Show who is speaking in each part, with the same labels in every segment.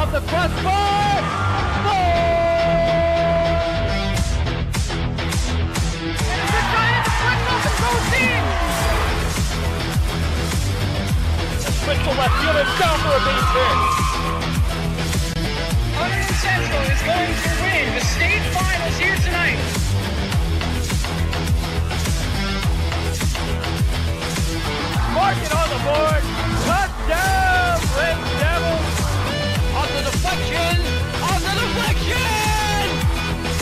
Speaker 1: off the crossbar. Goal! And it's a giant deflects off the protein. Switch to left field and down for a base hit.
Speaker 2: Hunterdon Central is going to win the state finals here tonight.
Speaker 1: Mark it on the board. Touchdown, Red Devils. On the deflection. On the deflection.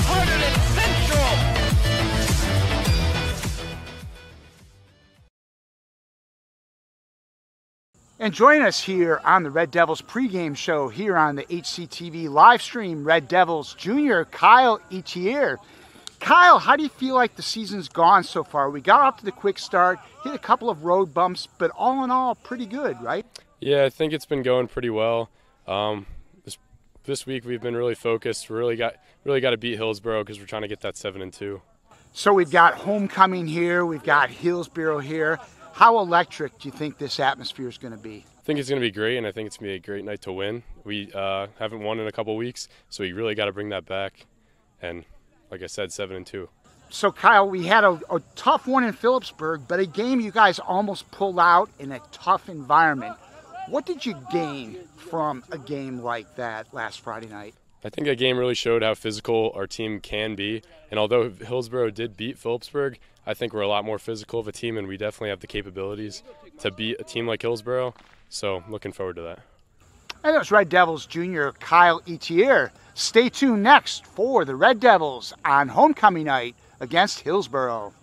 Speaker 1: Hunterdon Central.
Speaker 3: And join us here on the Red Devils pregame show here on the HCTV live stream. Red Devils Junior Kyle Etier. Kyle, how do you feel like the season's gone so far? We got off to the quick start, hit a couple of road bumps, but all in all, pretty good, right?
Speaker 4: Yeah, I think it's been going pretty well. This week we've been really focused. We really got to beat Hillsborough because we're trying to get that 7-2.
Speaker 3: So we've got homecoming here, we've got Hillsborough here. How electric do you think this atmosphere is going to be?
Speaker 4: I think it's going to be great, and I think it's going to be a great night to win. We haven't won in a couple weeks, so we really got to bring that back. And like I said, 7-2.
Speaker 3: So Kyle, we had a tough one in Phillipsburg, but a game you guys almost pulled out in a tough environment. What did you gain from a game like that last Friday night?
Speaker 4: I think that game really showed how physical our team can be. And although Hillsborough did beat Phillipsburg, I think we're a lot more physical of a team, and we definitely have the capabilities to beat a team like Hillsborough. So looking forward to that.
Speaker 3: And that was Red Devils Junior Kyle Etier. Stay tuned next for the Red Devils on homecoming night against Hillsborough.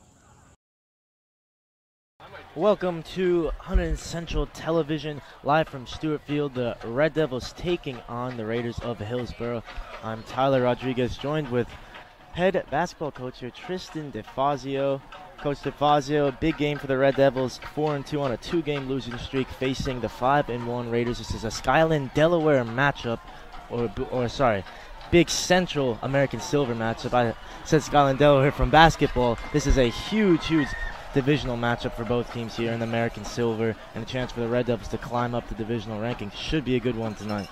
Speaker 5: Welcome to Hunterdon Central Television, live from Stewart Field. The Red Devils taking on the Raiders of Hillsborough. I'm Tyler Rodriguez, joined with head basketball coach here, Tristan DeFazio. Coach DeFazio, big game for the Red Devils, 4-2 on a 2-game losing streak, facing the 5-1 Raiders. This is a Skyland Delaware matchup, or sorry, Big Central American Silver matchup. I said Skyland Delaware from basketball. This is a huge divisional matchup for both teams here in the American Silver, and a chance for the Red Devils to climb up the divisional rankings. Should be a good one tonight.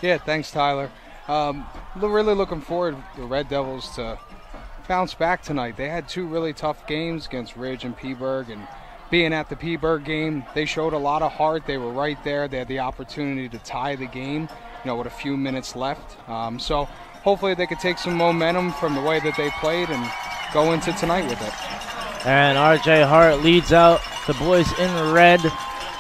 Speaker 6: Yeah, thanks, Tyler. Really looking forward to the Red Devils to bounce back tonight. They had 2 really tough games against Ridge and Peaburg, and being at the Peaburg game, they showed a lot of heart. They were right there. They had the opportunity to tie the game, with a few minutes left. So hopefully they could take some momentum from the way that they played and go into tonight with it.
Speaker 5: And R.J. Hart leads out the boys in red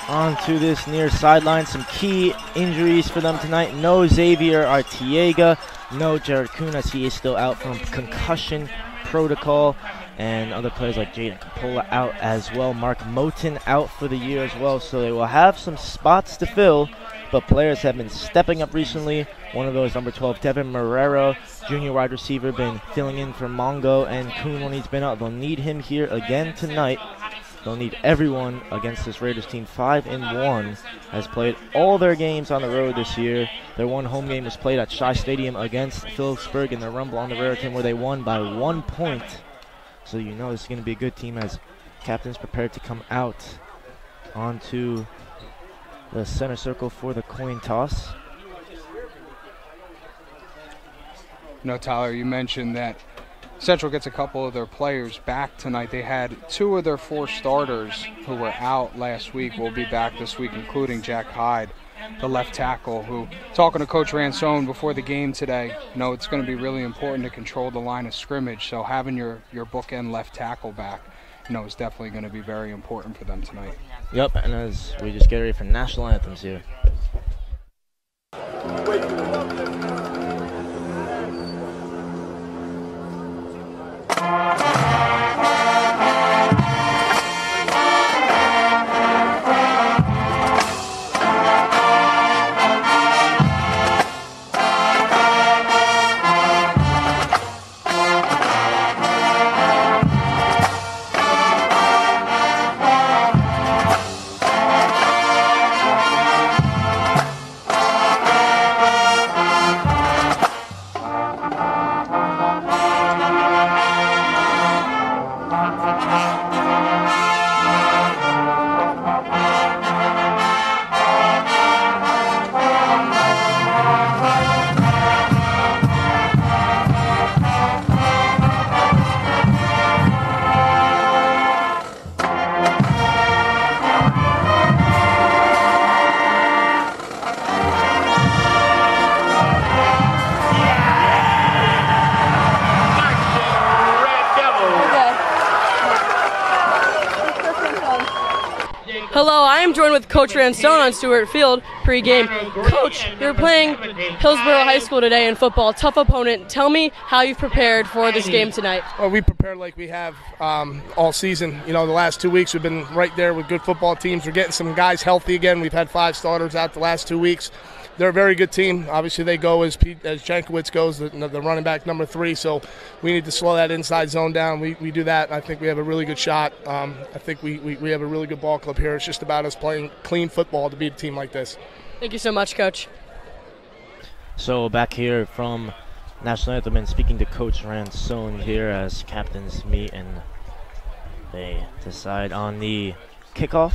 Speaker 5: onto this near sideline. Some key injuries for them tonight. No Xavier Artiega, no Jared Kunas. He is still out from concussion protocol. And other players like Jaden Capola out as well. Mark Moten out for the year as well. So they will have some spots to fill, but players have been stepping up recently. One of those, number 12, Devin Marrero, junior wide receiver, been filling in for Mongo and Kuhn when he's been out. They'll need him here again tonight. They'll need everyone against this Raiders team. 5-1, has played all their games on the road this year. Their one home game was played at Shai Stadium against Phillipsburg in the Rumble on the Raritan, where they won by 1 point. So you know this is going to be a good team as captains prepared to come out onto the center circle for the coin toss.
Speaker 6: Tyler, you mentioned that Central gets a couple of their players back tonight. They had 2 of their 4 starters who were out last week will be back this week, including Jack Hyde, the left tackle, who, talking to Coach Ransone before the game today, it's going to be really important to control the line of scrimmage. So having your bookend left tackle back, is definitely going to be very important for them tonight.
Speaker 5: Yep, and as we just get ready for national anthems here.
Speaker 7: I am joined with Coach Ransone on Stewart Field pregame. Coach, you're playing Hillsborough High School today in football. Tough opponent. Tell me how you've prepared for this game tonight.
Speaker 8: Well, we prepared like we have all season. You know, the last 2 weeks we've been right there with good football teams. We're getting some guys healthy again. We've had 5 starters out the last 2 weeks. They're a very good team. Obviously, they go as Jankowitz goes, the running back number 3. So we need to slow that inside zone down. We do that. I think we have a really good shot. I think we have a really good ball club here. It's just about us playing clean football to beat a team like this.
Speaker 7: Thank you so much, Coach.
Speaker 5: So back here from National Anthem and speaking to Coach Ransone here as captains meet and they decide on the kickoff.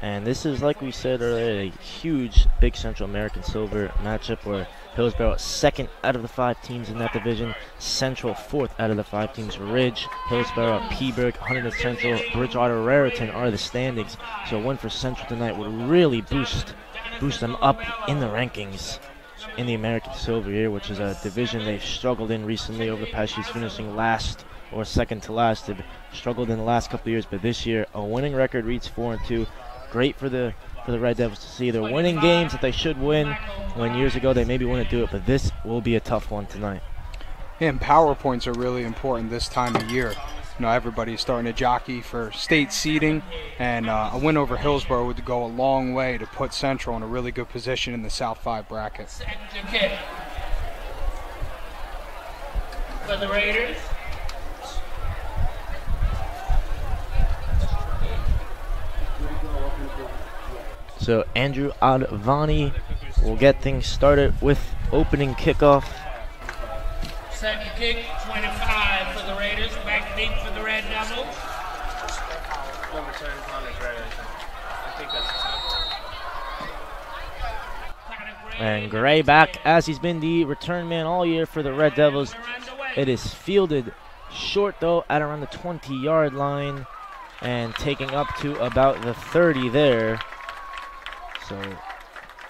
Speaker 5: And this is, like we said earlier, a huge Big Central American Silver matchup where Hillsborough 2nd out of the 5 teams in that division, Central 4th out of the 5 teams. Ridge, Hillsborough, Peaburg, Hunterdon Central, Bridgewater, Raritan are the standings. So a win for Central tonight would really boost them up in the rankings in the American Silver here, which is a division they've struggled in recently over the past years, finishing last or second to last. They've struggled in the last couple of years, but this year a winning record reads 4-2. Great for the Red Devils to see. They're winning games that they should win when years ago they maybe wouldn't do it, but this will be a tough one tonight.
Speaker 6: Yeah, and power points are really important this time of year. You know, everybody's starting to jockey for state seeding, and a win over Hillsborough would go a long way to put Central in a really good position in the South 5 bracket.
Speaker 9: Kick for the Raiders.
Speaker 5: So Andrew Advani will get things started with opening kickoff.
Speaker 9: Second kick, 25 for the Raiders. Back deep for the Red Devils.
Speaker 10: Number 10 on his right, I think that's the time.
Speaker 5: And Gray back as he's been the return man all year for the Red Devils. It is fielded short though at around the 20-yard line and taking up to about the 30 there. So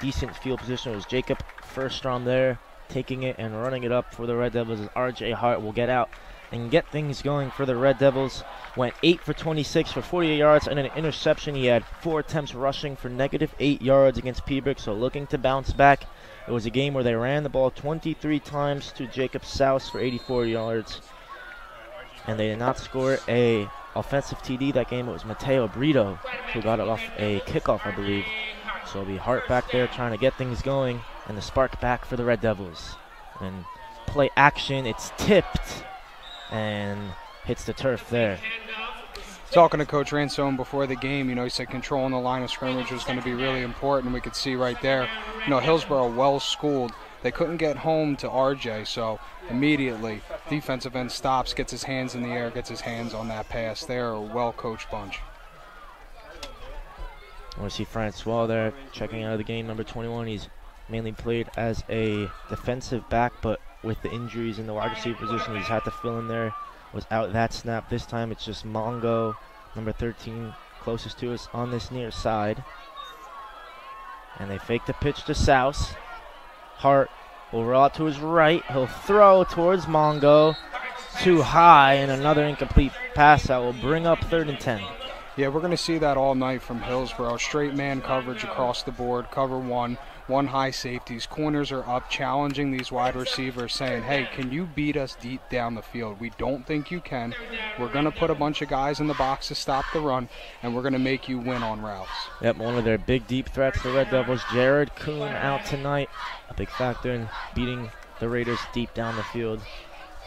Speaker 5: decent field position. It was Jacob Firstrom there, taking it and running it up for the Red Devils as R.J. Hart will get out and get things going for the Red Devils. Went 8 for 26 for 48 yards and an interception. He had 4 attempts rushing for -8 yards against Peaburg, so looking to bounce back. It was a game where they ran the ball 23 times to Jacob Souse for 84 yards. And they did not score a offensive TD that game. It was Mateo Brito who got it off a kickoff, I believe. So it'll be Hart back there trying to get things going, and the spark back for the Red Devils. And play action, it's tipped and hits the turf there.
Speaker 6: Talking to Coach Ransone before the game, you know, he said controlling the line of scrimmage was going to be really important. We could see right there, you know, Hillsborough well schooled. They couldn't get home to RJ, so immediately defensive end stops, gets his hands in the air, gets his hands on that pass. They're a well-coached bunch.
Speaker 5: I want to see Francois there checking out of the game, number 21. He's mainly played as a defensive back, but with the injuries in the wide receiver position, he's had to fill in there. Was out that snap. This time it's just Mongo, number 13, closest to us on this near side. And they fake the pitch to Souse. Hart will roll out to his right. He'll throw towards Mongo. Too high, and another incomplete pass that will bring up 3rd and 10.
Speaker 6: Yeah, we're going to see that all night from Hillsborough. Straight man coverage across the board, cover one high safeties. Corners are up, challenging these wide receivers, saying, hey, can you beat us deep down the field? We don't think you can. We're going to put a bunch of guys in the box to stop the run, and we're going to make you win on routes.
Speaker 5: Yep, one of their big deep threats, the Red Devils. Jared Kuhn out tonight. A big factor in beating the Raiders deep down the field,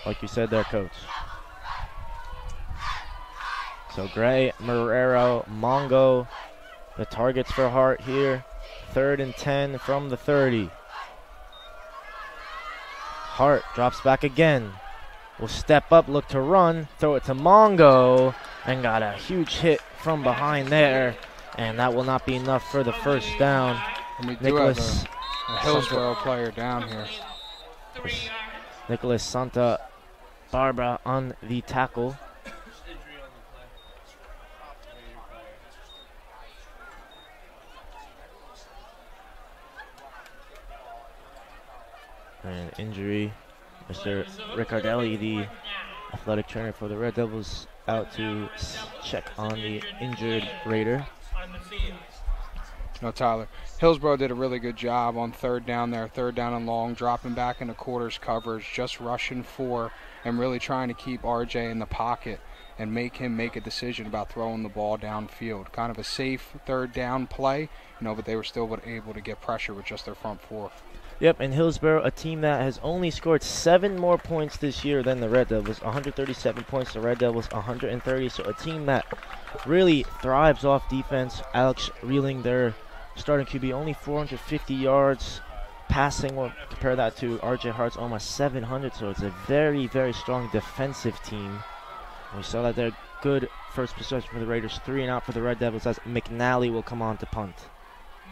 Speaker 5: like you said there, Coach. So Gray, Marrero, Mongo, the targets for Hart here. 3rd and 10 from the 30. Hart drops back again. Will step up, look to run, throw it to Mongo, and got a huge hit from behind there. And that will not be enough for the first down.
Speaker 6: And we do have a Hillsborough player down here.
Speaker 5: Nicholas Santa Barbara on the tackle. And injury, Mr. Riccardelli, the athletic trainer for the Red Devils, out to check on the injured Raider.
Speaker 9: On the field.
Speaker 6: No, Tyler. Hillsborough did a really good job on third down there, third down and long, dropping back into quarters coverage, just rushing 4 and really trying to keep RJ in the pocket and make him make a decision about throwing the ball downfield. Kind of a safe third down play, but they were still able to get pressure with just their front 4.
Speaker 5: Yep, and Hillsborough, a team that has only scored 7 more points this year than the Red Devils, 137 points, the Red Devils 130, so a team that really thrives off defense. Alex Reeling, their starting QB, only 450 yards passing. We'll compare that to RJ Hart's almost 700, so it's a very, very strong defensive team. We saw that they're good first possession for the Raiders, 3 and out for the Red Devils as McNally will come on to punt.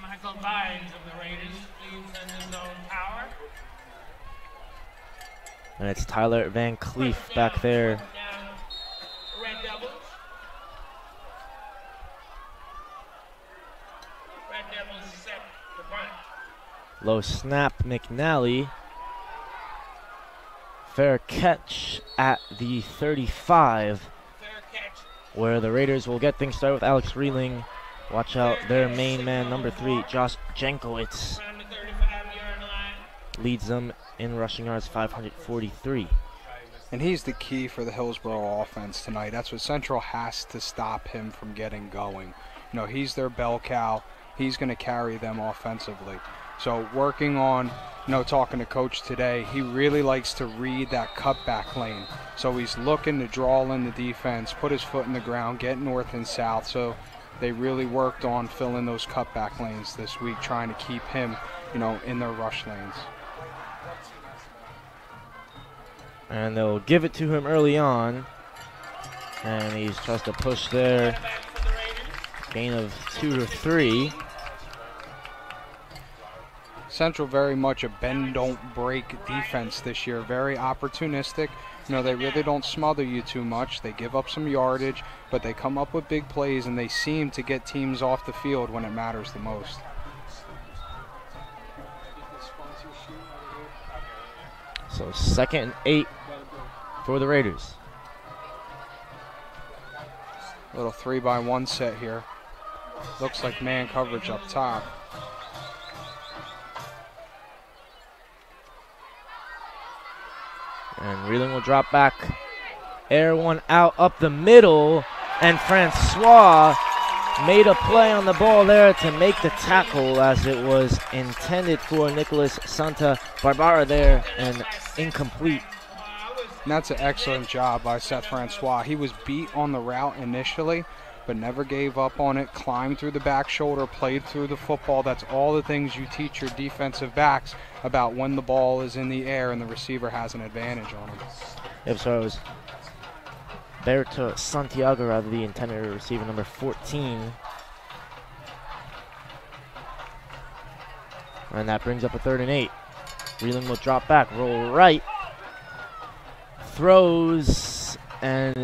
Speaker 9: Michael Bynes of the Raiders leads in the zone power.
Speaker 5: And it's Tyler Van Cleef back there.
Speaker 9: Red Devils. Red Devils set the punt.
Speaker 5: Low snap, McNally. Fair catch at the 35, where the Raiders will get things started with Alex Reeling. Watch out, their main man, number 3, Josh Jankowitz, leads them in rushing yards, 543.
Speaker 6: And he's the key for the Hillsborough offense tonight. That's what Central has to stop him from getting going. He's their bell cow. He's going to carry them offensively. So working on, talking to Coach today, he really likes to read that cutback lane. So he's looking to draw in the defense, put his foot in the ground, get north and south. So they really worked on filling those cutback lanes this week, trying to keep him, in their rush lanes.
Speaker 5: And they'll give it to him early on. And he tries to push there. Gain of 2 or 3.
Speaker 6: Central very much a bend-don't-break defense this year. Very opportunistic. They really don't smother you too much. They give up some yardage, but they come up with big plays, and they seem to get teams off the field when it matters the most.
Speaker 5: So 2nd and 8 for the Raiders.
Speaker 6: Little 3-by-1 set here. Looks like man coverage up top.
Speaker 5: And Reeling will drop back. Air one out up the middle. And Francois made a play on the ball there to make the tackle as it was intended for Nicholas Santa Barbara there and incomplete.
Speaker 6: And that's an excellent job by Seth Francois. He was beat on the route initially, but never gave up on it, climbed through the back shoulder, played through the football. That's all the things you teach your defensive backs about when the ball is in the air and the receiver has an advantage on him.
Speaker 5: Yep, so it was Berto Santiago, rather, the intended receiver, number 14. And that brings up a 3rd and 8. Reeling will drop back, roll right. Throws, and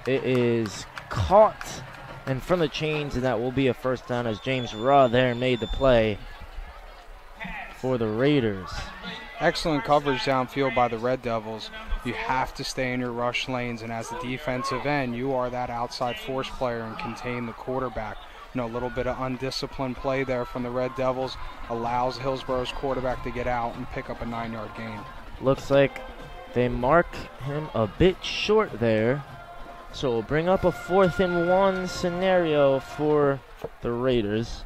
Speaker 5: it is caught and from the chains, and that will be a first down as James Raw there made the play for the Raiders.
Speaker 6: Excellent coverage downfield by the Red Devils. You have to stay in your rush lanes, and as the defensive end, you are that outside force player and contain the quarterback. A little bit of undisciplined play there from the Red Devils allows Hillsborough's quarterback to get out and pick up a 9-yard gain.
Speaker 5: Looks like they mark him a bit short there. So we'll bring up a 4th and 1 scenario for the Raiders.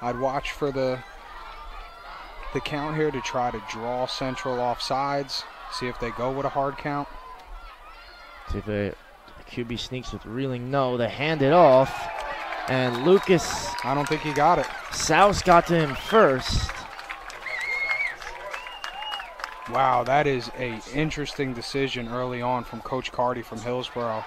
Speaker 6: I'd watch for the count here to try to draw Central off sides, see if they go with a hard count.
Speaker 5: See if the QB sneaks with Reeling. No, they hand it off. And Lucas,
Speaker 6: I don't think he got it.
Speaker 5: Souse got to him first.
Speaker 6: Wow, that is an interesting decision early on from Coach Carty from Hillsborough.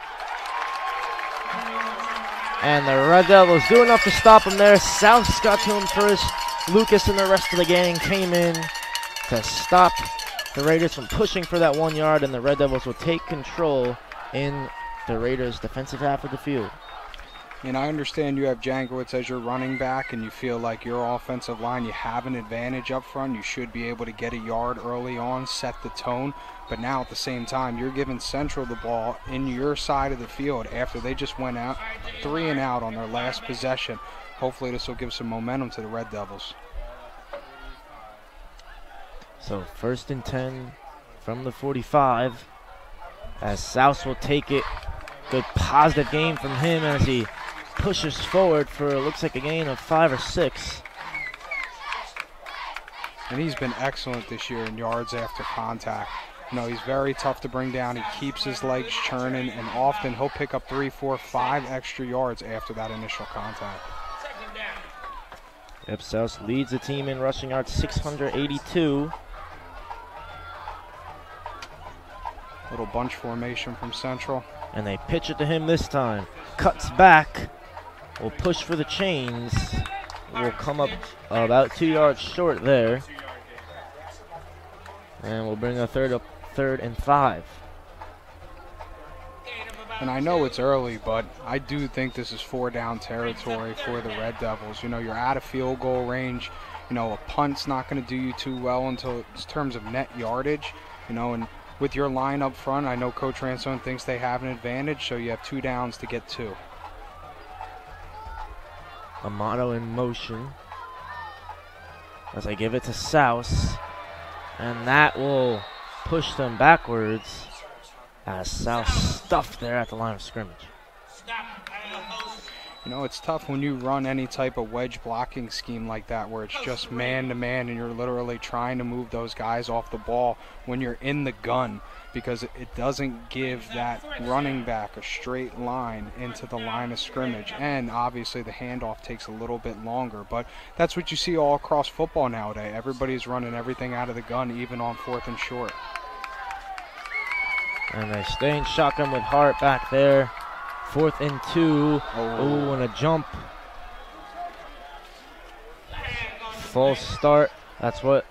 Speaker 5: And the Red Devils do enough to stop him there. Souse got to him first. Lucas and the rest of the gang came in to stop the Raiders from pushing for that 1 yard, and the Red Devils will take control in the Raiders' defensive half of the field.
Speaker 6: And I understand you have Jankowitz as your running back and you feel like your offensive line, you have an advantage up front. You should be able to get a yard early on, set the tone. But now at the same time, you're giving Central the ball in your side of the field after they just went out 3 and out on their last possession. Hopefully this will give some momentum to the Red Devils.
Speaker 5: So 1st and 10 from the 45 as South will take it. Good positive game from him as he pushes forward for looks like a gain of 5 or 6.
Speaker 6: And he's been excellent this year in yards after contact. You know, he's very tough to bring down. He keeps his legs churning, and often he'll pick up 3, 4, 5 extra yards after that initial contact.
Speaker 5: Yep, South leads the team in rushing yards, 682.
Speaker 6: Little bunch formation from Central.
Speaker 5: And they pitch it to him this time. Cuts back. Will push for the chains. Will come up about 2 yards short there. And we'll bring a 3rd and 5.
Speaker 6: And I know it's early, but I do think this is 4-down territory for the Red Devils. You know, you're out of field goal range. You know, a punt's not going to do you too well in terms of net yardage. You know, and with your line up front, I know Coach Ransone thinks they have an advantage, so you have 2 downs to get 2.
Speaker 5: Amato in motion as I give it to Souse, and that will push them backwards as Souse stuffed there at the line of scrimmage.
Speaker 6: You know, it's tough when you run any type of wedge blocking scheme like that where it's just man-to-man and you're literally trying to move those guys off the ball when you're in the gun, because it doesn't give that running back a straight line into the line of scrimmage. And obviously the handoff takes a little bit longer, but that's what you see all across football nowadays. Everybody's running everything out of the gun, even on 4th and short.
Speaker 5: And they stay in shotgun with Hart back there. 4th and 2. Oh, and a jump. False start. That's what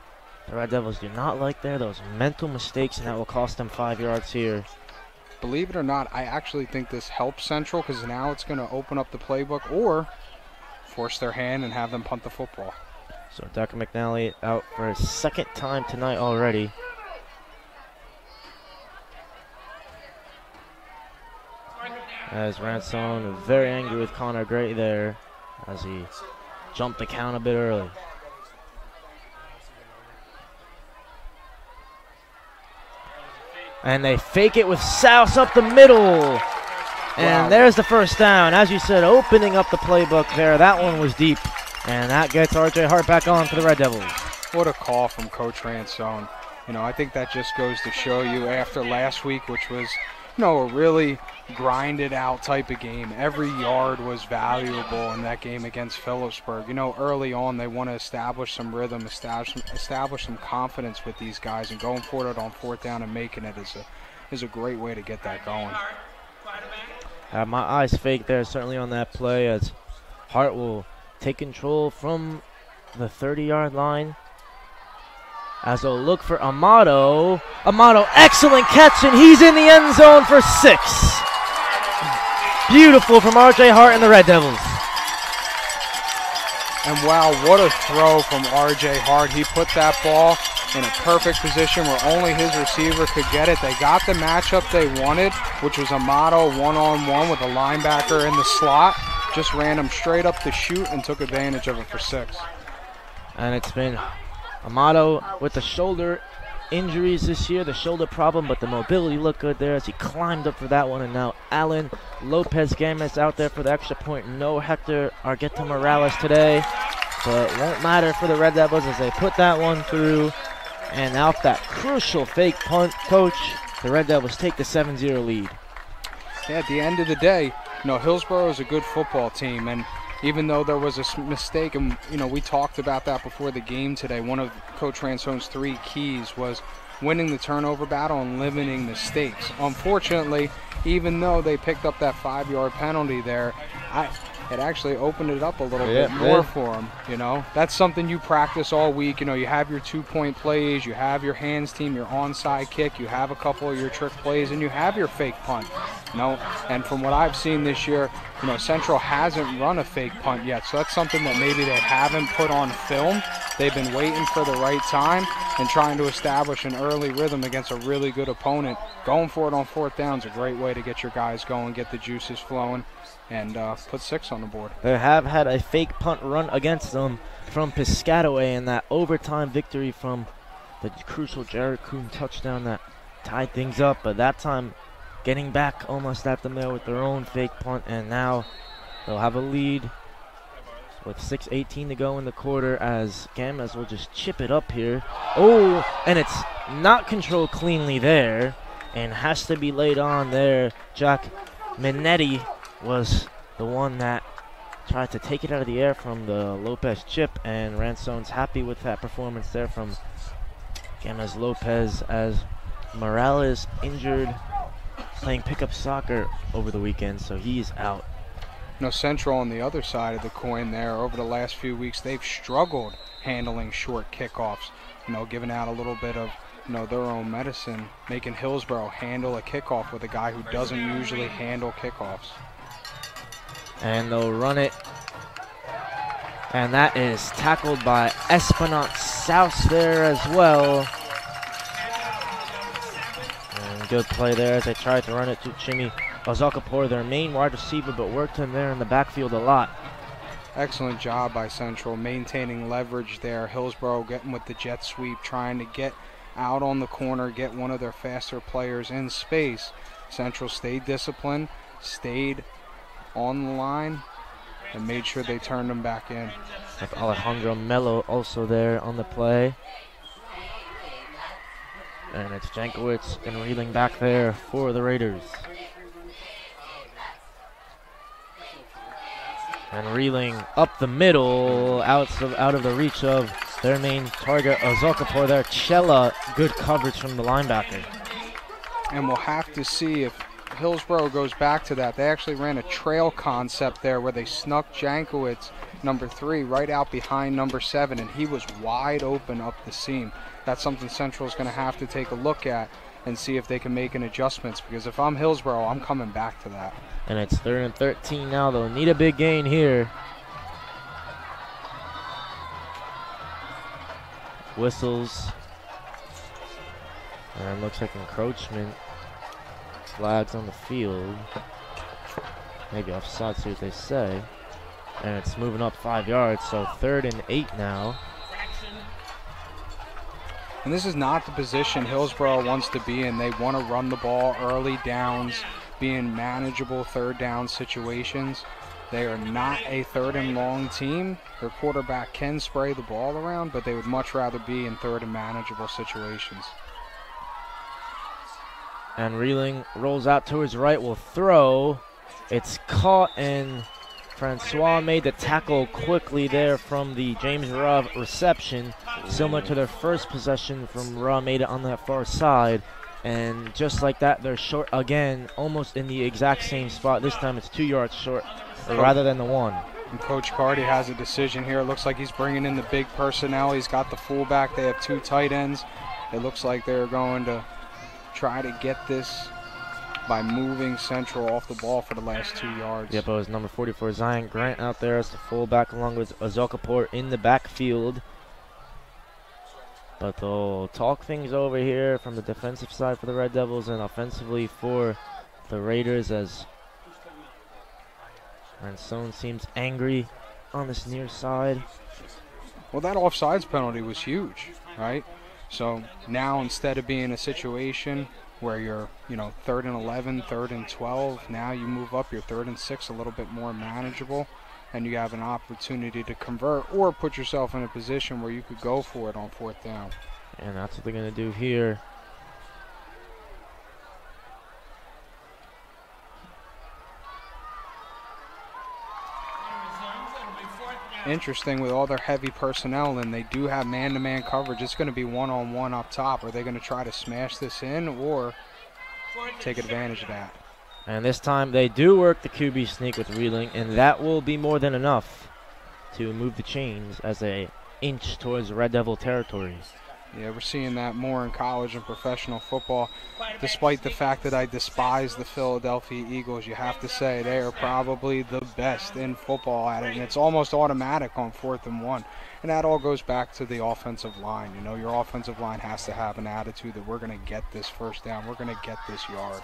Speaker 5: the Red Devils do not like there. Those mental mistakes, and that will cost them 5 yards here.
Speaker 6: Believe it or not, I actually think this helps Central because now it's going to open up the playbook or force their hand and have them punt the football.
Speaker 5: So Dr. McNally out for his 2nd time tonight already. As Ransone very angry with Connor Gray there as he jumped the count a bit early. And they fake it with Souse up the middle. And there's the 1st down. As you said, opening up the playbook there. That one was deep. And that gets R.J. Hart back on for the Red Devils.
Speaker 6: What a call from Coach Ransone. You know, I think that just goes to show you after last week, which was, you know, a really grinded out type of game. Every yard was valuable in that game against Phillipsburg. You know, early on they want to establish some rhythm, establish some confidence with these guys, and going forward on 4th down and making it is a great way to get that going.
Speaker 5: My eyes fake there certainly on that play as Hart will take control from the 30-yard line. As they'll look for Amato. Amato, excellent catch, and he's in the end zone for 6. Beautiful from R.J. Hart and the Red Devils.
Speaker 6: And wow, what a throw from R.J. Hart. He put that ball in a perfect position where only his receiver could get it. They got the matchup they wanted, which was Amato one-on-one with a linebacker in the slot. Just ran him straight up the chute and took advantage of it for 6.
Speaker 5: And it's been Amato with the shoulder injuries this year, the shoulder problem, but the mobility looked good there as he climbed up for that one. And now Alan Lopez Gamas out there for the extra point. No Hector Argueta Morales today, but it won't matter for the Red Devils as they put that one through. And out that crucial fake punt, Coach, the Red Devils take the 7-0 lead.
Speaker 6: Yeah, at the end of the day, you know, Hillsborough is a good football team, and even though there was a mistake, and you know, we talked about that before the game today, one of Coach Ransone's 3 keys was winning the turnover battle and limiting mistakes. Unfortunately, even though they picked up that 5-yard penalty there, it actually opened it up a little bit more for him. You know, that's something you practice all week. You know, you have your 2-point plays, you have your hands team, your onside kick, you have a couple of your trick plays, and you have your fake punt. You know, and from what I've seen this year, you know, Central hasn't run a fake punt yet, so that's something that maybe they haven't put on film. They've been waiting for the right time and trying to establish an early rhythm against a really good opponent. Going for it on 4th down is a great way to get your guys going, get the juices flowing, and put 6 on the board.
Speaker 5: They have had a fake punt run against them from Piscataway, and that overtime victory from the crucial Jared Kuhn touchdown that tied things up, but that time getting back almost at them there with their own fake punt, and now they'll have a lead with 6:18 to go in the quarter as Gammas will just chip it up here. Oh, and it's not controlled cleanly there and has to be laid on there. Jack Minetti was the one that tried to take it out of the air from the Lopez chip, and Ransone's happy with that performance there from Gammas Lopez as Morales injured playing pickup soccer over the weekend, so he's out.
Speaker 6: You know, Central on the other side of the coin there, over the last few weeks, they've struggled handling short kickoffs, you know, giving out a little bit of, you know, their own medicine, making Hillsborough handle a kickoff with a guy who doesn't usually handle kickoffs.
Speaker 5: And they'll run it, and that is tackled by Esplanade South there as well. And good play there as they tried to run it to Chimmy Ozakapour, their main wide receiver, but worked him there in the backfield a lot.
Speaker 6: Excellent job by Central, maintaining leverage there. Hillsborough getting with the jet sweep, trying to get out on the corner, get one of their faster players in space. Central stayed disciplined, stayed on the line, and made sure they turned them back in.
Speaker 5: With Alejandro Mello also there on the play. And it's Jankowicz and Reeling back there for the Raiders. And Reeling up the middle, out of the reach of their main target, Ozakapour there. Chella, good coverage from the linebacker.
Speaker 6: And we'll have to see if Hillsborough goes back to that. They actually ran a trail concept there where they snuck Jankowicz, number 3, right out behind number 7, and he was wide open up the seam. That's something Central's going to have to take a look at and see if they can make an adjustments, because if I'm Hillsborough, I'm coming back to that.
Speaker 5: And it's 3rd and 13 now. They'll need a big gain here. Whistles. And looks like encroachment. Flags on the field. Maybe offside, see what they say. And it's moving up 5 yards, so 3rd and 8 now.
Speaker 6: And this is not the position Hillsborough wants to be in. They want to run the ball early downs, be in manageable 3rd down situations. They are not a 3rd and long team. Their quarterback can spray the ball around, but they would much rather be in 3rd and manageable situations.
Speaker 5: And Reeling rolls out to his right, will throw. It's caught, and Francois made the tackle quickly there from the James Raw reception. Similar to their first possession from Raw, made it on that far side. And just like that, they're short again, almost in the exact same spot. This time it's 2 yards short rather than the 1.
Speaker 6: And Coach Carty has a decision here. It looks like he's bringing in the big personnel. He's got the fullback. They have 2 tight ends. It looks like they're going to try to get this by moving Central off the ball for the last 2 yards.
Speaker 5: Yep, it was number 44, Zion Grant, out there as the fullback, along with Ozakapour in the backfield. But they'll talk things over here from the defensive side for the Red Devils and offensively for the Raiders, as Ransone seems angry on this near side.
Speaker 6: Well, that offsides penalty was huge, right? So now instead of being a situation where you're, 3rd and 11, 3rd and 12, now you move up, you're 3rd and 6, a little bit more manageable, and you have an opportunity to convert or put yourself in a position where you could go for it on 4th down.
Speaker 5: And that's what they're going to do here.
Speaker 6: Interesting, with all their heavy personnel, and they do have man-to-man coverage. It's going to be one-on-one up top. Are they going to try to smash this in or take advantage of that?
Speaker 5: And this time they do work the QB sneak with Reeling, and that will be more than enough to move the chains as they inch towards Red Devil territory.
Speaker 6: Yeah, we're seeing that more in college and professional football. Despite the fact that I despise the Philadelphia Eagles, you have to say they are probably the best in football at it, and it's almost automatic on 4th and 1. And that all goes back to the offensive line. You know, your offensive line has to have an attitude that we're going to get this first down, we're going to get this yard.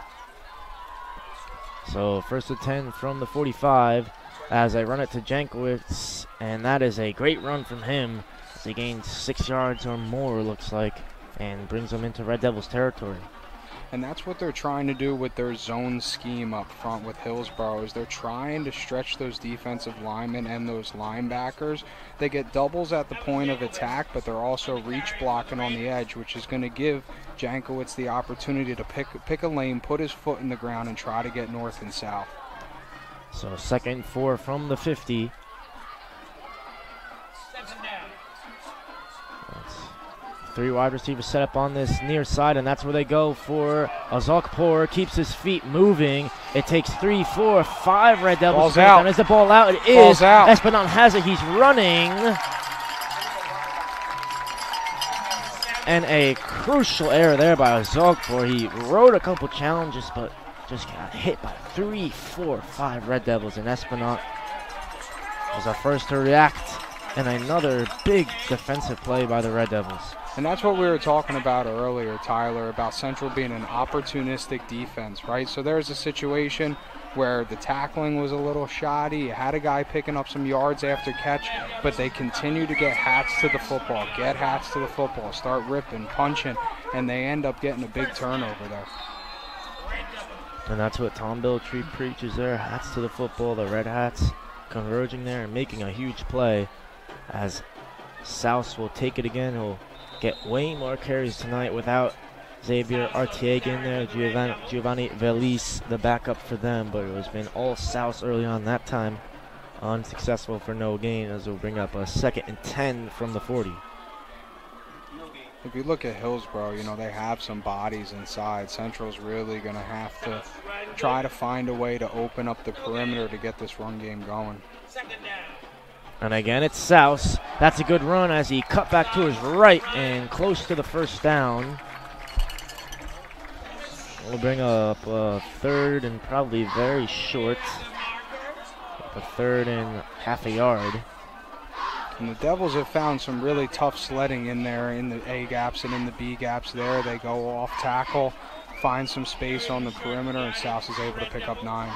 Speaker 5: So 1st and 10 from the 45 as I run it to Jankowicz, and that is a great run from him as he gains 6 yards or more, looks like, and brings them into Red Devils territory.
Speaker 6: And that's what they're trying to do with their zone scheme up front with Hillsborough, is they're trying to stretch those defensive linemen and those linebackers. They get doubles at the point of attack, but they're also reach blocking on the edge, which is going to give Jankowicz the opportunity to pick a lane, put his foot in the ground, and try to get north and south.
Speaker 5: So 2nd and 4 from the 50. That's 3 wide receivers set up on this near side, and that's where they go for Azokpour. Keeps his feet moving. It takes 3, 4, 5 Red Devils.
Speaker 6: Ball's out.
Speaker 5: And is the ball out? It
Speaker 6: Ball's
Speaker 5: is.
Speaker 6: out.
Speaker 5: Espinal has it. He's running. And a crucial error there by Azokpour. He rode a couple challenges, but just got hit by 3, 4, 5 Red Devils, and Espinal was our first to react, and another big defensive play by the Red Devils.
Speaker 6: And that's what we were talking about earlier, Tyler, about Central being an opportunistic defense, right? So there's a situation where the tackling was a little shoddy. You had a guy picking up some yards after catch, but they continue to get hats to the football, start ripping, punching, and they end up getting a big turnover there.
Speaker 5: And that's what Tom Biltree preaches there. Hats to the football, the Red Hats converging there and making a huge play as South will take it again. He'll get way more carries tonight without Xavier Artiega in there. Giovanni Velis, the backup for them, but it has been all South early on that time. Unsuccessful for no gain as we'll bring up a 2nd and 10 from the 40.
Speaker 6: If you look at Hillsborough, you know, they have some bodies inside. Central's really going to have to try to find a way to open up the perimeter to get this run game going.
Speaker 5: And again, it's Souse. That's a good run as he cut back to his right and close to the first down. We'll bring up a 3rd and probably very short. A 3rd and half a yard.
Speaker 6: And the Devils have found some really tough sledding in there in the A gaps and in the B gaps there. They go off tackle, find some space on the perimeter, and South is able to pick up 9.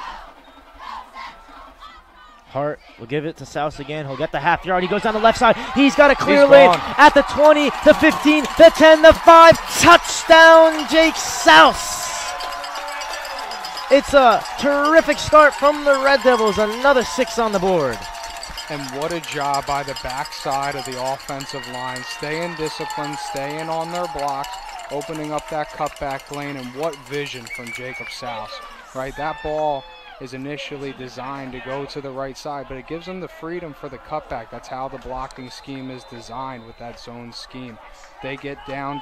Speaker 5: Hart will give it to Souse again. He'll get the half yard. He goes down the left side. He's got a clear lane at the 20, the 15, the 10, the 5. Touchdown, Jake Souse. It's a terrific start from the Red Devils. Another 6 on the board.
Speaker 6: And what a job by the backside of the offensive line. Staying disciplined, staying on their blocks, opening up that cutback lane, and what vision from Jacob Souse, right? That ball is initially designed to go to the right side, but it gives them the freedom for the cutback. That's how the blocking scheme is designed with that zone scheme. They get down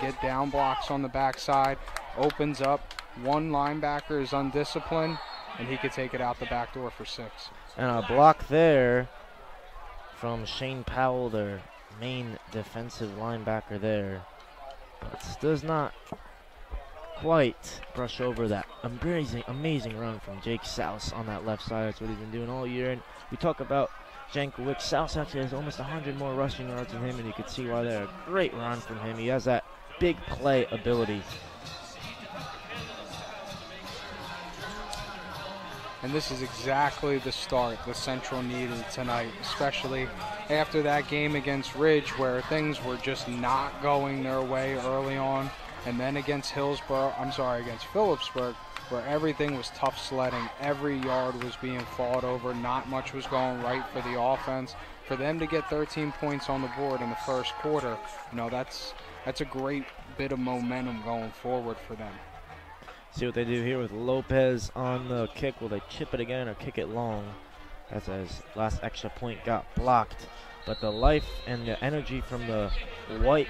Speaker 6: blocks on the backside, opens up. One linebacker is undisciplined, and he could take it out the back door for 6.
Speaker 5: And a block there from Shane Powell, their main defensive linebacker there. But does not quite brush over that amazing run from Jake Souse on that left side. That's what he's been doing all year. And we talk about Jankowicz. Souse actually has almost 100 more rushing yards than him, and you can see why they're a great run from him. He has that big play ability.
Speaker 6: And this is exactly the start the Central needed tonight, especially after that game against Ridge where things were just not going their way early on. And then against Phillipsburg, where everything was tough sledding. Every yard was being fought over. Not much was going right for the offense. For them to get 13 points on the board in the first quarter, you know, that's a great bit of momentum going forward for them.
Speaker 5: See what they do here with Lopez on the kick. Will they chip it again or kick it long? As his last extra point got blocked. But the life and the energy from the white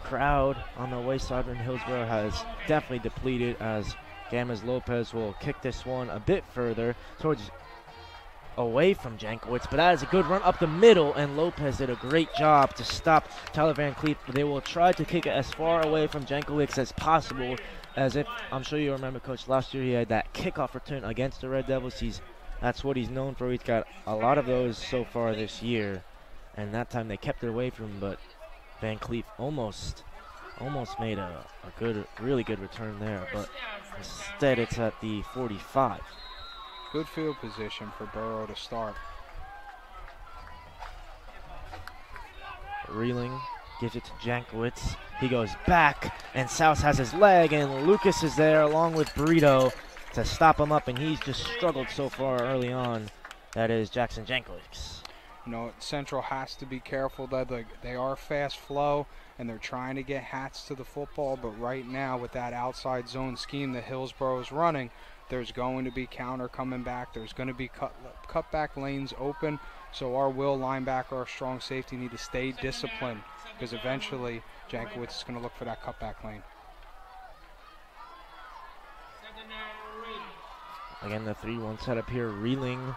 Speaker 5: crowd on the west side in Hillsborough has definitely depleted as Gamez Lopez will kick this one a bit further towards away from Jankowicz, but that is a good run up the middle, and Lopez did a great job to stop Tyler Van Cleef. They will try to kick it as far away from Jankowicz as possible, as if, I'm sure you remember, Coach, last year he had that kickoff return against the Red Devils. That's what he's known for. He's got a lot of those so far this year, and that time they kept it away from him, but Van Cleef almost made a really good return there, but instead it's at the 45.
Speaker 6: Good field position for Burrow to start.
Speaker 5: Reeling gives it to Jankowicz. He goes back, and Souse has his leg, and Lucas is there along with Burrito to stop him up, and he's just struggled so far early on. That is Jackson Jankowicz.
Speaker 6: You know, Central has to be careful that they are fast flow, and they're trying to get hats to the football, but right now with that outside zone scheme that Hillsborough is running, there's going to be counter coming back. There's going to be cutback lanes open. So our will linebacker, our strong safety need to stay disciplined, because eventually Jankowicz is going to look for that cutback lane.
Speaker 5: Again, the 3-1 setup here. Reeling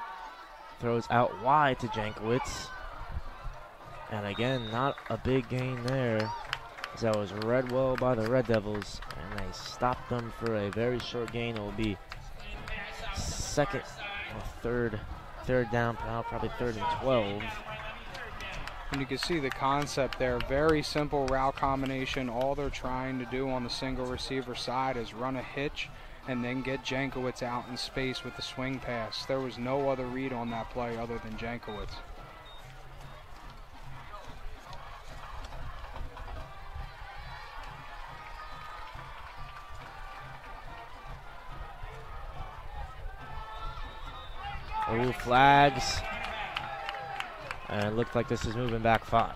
Speaker 5: throws out wide to Jankowicz. And again, not a big gain there, as that was read well by the Red Devils, and they stopped them for a very short gain. It will be second or third down, probably 3rd and 12.
Speaker 6: And you can see the concept there. Very simple route combination. All they're trying to do on the single receiver side is run a hitch and then get Jankowicz out in space with the swing pass. There was no other read on that play other than Jankowicz.
Speaker 5: Oh, flags. And it looked like this is moving back 5.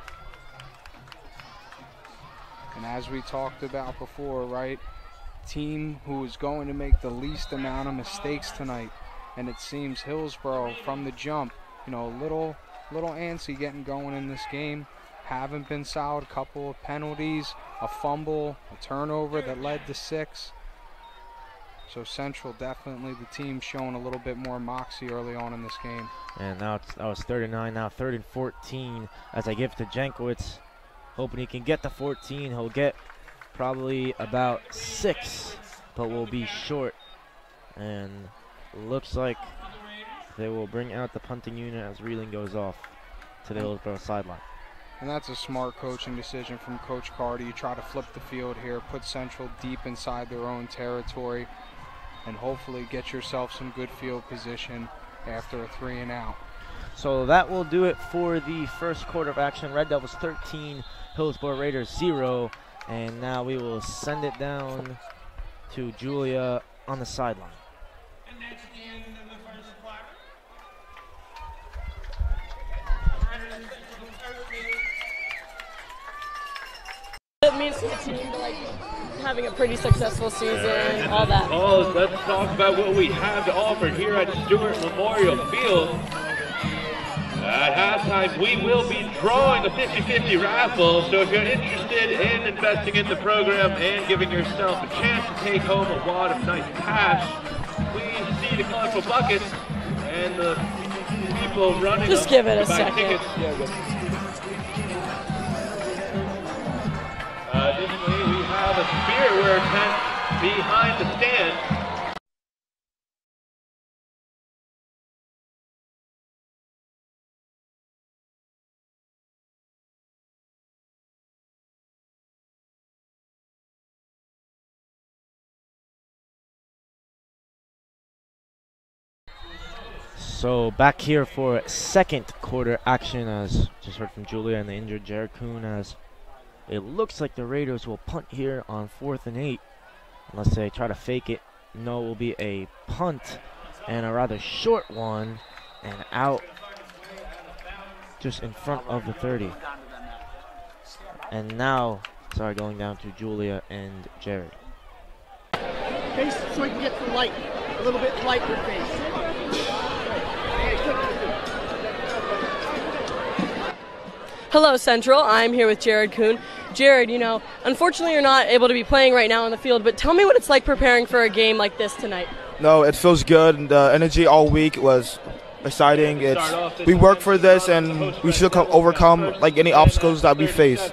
Speaker 6: And as we talked about before, right, team who is going to make the least amount of mistakes tonight. And it seems Hillsborough from the jump, you know, a little antsy getting going in this game. Haven't been solid. Couple of penalties, a fumble, a turnover that led to 6. So Central definitely the team showing a little bit more moxie early on in this game.
Speaker 5: And now that was 3rd and 9, now 3rd and 14 as I give it to Jankowicz. Hoping he can get the 14. He'll get probably about 6, but will be short. And looks like they will bring out the punting unit as Reeling goes off to the Hillsborough sideline.
Speaker 6: And that's a smart coaching decision from Coach Carter. You try to flip the field here, put Central deep inside their own territory, and hopefully get yourself some good field position after a 3 and out.
Speaker 5: So that will do it for the first quarter of action. Red Devils 13, Hillsborough Raiders 0. And now we will send it down to Julia on the sideline.
Speaker 9: And that's the end of the first quarter.
Speaker 7: It means to the team to like having a pretty successful season, all that.
Speaker 11: Oh, let's talk about what we have to offer here at Stewart Memorial Field. At halftime, we will be drawing a 50-50 raffle, so if you're interested in investing in the program and giving yourself a chance to take home a wad of nice cash, please see the colorful buckets and the people running.
Speaker 7: Just give it a second.
Speaker 11: Tickets. Additionally, we have a spearwear tent behind the stand.
Speaker 5: So back here for second quarter action, as just heard from Julia and the injured Jared Kuhn, as it looks like the Raiders will punt here on 4th and 8, unless they try to fake it. No, it will be a punt, and a rather short one, and out just in front of the 30. And now, going down to Julia and Jared.
Speaker 12: Face so we can get the light, a little bit light your face.
Speaker 7: Hello, Central. I'm here with Jared Kuhn. Jared, unfortunately you're not able to be playing right now on the field, but tell me what it's like preparing for a game like this tonight.
Speaker 13: No, it feels good. And the energy all week was exciting. We work for this, and we should overcome like any obstacles that we face.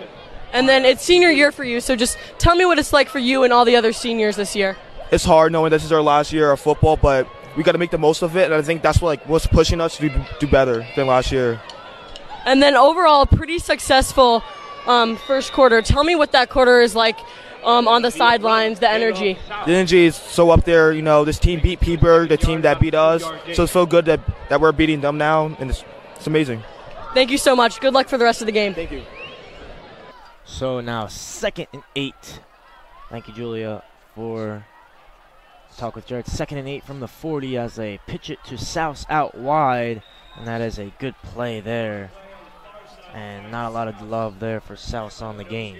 Speaker 7: And then it's senior year for you, so just tell me what it's like for you and all the other seniors this year.
Speaker 13: It's hard knowing this is our last year of football, but we got to make the most of it, and I think that's what's pushing us to do better than last year.
Speaker 7: And then overall, pretty successful first quarter. Tell me what that quarter is like on the sidelines, the energy.
Speaker 13: The energy is so up there. This team beat Peaburg, the team that beat us, so it's so good that we're beating them now, and it's amazing.
Speaker 7: Thank you so much. Good luck for the rest of the game.
Speaker 13: Thank you.
Speaker 5: So now 2nd and 8. Thank you, Julia, for talk with Jared. 2nd and 8 from the 40 as they pitch it to Souse out wide, and that is a good play there. And not a lot of love there for Souse on the game.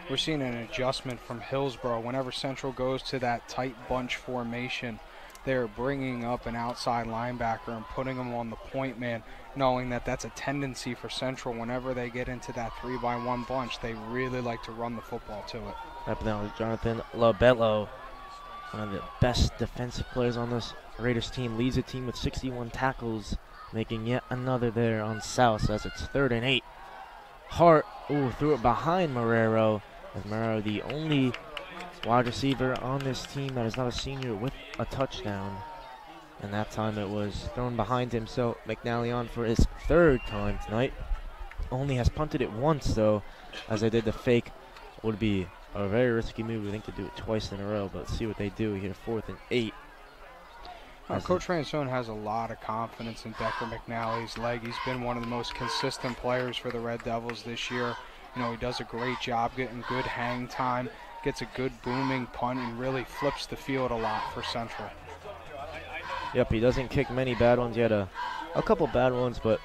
Speaker 6: We're seeing an adjustment from Hillsborough. Whenever Central goes to that tight bunch formation, they're bringing up an outside linebacker and putting him on the point man, knowing that that's a tendency for Central. Whenever they get into that 3-by-1 bunch, they really like to run the football to it.
Speaker 5: Up now, Jonathan Labello, one of the best defensive players on this Raiders team, leads the team with 61 tackles, making yet another there on South as it's 3rd and 8. Hart, threw it behind Marrero, as Marrero the only wide receiver on this team that is not a senior with a touchdown. And that time it was thrown behind him, so McNally on for his 3rd time tonight. Only has punted it once, though, as they did the fake. Would be a very risky move, I think, to do it twice in a row, but let's see what they do here. 4th and 8.
Speaker 6: Coach Ransone has a lot of confidence in Decker McNally's leg. He's been one of the most consistent players for the Red Devils this year. He does a great job getting good hang time, gets a good booming punt, and really flips the field a lot for Central.
Speaker 5: Yep, he doesn't kick many bad ones. He had a couple bad ones, but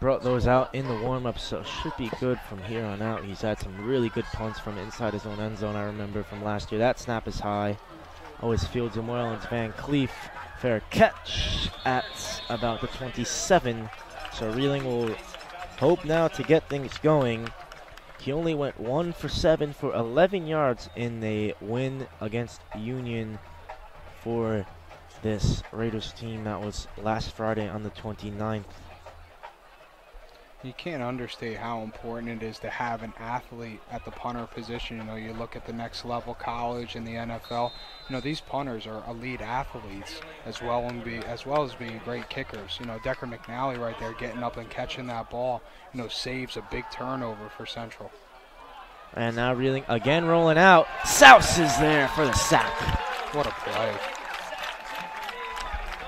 Speaker 5: brought those out in the warm-up, so should be good from here on out. He's had some really good punts from inside his own end zone, I remember, from last year. That snap is high. Always fields him well. It's Van Cleef. Fair catch at about the 27. So Reeling will hope now to get things going. He only went 1 for 7 for 11 yards in the win against Union for this Raiders team. That was last Friday on the 29th.
Speaker 6: You can't understate how important it is to have an athlete at the punter position. You look at the next level, college and the NFL. These punters are elite athletes as well as being great kickers. Decker McNally right there getting up and catching that ball, saves a big turnover for Central.
Speaker 5: And now Reeling again rolling out. Souse is there for the sack.
Speaker 6: What a play.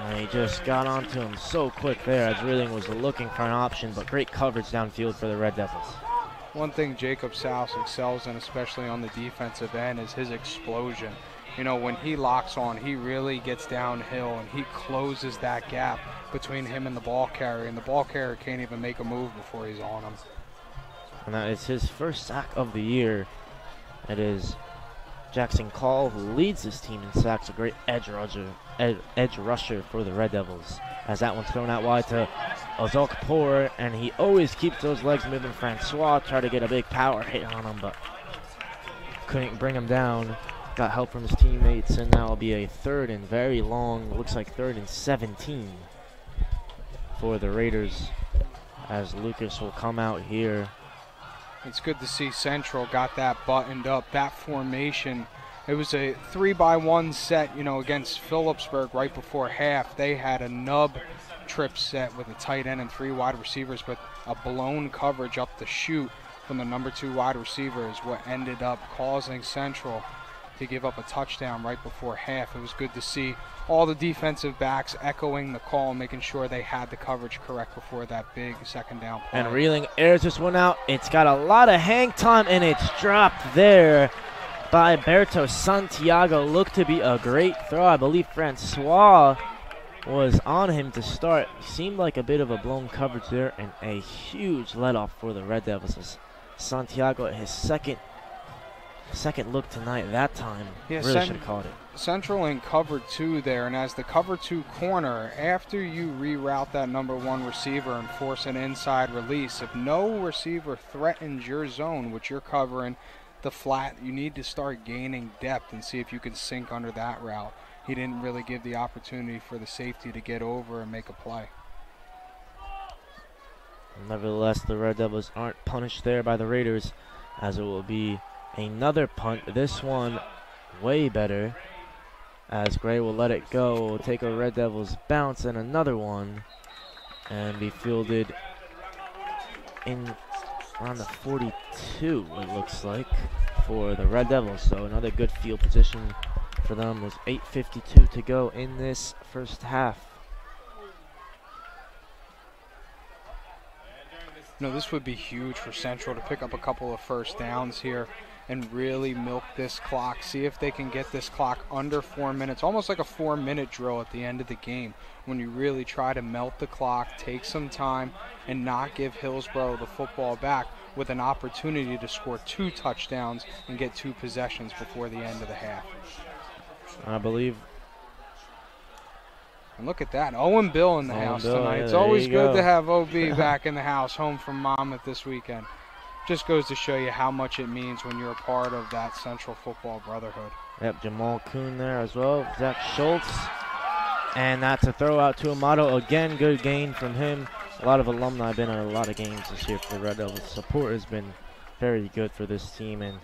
Speaker 5: And he just got onto him so quick there as Reeling was looking for an option, but great coverage downfield for the Red Devils.
Speaker 6: One thing Jacob Souse excels in, especially on the defensive end, is his explosion. When he locks on, he really gets downhill and he closes that gap between him and the ball carrier, and the ball carrier can't even make a move before he's on him.
Speaker 5: And that is his first sack of the year. It is Jackson Call, who leads this team in sacks, a great edge rusher for the Red Devils. As that one's thrown out wide to Ozol Kapoor, and he always keeps those legs moving. Francois tried to get a big power hit on him, but couldn't bring him down. Got help from his teammates, and now it'll be a 3rd and very long, looks like 3rd and 17 for the Raiders, as Lucas will come out here.
Speaker 6: It's good to see Central got that buttoned up. That formation, it was a 3-by-1 set, against Phillipsburg right before half. They had a nub trip set with a tight end and 3 wide receivers, but a blown coverage up the chute from the number 2 wide receiver is what ended up causing Central to give up a touchdown right before half. It was good to see all the defensive backs echoing the call, making sure they had the coverage correct before that big 2nd down play.
Speaker 5: And Reeling airs this one out. It's got a lot of hang time, and it's dropped there by Berto Santiago. Looked to be a great throw. I believe Francois was on him to start. Seemed like a bit of a blown coverage there, and a huge let-off for the Red Devils. Santiago at his 2nd second look tonight. That time,
Speaker 6: Yeah,
Speaker 5: really should have caught it.
Speaker 6: Central in cover 2 there, and as the cover 2 corner, after you reroute that number 1 receiver and force an inside release, if no receiver threatens your zone, which you're covering the flat, you need to start gaining depth and see if you can sink under that route. He didn't really give the opportunity for the safety to get over and make a play.
Speaker 5: Nevertheless, the Red Devils aren't punished there by the Raiders, as it will be another punt. This one way better, as Gray will let it go. Will take a Red Devils bounce and another one, and be fielded in around the 42, it looks like, for the Red Devils. So another good field position for them. There's 8:52 to go in this first half.
Speaker 6: You know, this would be huge for Central to pick up a couple of first downs here and really milk this clock. See if they can get this clock under 4 minutes, almost like a 4-minute drill at the end of the game, when you really try to melt the clock, take some time, and not give Hillsborough the football back with an opportunity to score 2 touchdowns and get 2 possessions before the end of the half.
Speaker 5: I believe.
Speaker 6: And look at that, Owen Bill in the house tonight.
Speaker 5: Yeah,
Speaker 6: it's always good
Speaker 5: go.
Speaker 6: to have OB back in the house, home from Monmouth this weekend. Just goes to show you how much it means when you're a part of that Central Football Brotherhood.
Speaker 5: Yep, Jamal Kuhn there as well. Zach Schultz. And that's a throw out to Amato. Again, good gain from him. A lot of alumni have been in a lot of games this year for the Red Devils. Support has been very good for this team, and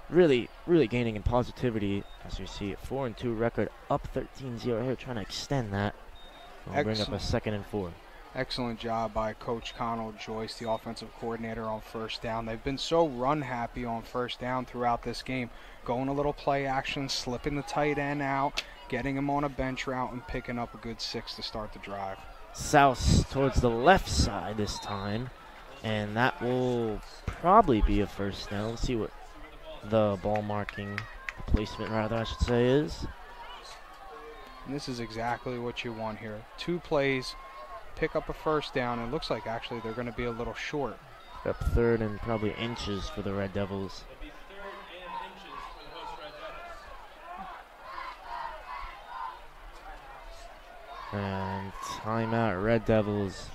Speaker 5: really gaining in positivity, as you see, 4-2 record, up 13-0 here, trying to extend that. We'll bring up a 2nd and 4.
Speaker 6: Excellent job by Coach Connell Joyce, the offensive coordinator, on first down. They've been so run happy on first down throughout this game, going a little play action, slipping the tight end out, getting him on a bench route, and picking up a good 6 to start the drive.
Speaker 5: South towards the left side this time, and that will probably be a first down. Let's see what the ball marking, placement rather I should say, is.
Speaker 6: And this is exactly what you want here. 2 plays, pick up a first down. It looks like actually they're going to be a little short.
Speaker 5: Up 3rd and probably inches for the Red Devils. And timeout, Red Devils.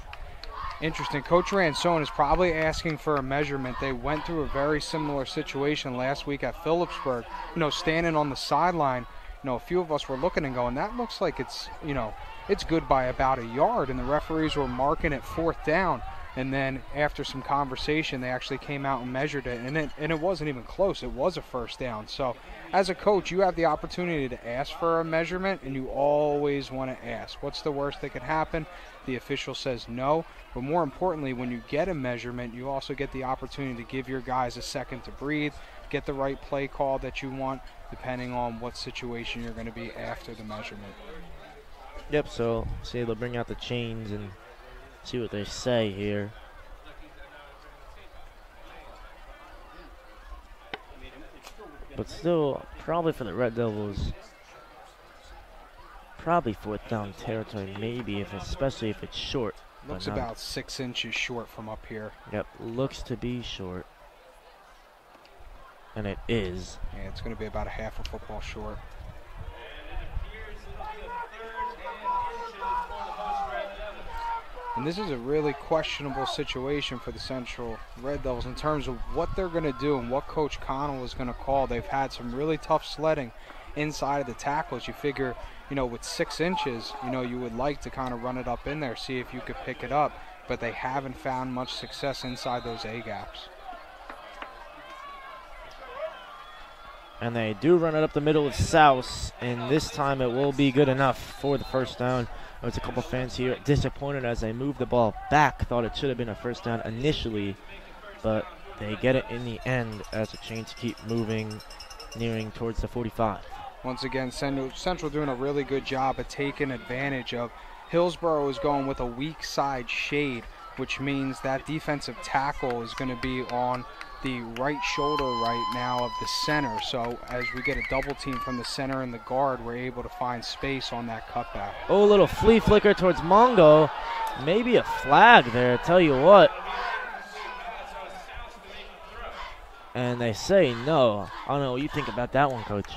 Speaker 6: Interesting. Coach Ransone is probably asking for a measurement. They went through a very similar situation last week at Phillipsburg. You know, standing on the sideline, you know, a few of us were looking and going, that looks like it's, you know, it's good by about a yard. And the referees were marking it 4th down. And then after some conversation, they actually came out and measured it. And it wasn't even close. It was a first down. So as a coach, you have the opportunity to ask for a measurement, and you always want to ask. What's the worst that could happen? The official says no. But more importantly, when you get a measurement, you also get the opportunity to give your guys a second to breathe, get the right play call that you want, depending on what situation you're going to be after the measurement.
Speaker 5: Yep, so see, they'll bring out the chains and see what they say here. But still, probably for the Red Devils, probably 4th down territory, maybe, especially if it's short.
Speaker 6: Looks about 6 inches short from up here.
Speaker 5: Yep, looks to be short. And it is.
Speaker 6: Yeah, it's going to be about a half a football short. And this is a really questionable situation for the Central Red Devils in terms of what they're going to do and what Coach Connell is going to call. They've had some really tough sledding inside of the tackles. You figure, you know, with 6 inches, you know, you would like to kind of run it up in there, see if you could pick it up. But they haven't found much success inside those A-gaps.
Speaker 5: And they do run it up the middle of South, and this time it will be good enough for the first down. There's a couple fans here disappointed as they moved the ball back. Thought it should have been a first down initially, but they get it in the end as the chains keep moving, nearing towards the 45.
Speaker 6: Once again, Central doing a really good job of taking advantage of. Hillsborough is going with a weak side shade, which means that defensive tackle is going to be on the right shoulder right now of the center. So as we get a double team from the center and the guard, we're able to find space on that cutback.
Speaker 5: Oh, a little flea flicker towards Mongo. Maybe a flag there, I tell you what. and they say no. I don't know what you think about that one, Coach.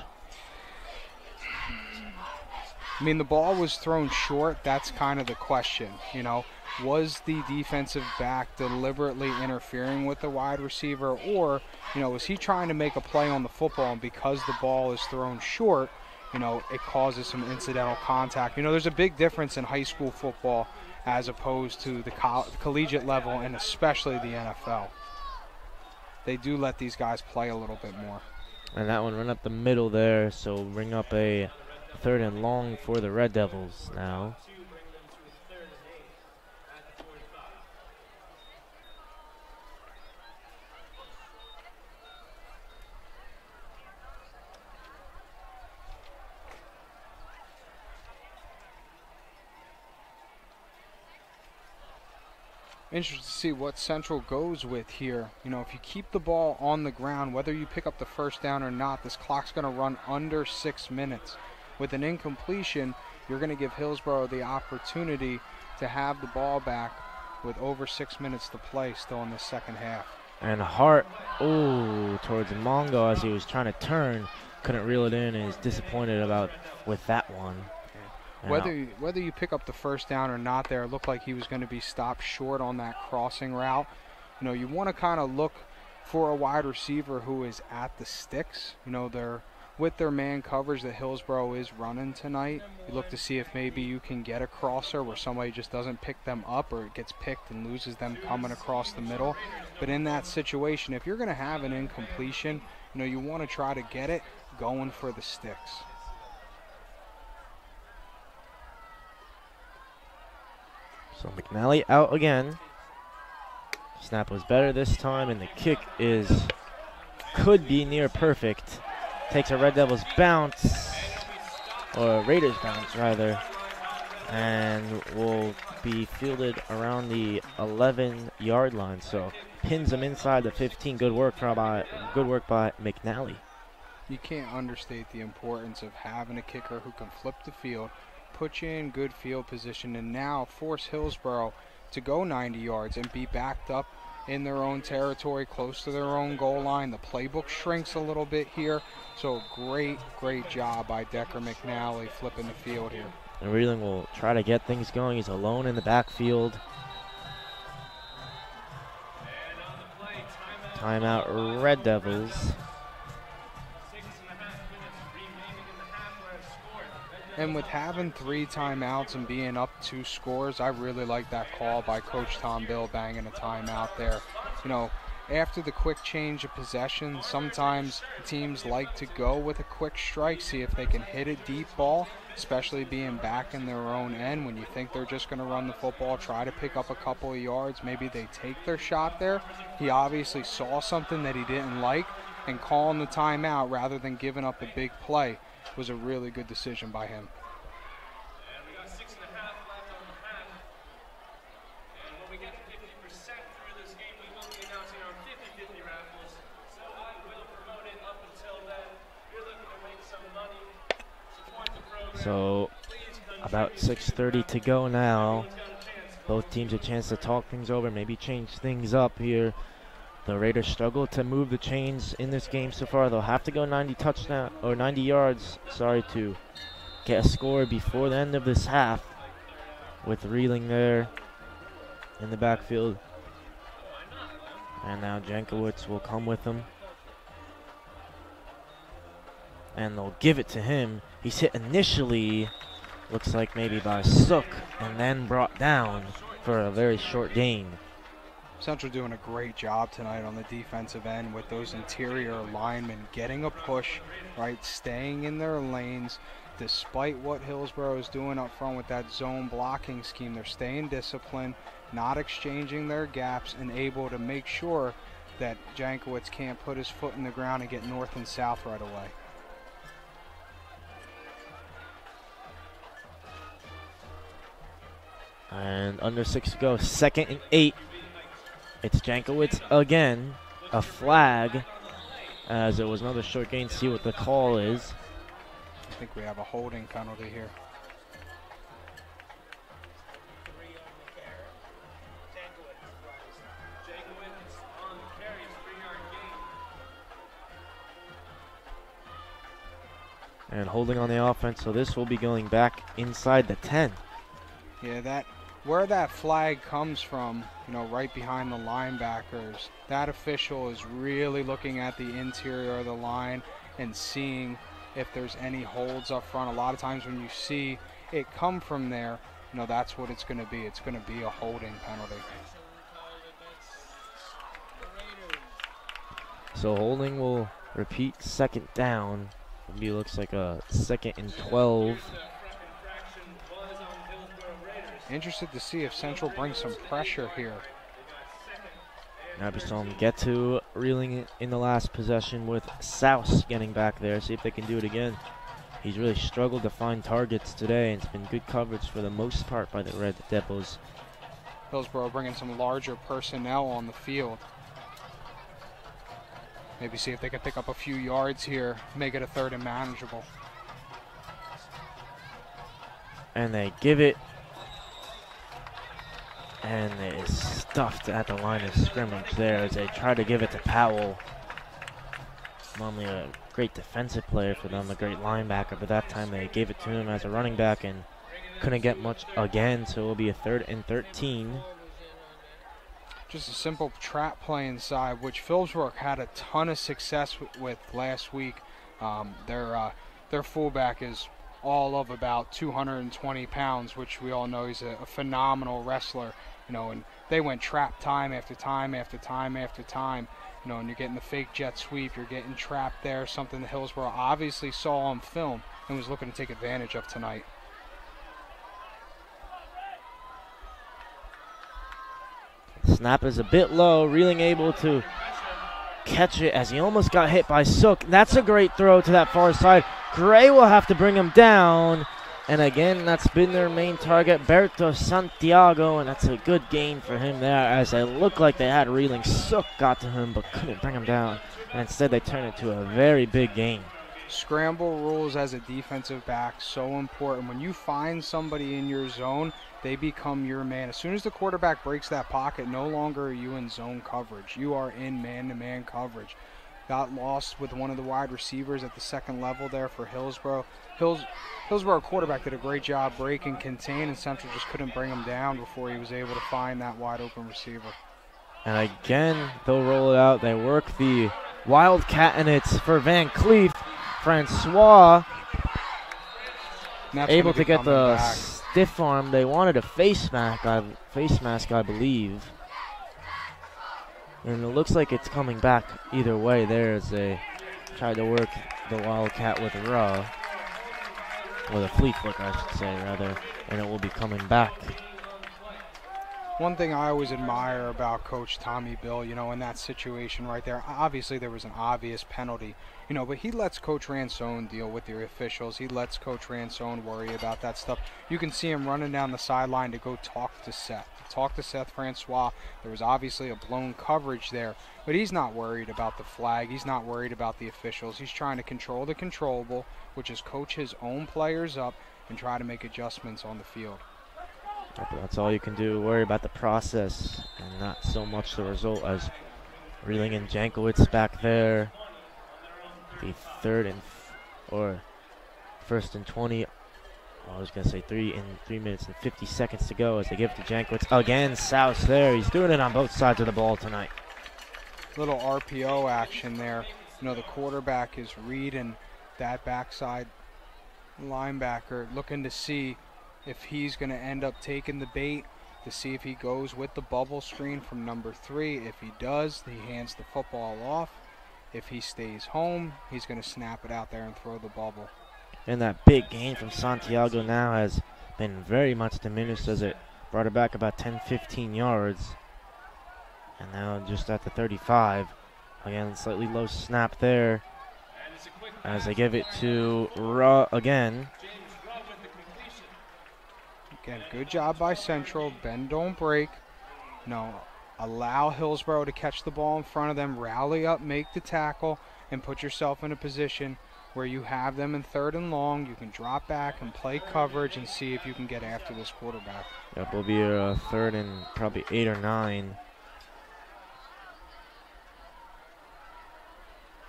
Speaker 6: I mean, the ball was thrown short. That's kind of the question, you know. Was the defensive back deliberately interfering with the wide receiver, or, you know, was he trying to make a play on the football, and because the ball is thrown short, you know, it causes some incidental contact. You know, there's a big difference in high school football as opposed to the collegiate level, and especially the NFL. They do let these guys play a little bit more.
Speaker 5: And that one run up the middle there, so bring up a 3rd and long for the Red Devils now.
Speaker 6: Interested to see what Central goes with here. You know, if you keep the ball on the ground, whether you pick up the first down or not, this clock's going to run under 6 minutes. With an incompletion, you're going to give Hillsborough the opportunity to have the ball back with over 6 minutes to play still in the second half.
Speaker 5: And Hart, towards Mongo as he was trying to turn, couldn't reel it in, and is disappointed with that one.
Speaker 6: Whether you pick up the first down or not there, it looked like he was going to be stopped short on that crossing route. You know, you want to kind of look for a wide receiver who is at the sticks. You know, they're with their man coverage that Hillsborough is running tonight. You look to see if maybe you can get a crosser where somebody just doesn't pick them up, or it gets picked and loses them coming across the middle. But in that situation, if you're going to have an incompletion, you know, you want to try to get it going for the sticks.
Speaker 5: So McNally out again. Snap was better this time, and the kick could be near perfect. Takes a Red Devils bounce, or Raiders bounce rather, and will be fielded around the 11-yard line. So pins him inside the 15. Good work by McNally.
Speaker 6: You can't understate the importance of having a kicker who can flip the field, put you in good field position, and now force Hillsborough to go 90 yards and be backed up in their own territory, close to their own goal line. The playbook shrinks a little bit here, so great job by Decker McNally flipping the field here.
Speaker 5: And Reeling will try to get things going. He's alone in the backfield. Timeout, Red Devils.
Speaker 6: And with having 3 timeouts and being up 2 scores, I really like that call by Coach Tom Bill banging a timeout there. You know, after the quick change of possession, sometimes teams like to go with a quick strike, see if they can hit a deep ball, especially being back in their own end. When you think they're just going to run the football, try to pick up a couple of yards, maybe they take their shot there. He obviously saw something that he didn't like, and calling the timeout rather than giving up a big play was a really good decision by him.
Speaker 1: And we got 6.5 left on the half. And when we get to 50% through this game, we will be announcing our 50-50 raffles. So I will promote it up until then. If you're looking to make some money, support the program.
Speaker 5: So about 6:30 to go now. Both teams a chance to talk things over, maybe change things up here. The Raiders struggle to move the chains in this game so far. They'll have to go 90 yards, to get a score before the end of this half. With Reeling there in the backfield. And now Jankowicz will come with them. And they'll give it to him. He's hit initially, looks like maybe by Sook, and then brought down for a very short gain.
Speaker 6: Central doing a great job tonight on the defensive end with those interior linemen getting a push, right, staying in their lanes. Despite what Hillsborough is doing up front with that zone blocking scheme, they're staying disciplined, not exchanging their gaps, and able to make sure that Jankowicz can't put his foot in the ground and get north and south right away.
Speaker 5: And under 6 to go, 2nd and 8. It's Jankowicz again, a flag, as it was another short gain. See what the call is.
Speaker 6: I think we have a holding penalty here.
Speaker 5: and holding on the offense, so this will be going back inside the 10.
Speaker 6: Yeah, where that flag comes from, right behind the linebackers, that official is really looking at the interior of the line and seeing if there's any holds up front. A lot of times when you see it come from there, that's what it's going to be. It's going to be a holding penalty.
Speaker 5: So holding will repeat, second down. Maybe looks like a 2nd and 12.
Speaker 6: Interested to see if Central brings some pressure here.
Speaker 5: Now we saw him get to reeling in the last possession with Souse getting back there. See if they can do it again. He's really struggled to find targets today, and it's been good coverage for the most part by the Red Devils.
Speaker 6: Hillsborough bringing some larger personnel on the field. Maybe see if they can pick up a few yards here, make it a 3rd and manageable.
Speaker 5: And they give it. And it is stuffed at the line of scrimmage there as they try to give it to Powell. Normally a great defensive player for them, a great linebacker, but that time they gave it to him as a running back and couldn't get much again, so it will be a 3rd and 13.
Speaker 6: Just a simple trap play inside, which Hillsborough had a ton of success with last week. Their fullback is all of about 220 pounds, which we all know he's a phenomenal wrestler. And they went trap time after time after time after time. And you're getting the fake jet sweep, you're getting trapped there, something that Hillsborough obviously saw on film and was looking to take advantage of tonight.
Speaker 5: Snap is a bit low, Reeling able to catch it as he almost got hit by Sook. That's a great throw to that far side. Gray will have to bring him down. And again, that's been their main target, Berto Santiago, and that's a good gain for him there as it looked like they had Reeling. Sook got to him but couldn't bring him down. And instead they turned it to a very big gain.
Speaker 6: Scramble rules as a defensive back, so important. When you find somebody in your zone, they become your man. As soon as the quarterback breaks that pocket, no longer are you in zone coverage. You are in man-to-man coverage. Got lost with one of the wide receivers at the 2nd level there for Hillsborough. Hillsborough quarterback did a great job breaking contain, and Central just couldn't bring him down before he was able to find that wide open receiver.
Speaker 5: And again, they'll roll it out. They work the Wildcat, and it's for Van Cleef. Francois able to get the stiff arm. They wanted a face mask, I believe. And it looks like it's coming back either way there as they tried to work the Wildcat with a flea flicker, I should say, rather, and it will be coming back.
Speaker 6: One thing I always admire about Coach Tommy Bill, in that situation right there, obviously there was an obvious penalty, but he lets Coach Ransone deal with the officials. He lets Coach Ransone worry about that stuff. You can see him running down the sideline to go talk to Seth Francois. There was obviously a blown coverage there, but he's not worried about the flag. He's not worried about the officials. He's trying to control the controllable, which is coach his own players up and try to make adjustments on the field.
Speaker 5: That's all you can do, worry about the process and not so much the result, as Reeling and Jankowitz back there. The 1st and 20. I was going to say 3 minutes and 50 seconds to go as they give it to Jankowitz. Again, Souse there. He's doing it on both sides of the ball tonight.
Speaker 6: Little RPO action there. The quarterback is reading that backside linebacker, looking to see if he's going to end up taking the bait, to see if he goes with the bubble screen from number 3. If he does, he hands the football off. If he stays home, he's going to snap it out there and throw the bubble.
Speaker 5: And that big gain from Santiago now has been very much diminished as it brought it back about 10-15 yards. And now just at the 35. Again, slightly low snap there as they give it to Ruh again.
Speaker 6: Again, good job by Central. Bend, don't break. Allow Hillsborough to catch the ball in front of them, rally up, make the tackle, and put yourself in a position where you have them in 3rd and long. You can drop back and play coverage and see if you can get after this quarterback.
Speaker 5: Yep, will be a 3rd and probably 8 or 9.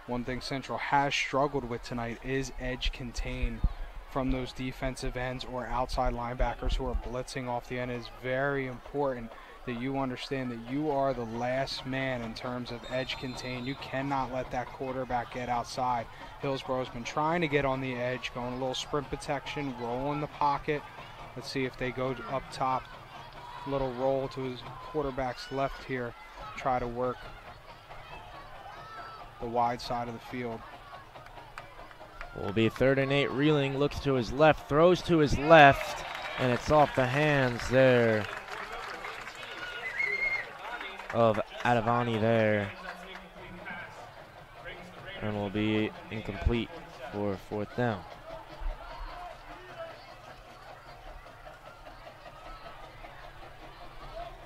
Speaker 6: One thing Central has struggled with tonight is edge contain from those defensive ends or outside linebackers who are blitzing off the end. It is very important that you understand that you are the last man in terms of edge contain. You cannot let that quarterback get outside. Hillsborough's been trying to get on the edge, going a little sprint protection, roll in the pocket. Let's see if they go up top. Little roll to his quarterback's left here. Try to work the wide side of the field.
Speaker 5: Will be 3rd and 8. Reeling looks to his left, throws to his left, and it's off the hands there of Adavani there. And will be incomplete for 4th down.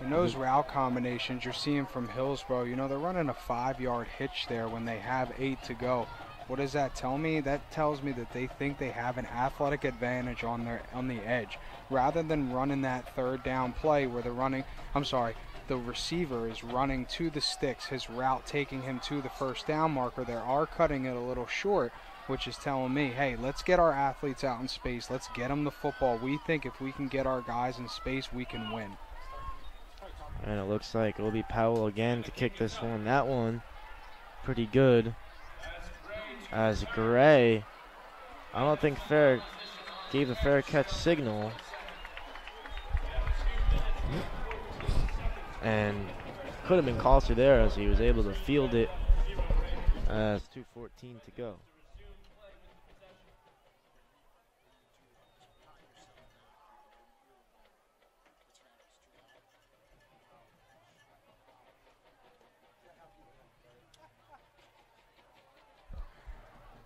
Speaker 6: And those route combinations you're seeing from Hillsborough, you know, they're running a 5-yard hitch there when they have 8 to go. What does that tell me? That tells me that they think they have an athletic advantage on the edge. Rather than running that 3rd down play where they're running, the receiver is running to the sticks, his route taking him to the 1st down marker. They are cutting it a little short, which is telling me, hey, let's get our athletes out in space. Let's get them the football. We think if we can get our guys in space, we can win.
Speaker 5: And it looks like it'll be Powell again to kick this one. That one pretty good. As Gray, I don't think fair gave the fair catch signal. And could have been closer there as he was able to field it as 2:14 to go.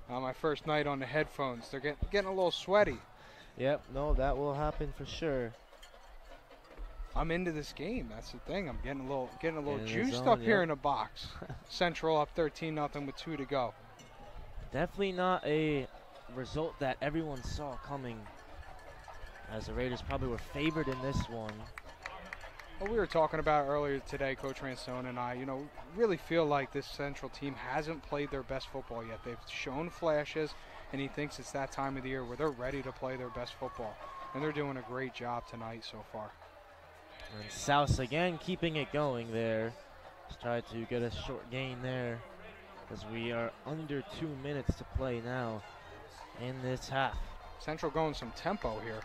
Speaker 6: My first night on the headphones, they're getting a little sweaty.
Speaker 5: Yep, no, that will happen for sure.
Speaker 6: I'm into this game. That's the thing. I'm getting a little juiced up here in the box. Central up 13-0 with 2 to go.
Speaker 5: Definitely not a result that everyone saw coming, as the Raiders probably were favored in this one.
Speaker 6: Well, we were talking about earlier today, Coach Ransone and I, really feel like this Central team hasn't played their best football yet. They've shown flashes, and he thinks it's that time of the year where they're ready to play their best football. And they're doing a great job tonight so far.
Speaker 5: And Souse again keeping it going there. Let's try to get a short gain there, as we are under 2 minutes to play now in this half.
Speaker 6: Central going some tempo here.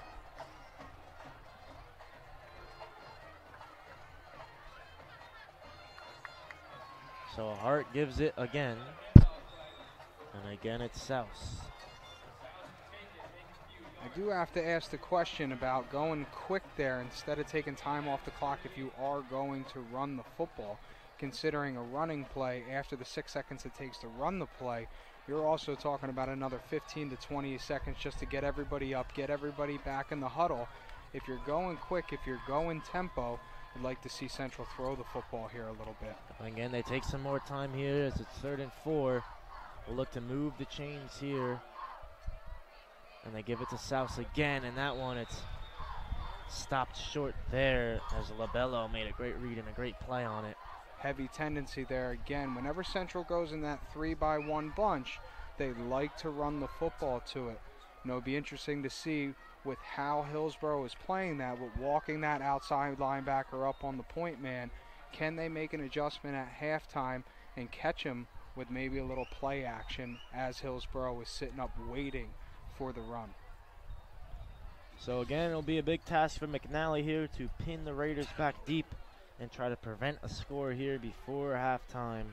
Speaker 5: So Hart gives it again. And again it's Souse.
Speaker 6: I do have to ask the question about going quick there instead of taking time off the clock if you are going to run the football. Considering a running play after the 6 seconds it takes to run the play, you're also talking about another 15 to 20 seconds just to get everybody up, get everybody back in the huddle. If you're going quick, if you're going tempo, I'd like to see Central throw the football here a little bit.
Speaker 5: Again, they take some more time here as it's 3rd and 4. We'll look to move the chains here. And they give it to Souse again, and that one, it's stopped short there as Labello made a great read and a great play on it.
Speaker 6: Heavy tendency there again. Whenever Central goes in that 3-by-1 bunch, they like to run the football to it. It'll be interesting to see with how Hillsborough is playing that, with walking that outside linebacker up on the point man. Can they make an adjustment at halftime and catch him with maybe a little play action as Hillsborough is sitting up waiting for the run?
Speaker 5: So again, it'll be a big task for McNally here to pin the Raiders back deep and try to prevent a score here before halftime.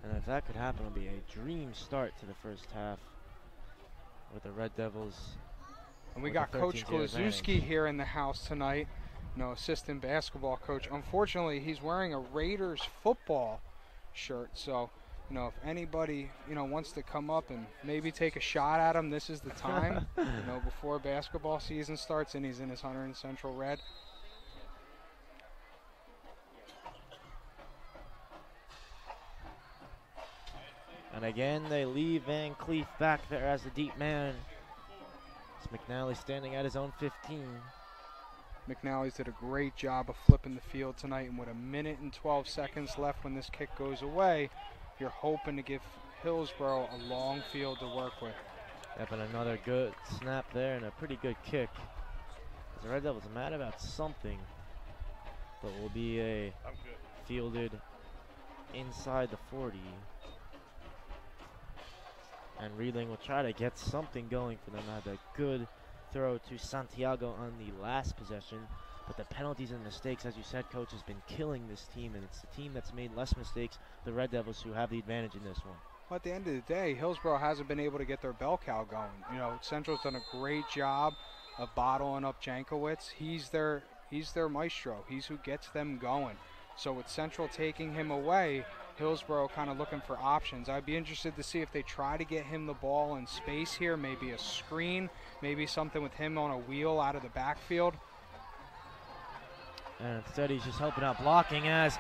Speaker 5: And if that could happen, it'll be a dream start to the first half with the Red Devils.
Speaker 6: And we got Coach Klazewski here in the house tonight, assistant basketball coach. Unfortunately, he's wearing a Raiders football shirt, so if anybody wants to come up and maybe take a shot at him, this is the time. Before basketball season starts and he's in his Hunterdon Central red.
Speaker 5: And again, they leave Van Cleef back there as the deep man. It's McNally standing at his own 15.
Speaker 6: McNally's did a great job of flipping the field tonight, and with a minute and 12 seconds left when this kick goes away, you're hoping to give Hillsborough a long field to work with.
Speaker 5: Yep, and another good snap there and a pretty good kick. The Red Devils mad about something, but will be fielded inside the 40. And Reeling will try to get something going for them. Had a good throw to Santiago on the last possession, but the penalties and mistakes, as you said, Coach, has been killing this team, and it's the team that's made less mistakes, the Red Devils, who have the advantage in this one.
Speaker 6: Well, at the end of the day, Hillsborough hasn't been able to get their bell cow going. You know, Central's done a great job of bottling up Jankowicz. He's their maestro. He's who gets them going. So with Central taking him away, Hillsborough kind of looking for options. I'd be interested to see if they try to get him the ball in space here, maybe a screen, maybe something with him on a wheel out of the backfield.
Speaker 5: And instead he's just helping out blocking, as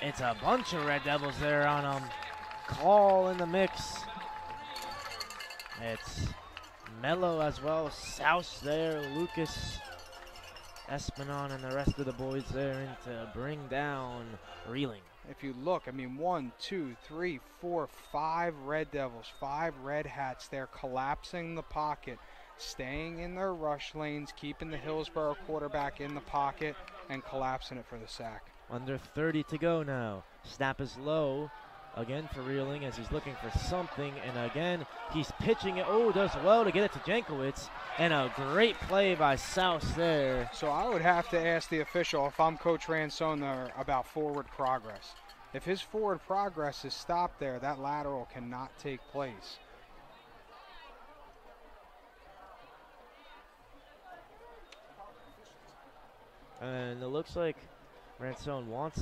Speaker 5: it's a bunch of Red Devils there on him. Call in the mix. It's Mello as well, Souse there, Lucas, Espinal, and the rest of the boys there in to bring down Reeling.
Speaker 6: If you look, I mean, 1, 2, 3, 4, 5 Red Devils, 5 Red Hats. They're collapsing the pocket, staying in their rush lanes, keeping the Hillsborough quarterback in the pocket, and collapsing it for the sack.
Speaker 5: Under 30 to go now. Snap is low again for Reeling as he's looking for something, and again he's pitching it. Oh, does well to get it to Jankowicz, and a great play by Souse there.
Speaker 6: So I would have to ask the official, if I'm Coach Ransone, there about forward progress. If his forward progress is stopped there, that lateral cannot take place.
Speaker 5: And it looks like Ransone wants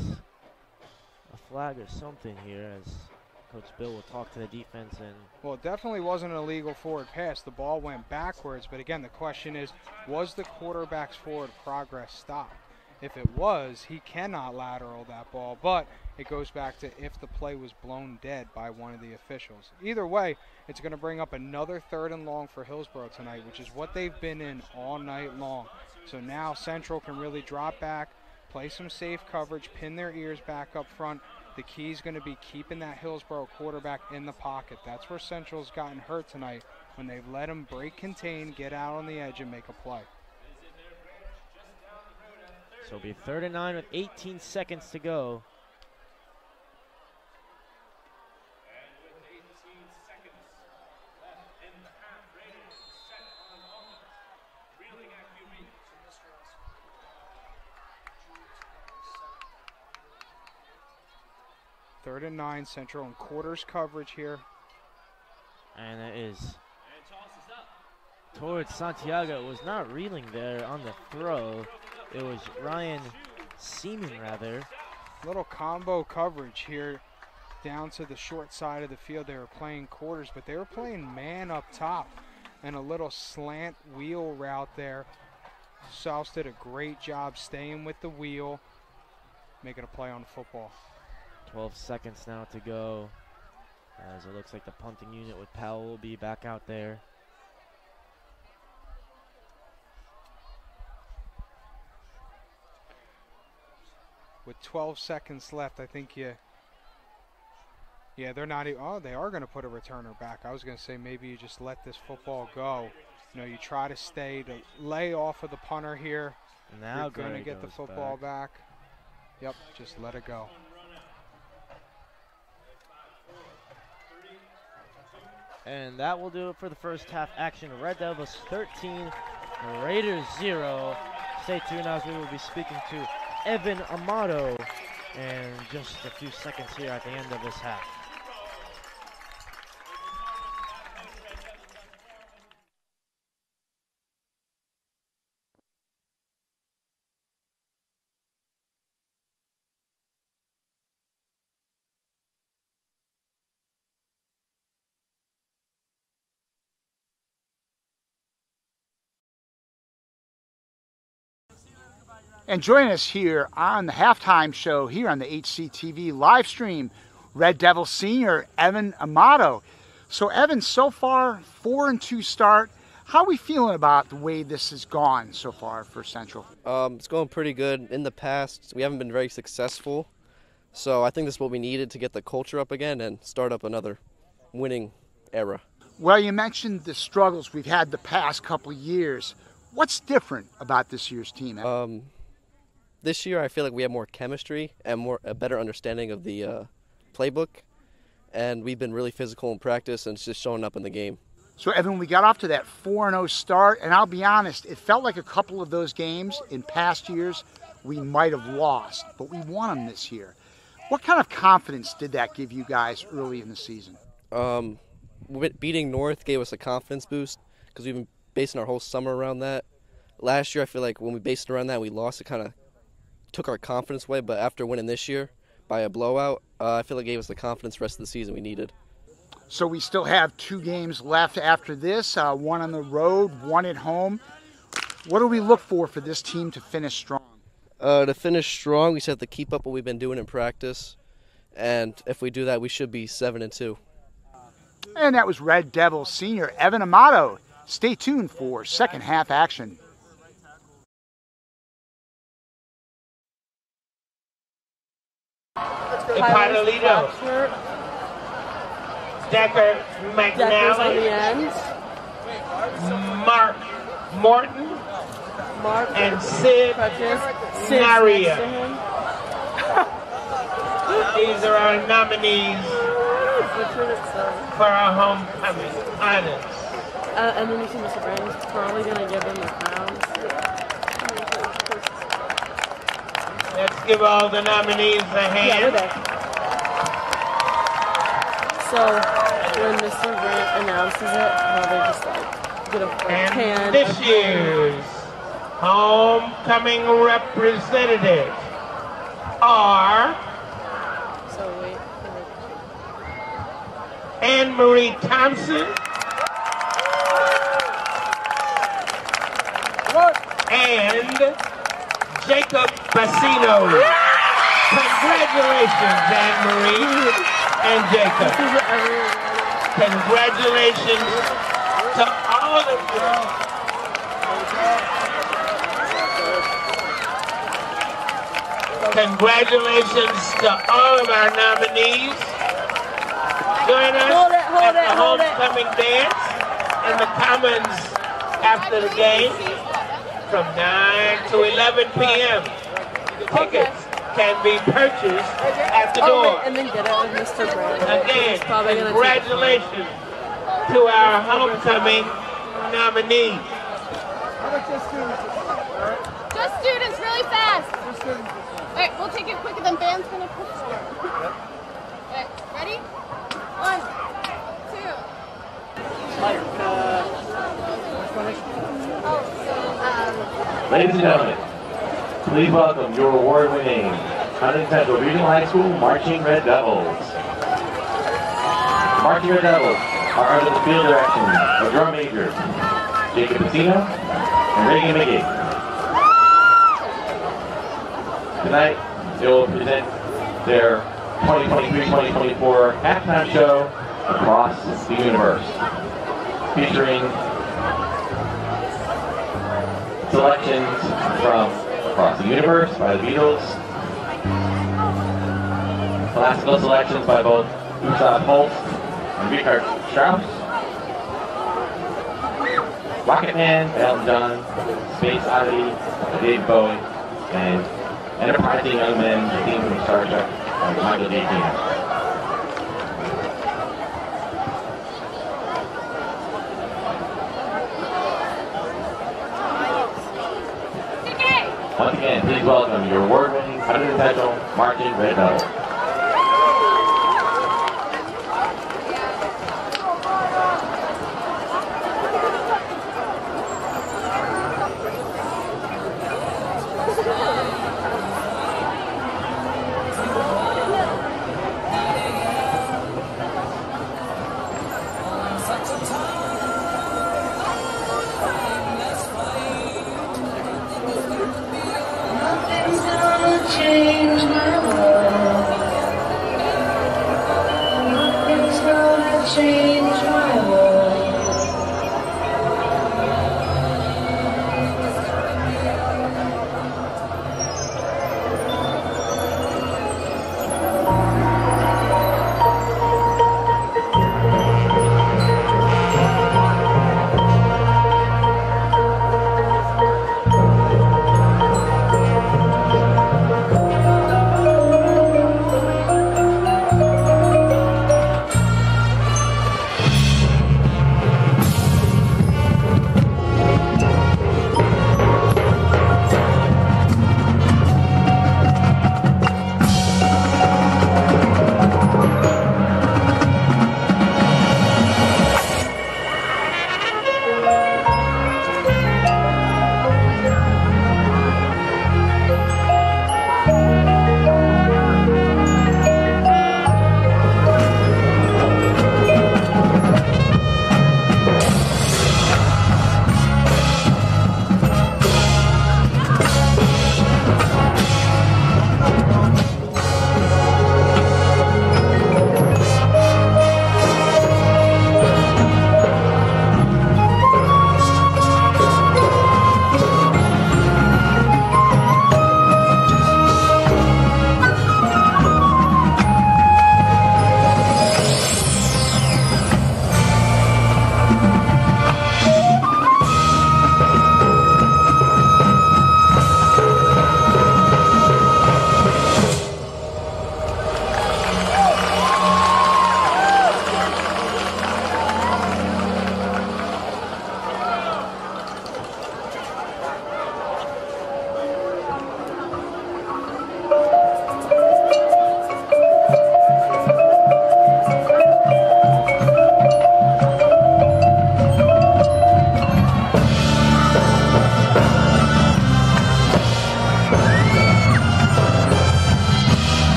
Speaker 5: a flag or something here, as Coach Bill will talk to the defense. And
Speaker 6: well, it definitely wasn't an illegal forward pass. The ball went backwards, but again, the question is, was the quarterback's forward progress stopped? If it was, he cannot lateral that ball, but it goes back to if the play was blown dead by one of the officials. Either way, it's going to bring up another 3rd and long for Hillsborough tonight, which is what they've been in all night long. So now Central can really drop back, play some safe coverage, pin their ears back up front. The key is going to be keeping that Hillsborough quarterback in the pocket. That's where Central's gotten hurt tonight, when they've let him break contain, get out on the edge, and make a play.
Speaker 5: So it'll be 3rd and 9 with 18 seconds to go.
Speaker 6: Third and 9, Central in quarters coverage here.
Speaker 5: And it is towards Santiago. It was not Reeling there on the throw. It was Ryan Seaman, rather.
Speaker 6: Little combo coverage here down to the short side of the field. They were playing quarters, but they were playing man up top, and a little slant wheel route there. Souse did a great job staying with the wheel, making a play on the football.
Speaker 5: 12 seconds now to go, as it looks like the punting unit with Powell will be back out there.
Speaker 6: With 12 seconds left, I think yeah, they're not, oh, they are going to put a returner back. I was going to say maybe you just let this football go. You know, you try to lay off of the punter here.
Speaker 5: Now
Speaker 6: you're going to get the football back. Yep, just let it go.
Speaker 5: And that will do it for the first half action. Red Devils 13, Raiders 0. Stay tuned as we will be speaking to Evan Amato in just a few seconds here at the end of this half.
Speaker 3: And join us here on the halftime show here on the HCTV live stream, Red Devil senior Evan Amato. So Evan, so far 4-2 start. How are we feeling about the way this has gone so far for Central?
Speaker 14: It's going pretty good. In the past, we haven't been very successful. So I think this is what we needed to get the culture up again and start up another winning era.
Speaker 3: Well, you mentioned the struggles we've had the past couple of years. What's different about this year's team?
Speaker 14: This year, I feel like we have more chemistry and a better understanding of the playbook. And we've been really physical in practice, and it's just showing up in the game.
Speaker 3: So, Evan, we got off to that 4-0 start, and I'll be honest, it felt like a couple of those games in past years we might have lost, but we won them this year. What kind of confidence did that give you guys early in the season?
Speaker 14: Beating North gave us a confidence boost because we've been basing our whole summer around that. Last year, I feel like when we based it around that, we lost. It kind of took our confidence away, but after winning this year by a blowout, I feel like it gave us the confidence the rest of the season we needed.
Speaker 3: So we still have 2 games left after this, one on the road, one at home. What do we look for this team to finish strong?
Speaker 14: To finish strong, we just have to keep up what we've been doing in practice, and if we do that, we should be 7-2.
Speaker 3: And that was Red Devils senior Evan Amato. Stay tuned for second half action.
Speaker 9: Ipadolito. Decker McNally. Mark Morton. And Sid Naria. These are our nominees for our homecoming honors.
Speaker 7: And then you see Mr. Brandon's probably going to give them the crowns.
Speaker 9: Let's give all the nominees a hand.
Speaker 7: Yeah, we're there. So when Mr. Grant announces it, they just like get a hand.
Speaker 9: This year's homecoming representatives are Anne Marie Thompson and Jacob Bassino. Congratulations, Anne Marie and Jacob. Congratulations to all of you. Congratulations to all of our nominees. Join us at the homecoming dance in the Commons after the game from 9 to 11 p.m. Tickets can be purchased at the door.
Speaker 7: And then get it with Mr. Brandon.
Speaker 9: Again, congratulations to our homecoming nominees.
Speaker 15: Just students, really fast. All right, we'll take it quicker than band's gonna push. All right, ready? 1, 2.
Speaker 11: Ladies and gentlemen, please welcome your award-winning Hunterdon Central Regional High School Marching Red Devils. Marching Red Devils are under the field direction of drum majors Jacob Bassino and Reagan McGee. Tonight, they will present their 2023-2024 halftime show across the universe, featuring selections from Across the Universe by the Beatles, classical selections by both Gustav Holst and Richard Strauss, Rocket Man by Elton John, Space Oddity by David Bowie, and Enterprising Young Men, the theme from Star Trek by Michael J. Keenan. Once again, please welcome your award-winning Hunterdon Central Marching Red Devils.
Speaker 16: Change my world.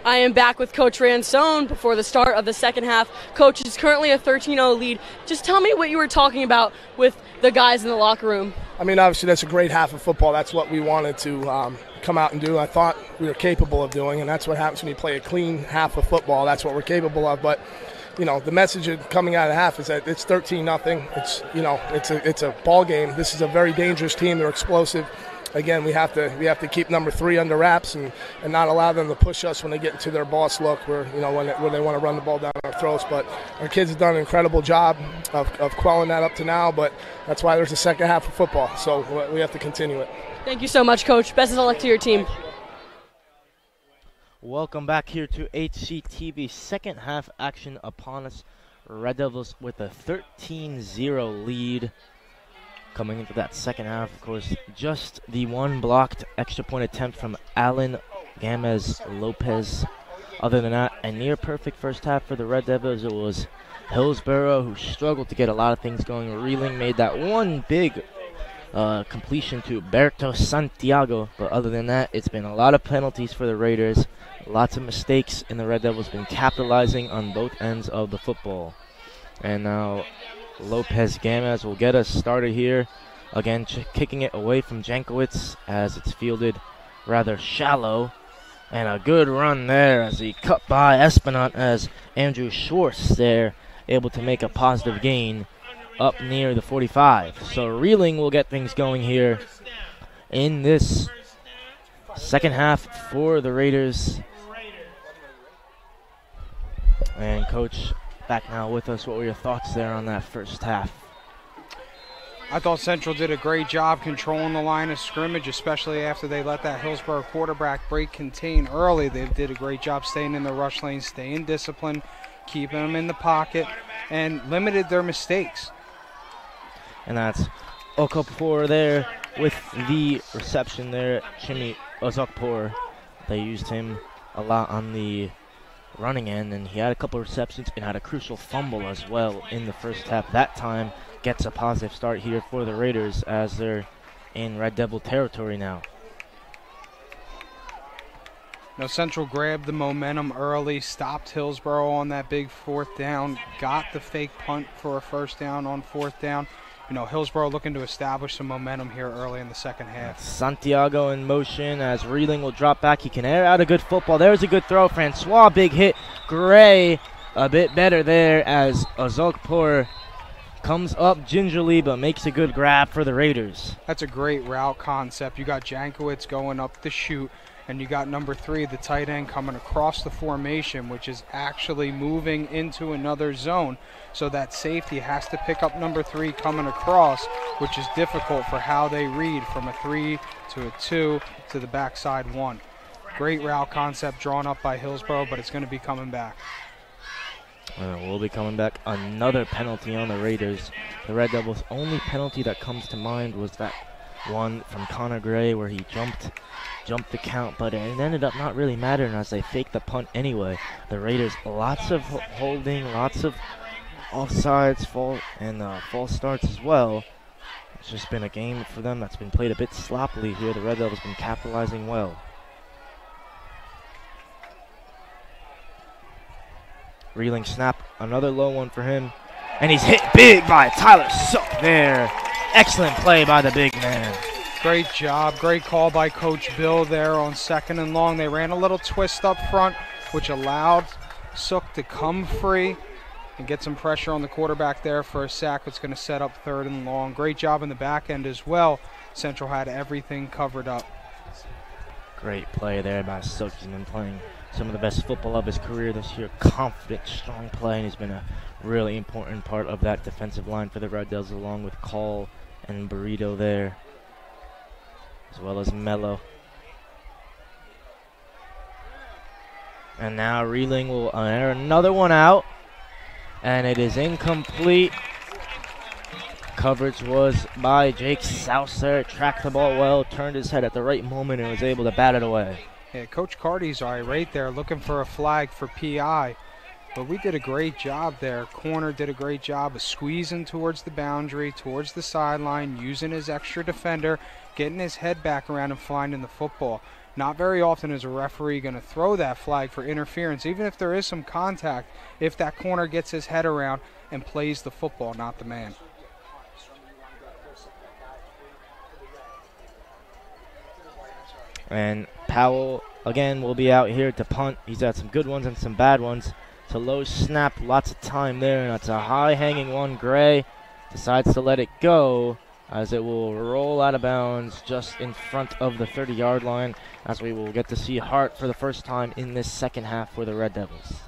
Speaker 7: I am back with Coach Ransone before the start of the second half. Coach, it's currently a 13-0 lead. Just tell me what you were talking about with the guys in the locker room.
Speaker 8: I mean, obviously that's a great half of football. That's what we wanted to come out and do. I thought we were capable of doing, and that's what happens when you play a clean half of football. That's what we're capable of. But you know, the message coming out of the half is that it's 13-0. It's, you know, it's a ball game. This is a very dangerous team. They're explosive. Again, we have to keep number 3 under wraps and not allow them to push us when they get into their boss look, where, you know, when they want to run the ball down our throats. But our kids have done an incredible job of quelling that up to now. But that's why there's a second half of football. So we have to continue it.
Speaker 7: Thank you so much, Coach. Best of luck to your team.
Speaker 5: Welcome back here to HCTV. Second half action upon us. Red Devils with a 13-0 lead. Coming into that second half, of course, just the one blocked extra point attempt from Alan Gamez Lopez. Other than that, a near perfect first half for the Red Devils. It was Hillsborough who struggled to get a lot of things going. Reeling made that one big completion to Berto Santiago, but other than that, it's been a lot of penalties for the Raiders. Lots of mistakes, and the Red Devils been capitalizing on both ends of the football. And now Lopez Gamez will get us started here. Again, kicking it away from Jankowicz as it's fielded rather shallow. And a good run there as he cut by Espinant as Andrew Schwartz there able to make a positive gain up near the 45. So Reeling will get things going here in this second half for the Raiders. And Coach, back now with us. What were your thoughts there on that first half?
Speaker 6: I thought Central did a great job controlling the line of scrimmage, especially after they let that Hillsborough quarterback break contain early. They did a great job staying in the rush lane, staying disciplined, keeping them in the pocket, and limited their mistakes.
Speaker 5: And that's Okafor there with the reception there. Chimmy Ozokpor, they used him a lot on the running end, and he had a couple of receptions and had a crucial fumble as well in the first half. That time gets a positive start here for the Raiders as they're in Red Devil territory now.
Speaker 6: Now Central grabbed the momentum early, stopped Hillsborough on that big fourth down, got the fake punt for a first down on fourth down. You know, Hillsborough looking to establish some momentum here early in the second half.
Speaker 5: Santiago in motion as Reeling will drop back. He can air out a good football. There's a good throw. Francois, big hit. Gray a bit better there as Ozokpor comes up gingerly but makes a good grab for the Raiders.
Speaker 6: That's a great route concept. You got Jankowitz going up the chute, and you got number 3, the tight end, coming across the formation, which is actually moving into another zone. So that safety has to pick up number 3 coming across, which is difficult for how they read from a 3 to a 2 to the backside 1. Great route concept drawn up by Hillsborough, but it's going to be coming back.
Speaker 5: We'll be coming back. Another penalty on the Raiders. The Red Devils' only penalty that comes to mind was that one from Connor Gray where he jumped the count, but it ended up not really mattering as they faked the punt anyway. The Raiders, lots of holding, lots of offsides, false starts as well. It's just been a game for them that's been played a bit sloppily here. The Red Devils been capitalizing well. Reeling snap, another low one for him. And he's hit big by Tyler Sook there. Excellent play by the big man.
Speaker 6: Great job, great call by Coach Bill there on 2nd and long. They ran a little twist up front, which allowed Sook to come free and get some pressure on the quarterback there for a sack. It's going to set up 3rd and long. Great job in the back end as well. Central had everything covered up.
Speaker 5: Great play there by Sook. He's been playing some of the best football of his career this year. Confident, strong play, and he's been a really important part of that defensive line for the Red Devils, along with Call and Burrito there, as well as Mello. And now Reeling will air another one out, and it is incomplete. Coverage was by Jake Souser. Tracked the ball well, turned his head at the right moment, and was able to bat it away.
Speaker 6: Yeah, Coach Carty's right there looking for a flag for PI. But we did a great job there. Corner did a great job of squeezing towards the boundary, towards the sideline, using his extra defender, getting his head back around and finding the football. Not very often is a referee going to throw that flag for interference, even if there is some contact, if that corner gets his head around and plays the football, not the man.
Speaker 5: And Powell, again, will be out here to punt. He's had some good ones and some bad ones. It's a low snap, lots of time there, and that's a high-hanging one. Gray decides to let it go as it will roll out of bounds just in front of the 30-yard line, as we will get to see Hart for the first time in this second half for the Red Devils.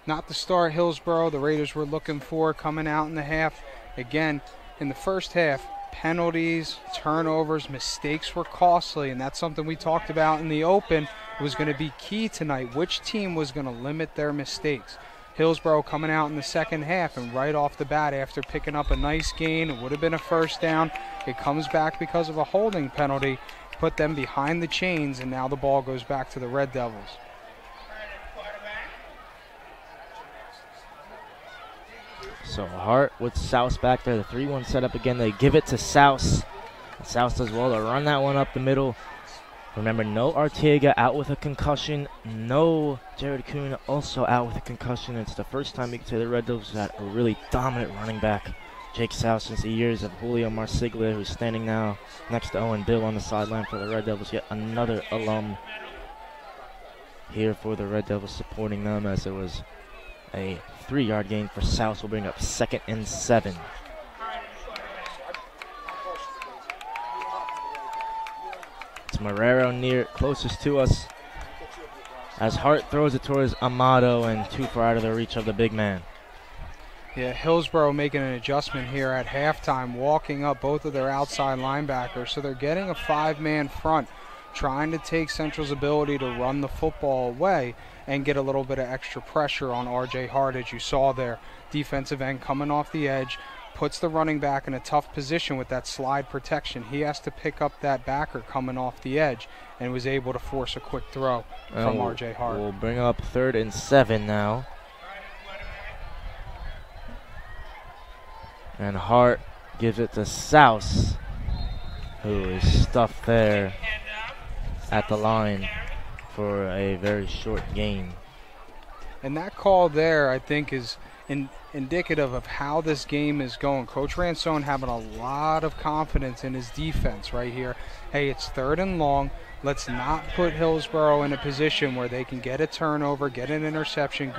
Speaker 6: Not the start Hillsborough the Raiders were looking for coming out in the half. Again, in the first half, penalties, turnovers, mistakes were costly, and that's something we talked about in the open was going to be key tonight. Which team was going to limit their mistakes? Hillsborough coming out in the second half, and right off the bat after picking up a nice gain, it would have been a first down. It comes back because of a holding penalty, put them behind the chains, and now the ball goes back to the Red Devils.
Speaker 5: So Hart with Souse back there. The 3-1 setup again. They give it to Souse. Souse does well to run that one up the middle. Remember, no Arteaga out with a concussion. No Jared Kuhn also out with a concussion. It's the first time you can say the Red Devils had a really dominant running back. Jake Souse since the years of Julio Marsiglia, who's standing now next to Owen Bill on the sideline for the Red Devils. Yet another alum here for the Red Devils supporting them, as it was a 3-yard gain for Souse. Will bring up 2nd and 7. It's Marrero near closest to us as Hart throws it towards Amado, and too far out of the reach of the big man.
Speaker 6: Yeah, Hillsborough making an adjustment here at halftime, walking up both of their outside linebackers. So they're getting a 5-man front, trying to take Central's ability to run the football away and get a little bit of extra pressure on R.J. Hart, as you saw there. Defensive end coming off the edge, puts the running back in a tough position with that slide protection. He has to pick up that backer coming off the edge and was able to force a quick throw from R.J. Hart.
Speaker 5: We'll bring up 3rd and 7 now. And Hart gives it to Souse, who is stuffed there at the line for a very short gain.
Speaker 6: And that call there, I think, is indicative of how this game is going. Coach Ransone having a lot of confidence in his defense right here. Hey, it's 3rd and long. Let's not put Hillsborough in a position where they can get a turnover, get an interception,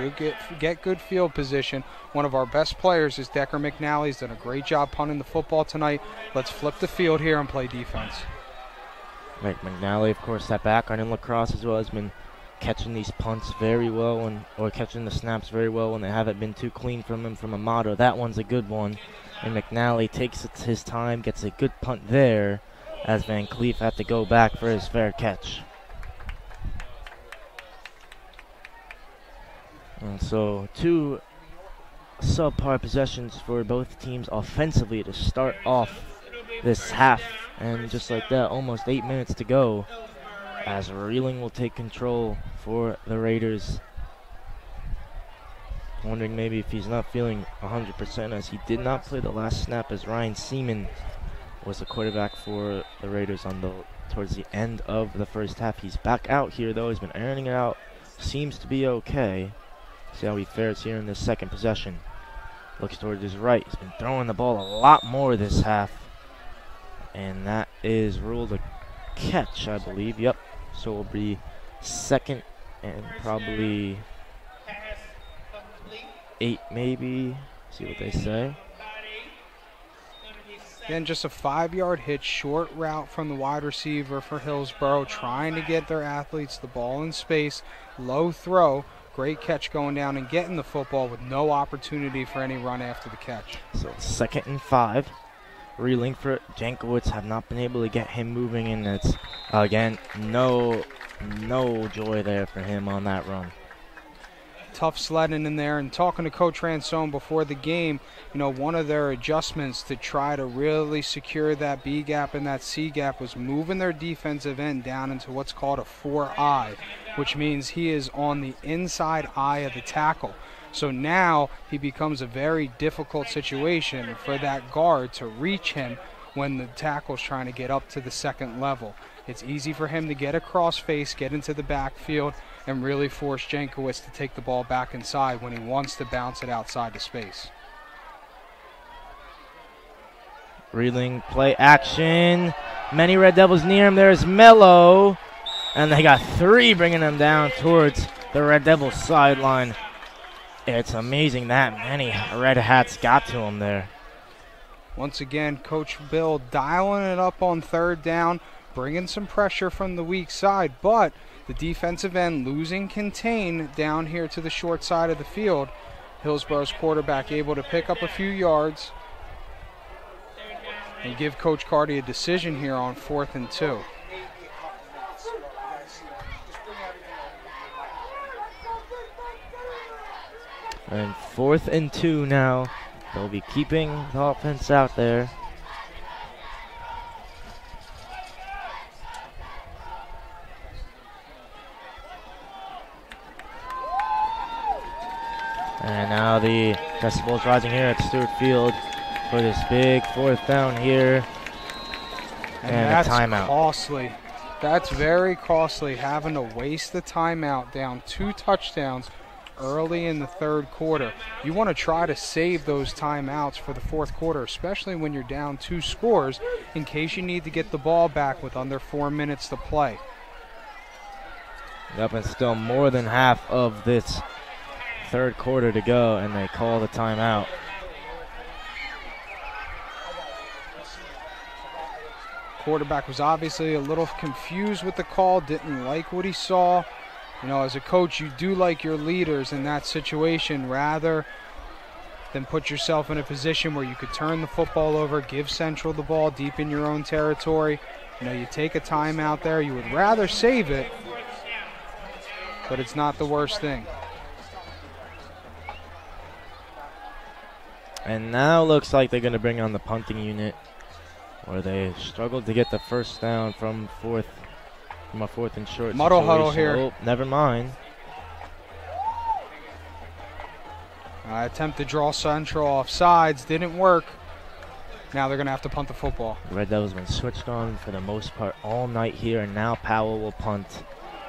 Speaker 6: get good field position. One of our best players is Decker McNally. He's done a great job punting the football tonight. Let's flip the field here and play defense.
Speaker 5: Right, McNally, of course, that background in lacrosse as well, has been catching these punts very well, or catching the snaps very well when they haven't been too clean from him from Amato. That one's a good one. And McNally takes his time, gets a good punt there, as Van Cleef had to go back for his fair catch. And so 2 subpar possessions for both teams offensively to start off this half. And just like that, almost 8 minutes to go, as Reeling will take control for the Raiders. Wondering maybe if he's not feeling 100%, as he did not play the last snap, as Ryan Seaman was the quarterback for the Raiders towards the end of the first half. He's back out here though. He's been airing it out. Seems to be okay. See how he fares here in this second possession. Looks towards his right. He's been throwing the ball a lot more this half. And that is ruled a catch, I believe. Yep. So it'll be 2nd and probably 8 maybe. See what they say.
Speaker 6: Again, just a 5-yard hit, short route from the wide receiver for Hillsborough, trying to get their athletes the ball in space. Low throw, great catch going down and getting the football with no opportunity for any run after the catch.
Speaker 5: So it's 2nd and 5. Reeling for it. Jankowicz have not been able to get him moving, and it's, again, no joy there for him on that run.
Speaker 6: Tough sledding in there, and talking to Coach Ransone before the game, one of their adjustments to try to really secure that B gap and that C gap was moving their defensive end down into what's called a 4-eye, which means he is on the inside eye of the tackle. So now he becomes a very difficult situation for that guard to reach him when the tackle's trying to get up to the 2nd level. It's easy for him to get across face, get into the backfield, and really force Jankowicz to take the ball back inside when he wants to bounce it outside the space.
Speaker 5: Reeling play action. Many Red Devils near him. There's Mello. And they got 3 bringing him down towards the Red Devils sideline. It's amazing that many Red Hats got to him there.
Speaker 6: Once again, Coach Bill dialing it up on 3rd down, bringing some pressure from the weak side, but the defensive end losing contain down here to the short side of the field. Hillsborough's quarterback able to pick up a few yards and give Coach Carty a decision here on 4th and 2.
Speaker 5: And 4th and 2 now. They'll be keeping the offense out there. And now the decibels rising here at Stewart Field for this big 4th down here. And
Speaker 6: that's
Speaker 5: a timeout.
Speaker 6: Costly. That's very costly, having to waste the timeout down 2 touchdowns early in the 3rd quarter. You want to try to save those timeouts for the 4th quarter, especially when you're down 2 scores, in case you need to get the ball back with under 4 minutes to play.
Speaker 5: Yep, and still more than half of this 3rd quarter to go, and they call the timeout.
Speaker 6: Quarterback was obviously a little confused with the call, didn't like what he saw. As a coach, you do like your leaders in that situation rather then put yourself in a position where you could turn the football over, give Central the ball deep in your own territory. You know, you take a timeout there. You would rather save it, but it's not the worst thing.
Speaker 5: And now looks like they're going to bring on the punting unit, where they struggled to get the first down from a fourth and short
Speaker 6: Muddle
Speaker 5: situation.
Speaker 6: huddle here.
Speaker 5: Oh, never mind.
Speaker 6: Attempt to draw Central off sides, didn't work. Now they're going to have to punt the football.
Speaker 5: The Red Devils been switched on for the most part all night here, and now Powell will punt.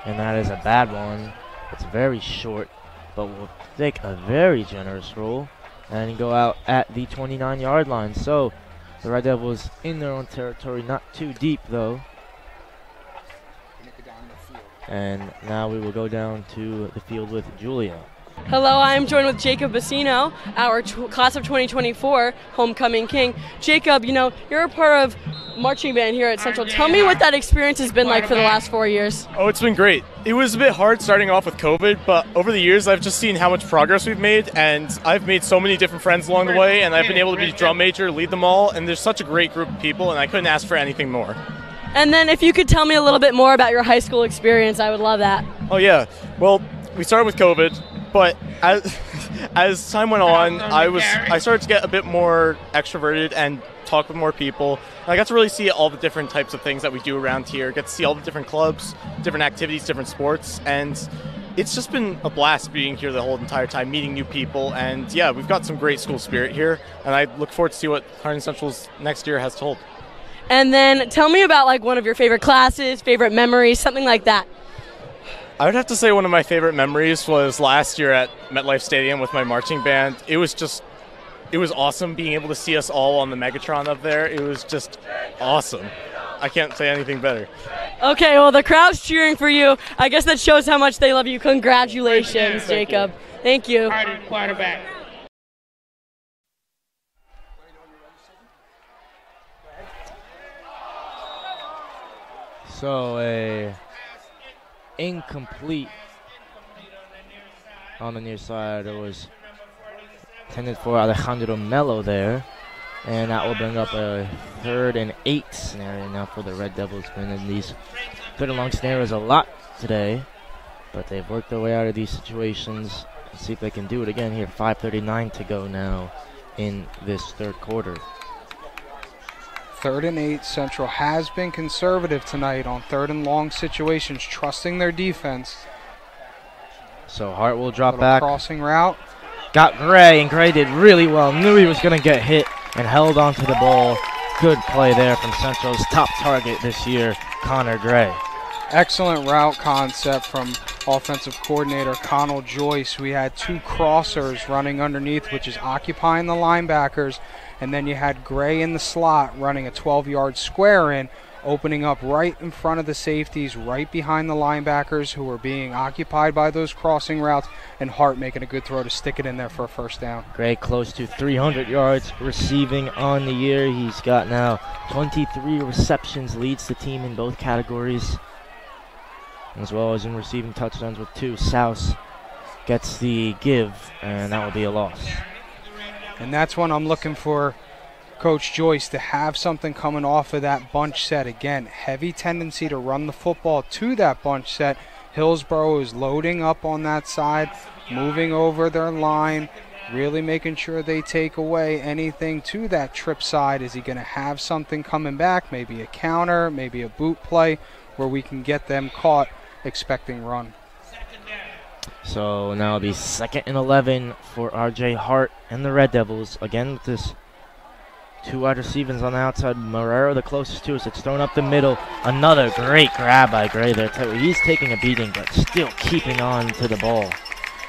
Speaker 5: And that is a bad one. It's very short, but will take a very generous roll and go out at the 29-yard line. So the Red Devils in their own territory, not too deep though. And now we will go down to the field with Julia.
Speaker 7: Hello, I'm joined with Jacob Bassino, our class of 2024 homecoming king. Jacob, you know, you're a part of marching band here at Central. Tell me what that experience has been like for the last 4 years.
Speaker 16: Oh, it's been great. It was a bit hard starting off with COVID, but over the years I've just seen how much progress we've made, and I've made so many different friends along the way, and I've been able to be drum major, lead them all, and there's such a great group of people, and I couldn't ask for anything more.
Speaker 7: And then if you could tell me a little bit more about your high school experience, I would love that.
Speaker 16: Oh yeah, well, we started with COVID, but as time went on, I started to get a bit more extroverted and talk with more people. And I got to really see all the different types of things that we do around here, get to see all the different clubs, different activities, different sports, and it's just been a blast being here the whole entire time, meeting new people, and yeah, we've got some great school spirit here, and I look forward to see what Hunterdon Central's next year has to hold.
Speaker 7: And then tell me about like one of your favorite classes, favorite memories, something like that.
Speaker 16: I would have to say one of my favorite memories was last year at MetLife Stadium with my marching band. It was awesome being able to see us all on the Megatron up there. It was just awesome. I can't say anything better.
Speaker 7: Okay, well, the crowd's cheering for you. I guess that shows how much they love you. Congratulations, Jacob. Thank you.
Speaker 9: Quarterback.
Speaker 5: So a incomplete on the near side. It was intended for Alejandro Mello there, and that will bring up a 3rd and 8 scenario now for the Red Devils. Been in these 3rd and long scenarios a lot today, but they've worked their way out of these situations. Let's see if they can do it again here. 5:39 to go now in this 3rd quarter.
Speaker 6: 3rd and 8. Central has been conservative tonight on 3rd and long situations, trusting their defense.
Speaker 5: So Hart will drop back.
Speaker 6: Crossing route.
Speaker 5: Got Gray, and Gray did really well. Knew he was going to get hit and held onto the ball. Good play there from Central's top target this year, Connor Gray.
Speaker 6: Excellent route concept from offensive coordinator Connell Joyce. We had 2 crossers running underneath, which is occupying the linebackers. And then you had Gray in the slot running a 12-yard square in, opening up right in front of the safeties, right behind the linebackers who were being occupied by those crossing routes, and Hart making a good throw to stick it in there for a first down.
Speaker 5: Gray close to 300 yards receiving on the year. He's got now 23 receptions, leads the team in both categories, as well as in receiving touchdowns with 2. Souse gets the give, and that will be a loss.
Speaker 6: And that's when I'm looking for Coach Joyce to have something coming off of that bunch set. Again, heavy tendency to run the football to that bunch set. Hillsborough is loading up on that side, moving over their line, really making sure they take away anything to that trip side. Is he going to have something coming back, maybe a counter, maybe a boot play, where we can get them caught expecting run?
Speaker 5: So now it'll be 2nd and 11 for R.J. Hart and the Red Devils. Again with this 2 wide receivers on the outside. Marrero the closest to us. It's thrown up the middle. Another great grab by Gray there. He's taking a beating, but still keeping on to the ball.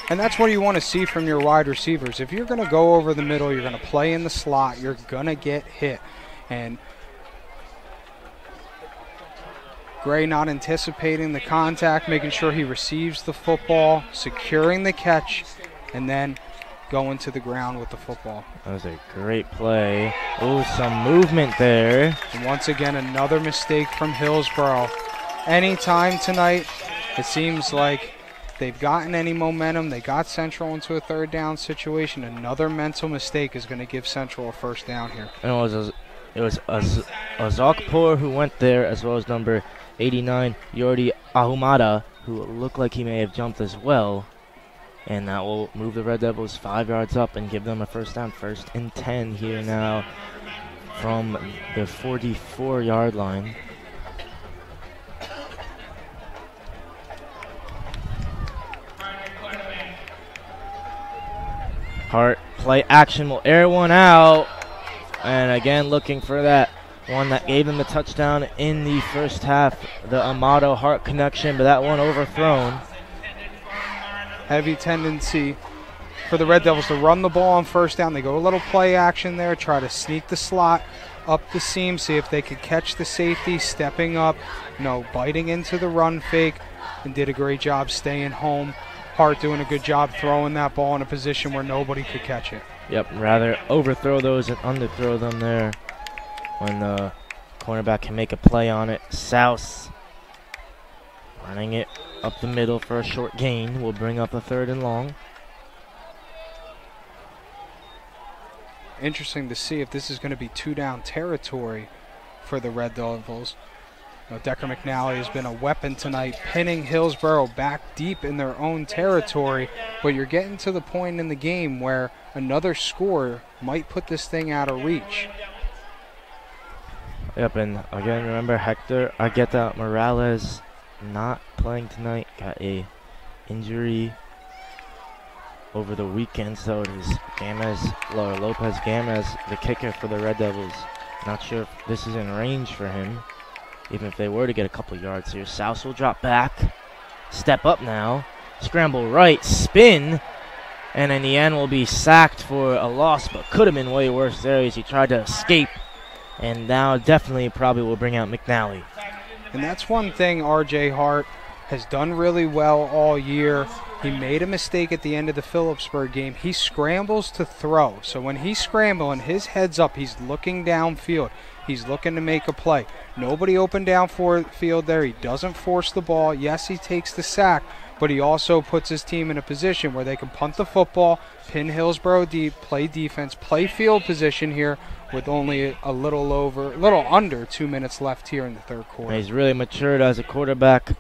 Speaker 6: And that's what you want to see from your wide receivers. If you're going to go over the middle, you're going to play in the slot, you're going to get hit. And Gray not anticipating the contact, making sure he receives the football, securing the catch, and then going to the ground with the football.
Speaker 5: That was a great play. Oh, some movement there.
Speaker 6: And once again, another mistake from Hillsborough. Anytime tonight, it seems like they've gotten any momentum, they got Central into a third down situation. Another mental mistake is going to give Central a first down here.
Speaker 5: And it was Azakpour who went there, as well as number 89, Yordi Ahumada, who looked like he may have jumped as well. And that will move the Red Devils 5 yards up and give them a first down. 1st and 10 here now from the 44-yard line. Hart, play action, will air one out. And again, looking for that one that gave them the touchdown in the first half, the Amato-Hart connection, but that one overthrown.
Speaker 6: Heavy tendency for the Red Devils to run the ball on first down. They go a little play action there, try to sneak the slot up the seam, see if they could catch the safety, stepping up, biting into the run fake, and did a great job staying home. Hart doing a good job throwing that ball in a position where nobody could catch it.
Speaker 5: Yep, rather overthrow those than underthrow them there when the cornerback can make a play on it. Souse running it up the middle for a short gain. Will bring up a 3rd and long.
Speaker 6: Interesting to see if this is going to be 2-down territory for the Red Devils. Decker McNally has been a weapon tonight, pinning Hillsborough back deep in their own territory, but you're getting to the point in the game where another score might put this thing out of reach.
Speaker 5: Yep, and again, remember Hector Argueta Morales not playing tonight, got a injury over the weekend, so it is Lopez Gamez, the kicker for the Red Devils. Not sure if this is in range for him, even if they were to get a couple yards here. Souse will drop back, step up now, scramble right, spin, and in the end will be sacked for a loss, but could have been way worse there as he tried to escape, and now definitely probably will bring out McNally.
Speaker 6: And that's one thing R.J. Hart has done really well all year. He made a mistake at the end of the Phillipsburg game. He scrambles to throw. So when he's scrambling, his head's up. He's looking downfield. He's looking to make a play. Nobody open downfield there. He doesn't force the ball. Yes, he takes the sack, but he also puts his team in a position where they can punt the football, pin Hillsborough deep, play defense, play field position here with only a little under 2 minutes left here in the third quarter.
Speaker 5: He's really matured as a quarterback,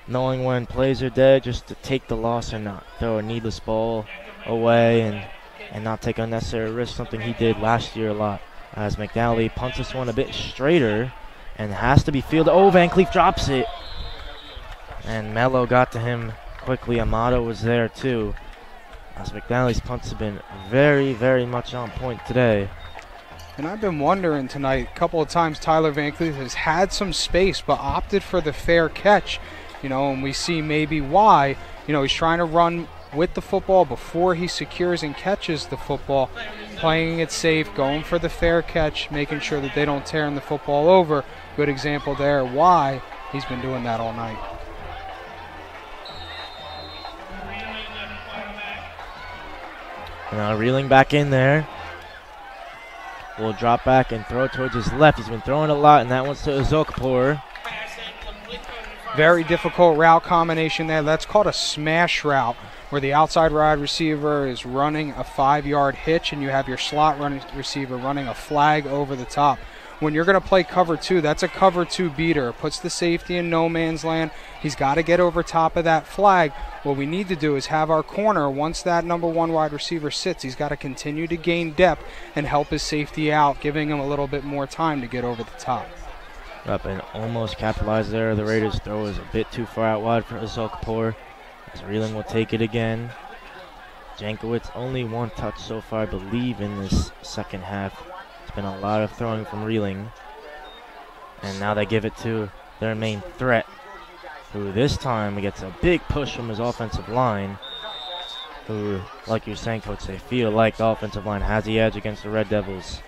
Speaker 5: knowing when plays are dead just to take the loss and not throw a needless ball away and not take unnecessary risks, something he did last year a lot. As McNally punts this one a bit straighter and has to be fielded. Oh, Van Cleef drops it. And Mello got to him quickly. Amato was there too. As McNally's punts have been very, very much on point today.
Speaker 6: And I've been wondering tonight, a couple of times Tyler Van Cleef has had some space but opted for the fair catch. And we see maybe why. He's trying to run with the football before he secures and catches the football, playing it safe, going for the fair catch, making sure that they don't tear the football over. Good example there why he's been doing that all night.
Speaker 5: Now reeling back in there. Will drop back and throw towards his left. He's been throwing a lot, and that one's to Azokpour.
Speaker 6: Very difficult route combination there. That's called a smash route, where the outside wide receiver is running a 5-yard hitch and you have your slot receiver running a flag over the top. When you're going to play cover 2, that's a cover 2 beater. It puts the safety in no man's land. He's got to get over top of that flag. What we need to do is have our corner, once that number 1 wide receiver sits, he's got to continue to gain depth and help his safety out, giving him a little bit more time to get over the top.
Speaker 5: Up and almost capitalized there. The Raiders' throw is a bit too far out wide for Azokpour. As Reeling will take it again. Jankowicz only 1 touch so far, I believe, in this second half. It's been a lot of throwing from Reeling. And now they give it to their main threat, who this time gets a big push from his offensive line, who, like you're saying, Coach, they feel like the offensive line has the edge against the Red Devils.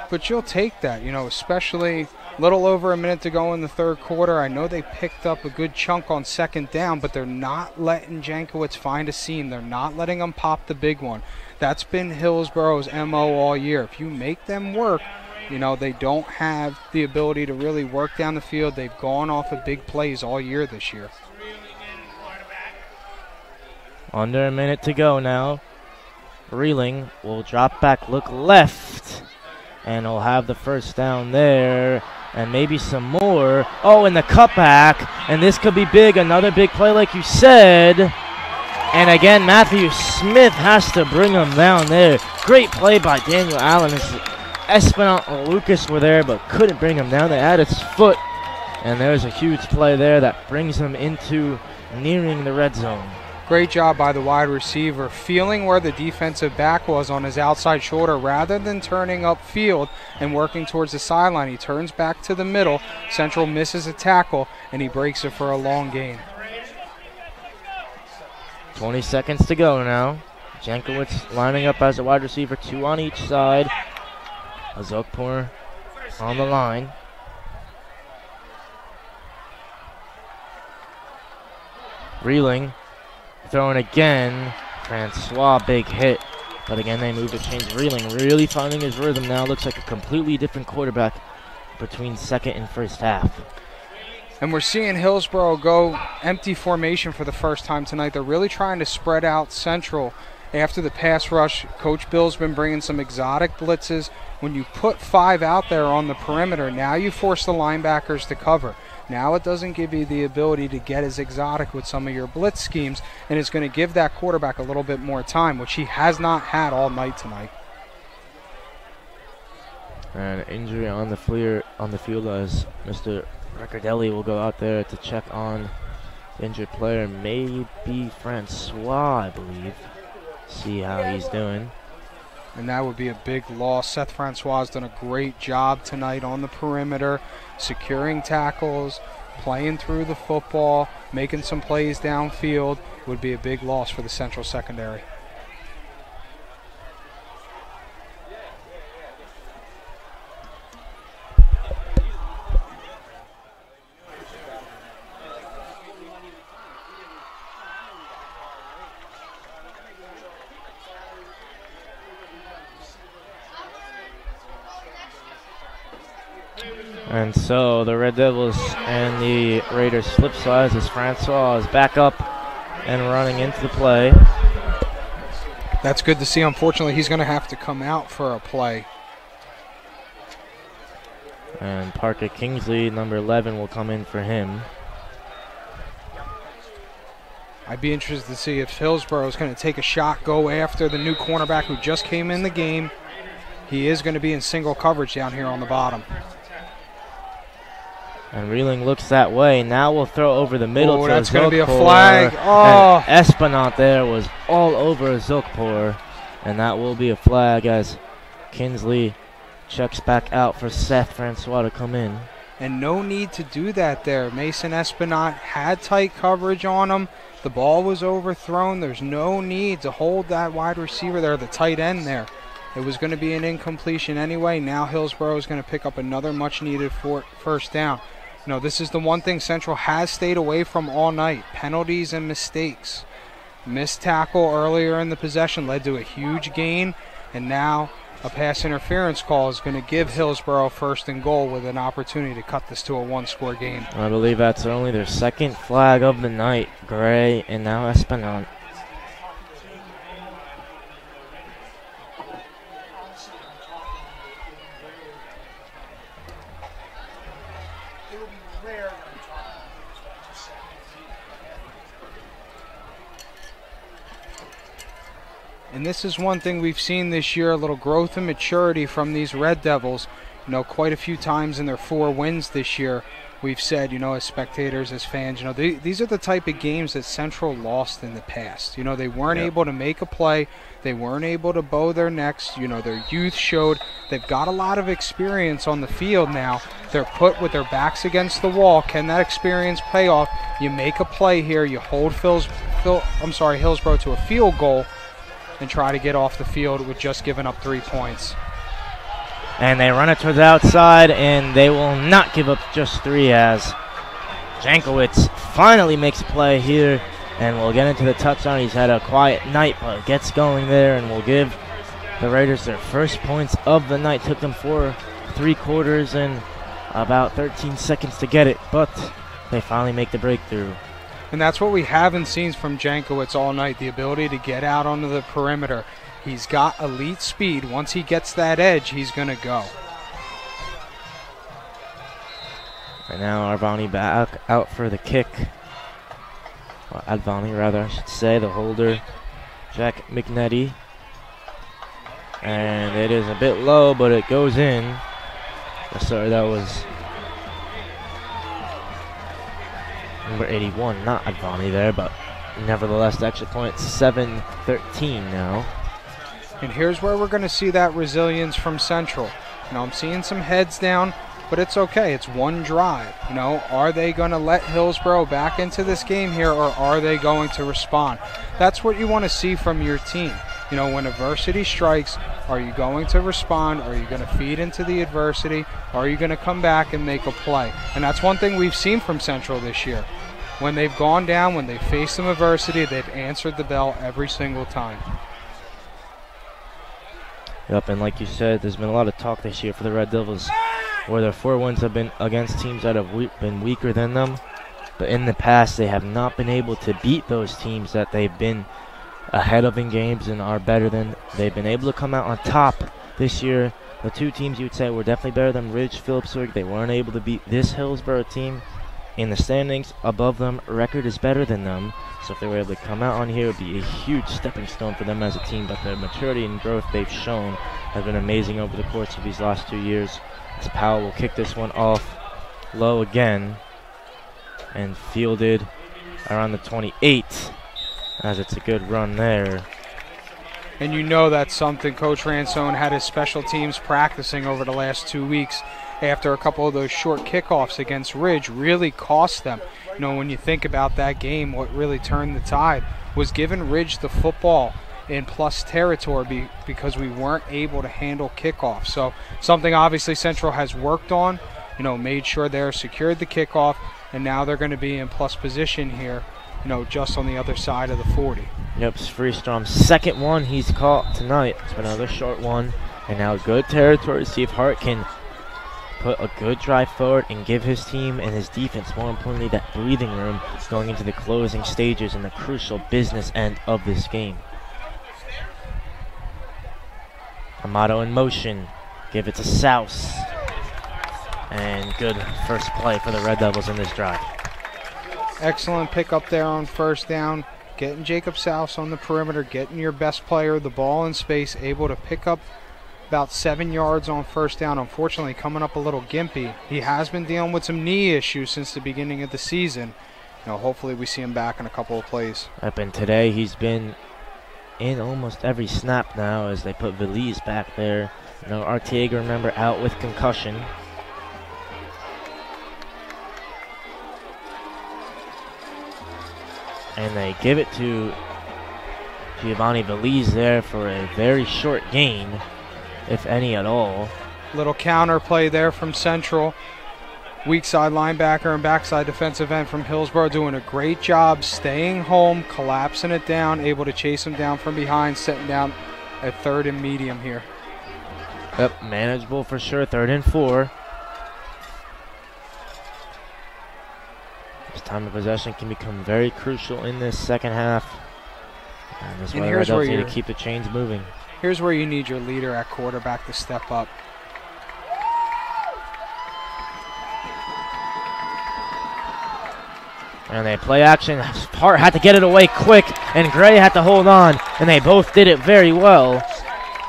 Speaker 6: But you'll take that, especially a little over a minute to go in the third quarter. I know they picked up a good chunk on second down, but they're not letting Jankowicz find a seam. They're not letting him pop the big one. That's been Hillsborough's MO all year. If you make them work, they don't have the ability to really work down the field. They've gone off of big plays all year this year.
Speaker 5: Under a minute to go now. Reeling will drop back, look left, and will have the first down there, and maybe some more. Oh, and the cutback, and this could be big. Another big play like you said. And again, Matthew Smith has to bring him down there. Great play by Daniel Allen. Espinal and Lucas were there, but couldn't bring him down. They had his foot, and there's a huge play there that brings him into nearing the red zone.
Speaker 6: Great job by the wide receiver, feeling where the defensive back was on his outside shoulder rather than turning upfield and working towards the sideline. He turns back to the middle. Central misses a tackle, and he breaks it for a long gain.
Speaker 5: 20 seconds to go now. Jankowicz lining up as a wide receiver, 2 on each side. Azokpor on the line. Reeling. Throwing again. Francois, big hit. But again, they move to change. Reeling really finding his rhythm now. Looks like a completely different quarterback between second and first half.
Speaker 6: And we're seeing Hillsborough go empty formation for the first time tonight. They're really trying to spread out Central after the pass rush. Coach Bill's been bringing some exotic blitzes. When you put 5 out there on the perimeter, now you force the linebackers to cover. Now it doesn't give you the ability to get as exotic with some of your blitz schemes, and it's going to give that quarterback a little bit more time, which he has not had all night tonight.
Speaker 5: And injury on the field as Mr. Riccardelli will go out there to check on the injured player. Maybe Francois, I believe. See how he's doing.
Speaker 6: And that would be a big loss. Seth Francois has done a great job tonight on the perimeter, securing tackles, playing through the football, making some plays downfield. Would be a big loss for the Central secondary.
Speaker 5: And so the Red Devils and the Raiders flip sides as Francois is back up and running into the play.
Speaker 6: That's good to see. Unfortunately, he's going to have to come out for a play.
Speaker 5: And Parker Kingsley, number 11, will come in for him.
Speaker 6: I'd be interested to see if Hillsborough is going to take a shot, go after the new cornerback who just came in the game. He is going to be in single coverage down here on the bottom.
Speaker 5: And Reeling looks that way. Now we'll throw over the middle to
Speaker 6: that's
Speaker 5: Azokpor.
Speaker 6: going to be a flag. Oh.
Speaker 5: And Espinal there was all over Azokpor. And that will be a flag as Kinsley checks back out for Seth Francois to come in.
Speaker 6: And no need to do that there. Mason Espinal had tight coverage on him. The ball was overthrown. There's no need to hold that wide receiver there, the tight end there. It was going to be an incompletion anyway. Now Hillsborough is going to pick up another much-needed first down. No, this is the one thing Central has stayed away from all night, penalties and mistakes. Missed tackle earlier in the possession led to a huge gain, and now a pass interference call is going to give Hillsborough first and goal with an opportunity to cut this to a one-score game.
Speaker 5: I believe that's only their second flag of the night. Gray and now Espinal.
Speaker 6: And this is one thing we've seen this year, a little growth and maturity from these Red Devils. You know, quite a few times in their 4 wins this year, we've said, you know, as spectators, as fans, you know, these are the type of games that Central lost in the past. You know, they weren't able to make a play. They weren't able to bow their necks. You know, their youth showed. They've got a lot of experience on the field now. They're put with their backs against the wall. Can that experience pay off? You make a play here. You hold Hillsborough to a field goal and try to get off the field with just giving up 3 points.
Speaker 5: And they run it to the outside, and they will not give up just 3 as Jankowicz finally makes a play here, and we'll get into the touchdown. He's had a quiet night, but gets going there, and will give the Raiders their first points of the night. Took them 3 quarters and about 13 seconds to get it, but they finally make the breakthrough.
Speaker 6: And that's what we haven't seen from Jankowicz all night, the ability to get out onto the perimeter. He's got elite speed. Once he gets that edge, he's going to go.
Speaker 5: Right now, Arvani back out for the kick. Well, Advani, rather, I should say, the holder, Jack McNetty. And it is a bit low, but it goes in. Sorry, that was number 81, not Advani there, but nevertheless, the extra point, 7-13 now.
Speaker 6: And here's where we're going to see that resilience from Central. You know, I'm seeing some heads down, but it's okay. It's one drive. You know, are they going to let Hillsborough back into this game here, or are they going to respond? That's what you want to see from your team. You know, when adversity strikes, are you going to respond? Are you going to feed into the adversity? Or are you going to come back and make a play? And that's one thing we've seen from Central this year. When they've gone down, when they've faced some adversity, they've answered the bell every single time.
Speaker 5: Yep, and like you said, there's been a lot of talk this year for the Red Devils, where their 4 wins have been against teams that have been weaker than them. But in the past, they have not been able to beat those teams that they've been ahead of in games and are better than. They've been able to come out on top this year. The 2 teams you would say were definitely better than Ridge Phillipsburg. They weren't able to beat this Hillsborough team. In the standings above them, record is better than them. So if they were able to come out on here, it would be a huge stepping stone for them as a team. But the maturity and growth they've shown has been amazing over the course of these last 2 years. As Powell will kick this one off low again and fielded around the 28, as it's a good run there.
Speaker 6: And you know that's something Coach Ransone had his special teams practicing over the last 2 weeks after a couple of those short kickoffs against Ridge really cost them. You know, when you think about that game, what really turned the tide was giving Ridge the football in plus territory because we weren't able to handle kickoffs. So something obviously Central has worked on, you know, made sure they're secured the kickoff, and now they're going to be in plus position here, you know, just on the other side of the 40.
Speaker 5: Yep, Freestrom's second one he's caught tonight. It's been another short one, and now good territory to see if Hart can put a good drive forward and give his team and his defense, more importantly, that breathing room going into the closing stages and the crucial business end of this game. Amato in motion, give it to Souse, and good first play for the Red Devils in this drive.
Speaker 6: Excellent pick up there on first down, getting Jacob Souse on the perimeter, getting your best player the ball in space, able to pick up about 7 yards on first down. Unfortunately, coming up a little gimpy. He has been dealing with some knee issues since the beginning of the season. You know, hopefully we see him back in a couple of plays.
Speaker 5: Up and today he's been in almost every snap now as they put Veliz back there. You know, Artiega, remember, out with concussion. And they give it to Giovanni Veliz there for a very short gain, if any at all.
Speaker 6: Little counter play there from Central. Weak side linebacker and backside defensive end from Hillsborough doing a great job staying home, collapsing it down, able to chase him down from behind, setting down a 3rd and medium here.
Speaker 5: Yep, manageable for sure, 3rd and 4. This time of possession can become very crucial in this second half. And that's why the Red Devils need to keep the chains moving.
Speaker 6: Here's where you need your leader at quarterback to step up.
Speaker 5: And they play action. Hart had to get it away quick, and Gray had to hold on, and they both did it very well.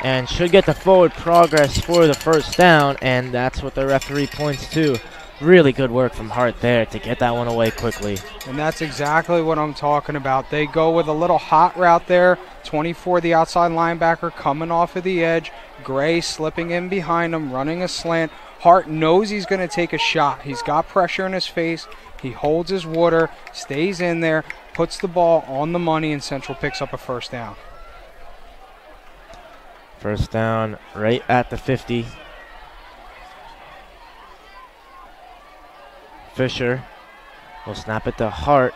Speaker 5: And should get the forward progress for the first down, and that's what the referee points to. Really good work from Hart there to get that one away quickly.
Speaker 6: And that's exactly what I'm talking about. They go with a little hot route there. 24, the outside linebacker, coming off of the edge. Gray slipping in behind him, running a slant. Hart knows he's going to take a shot. He's got pressure in his face. He holds his water, stays in there, puts the ball on the money, and Central picks up a first down.
Speaker 5: First down right at the 50. Fisher will snap it to Hart.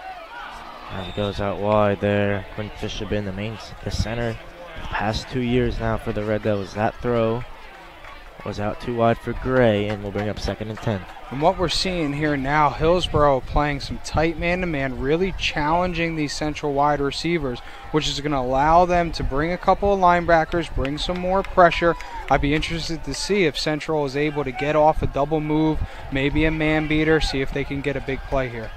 Speaker 5: And it goes out wide there. Quinn Fisher been the center the past 2 years now for the Red Devils. That throw Was out too wide for Gray, and we'll bring up 2nd and 10.
Speaker 6: And what we're seeing here now, Hillsborough playing some tight man-to-man, really challenging these Central wide receivers, which is going to allow them to bring a couple of linebackers, bring some more pressure. I'd be interested to see if Central is able to get off a double move, maybe a man-beater, see if they can get a big play here.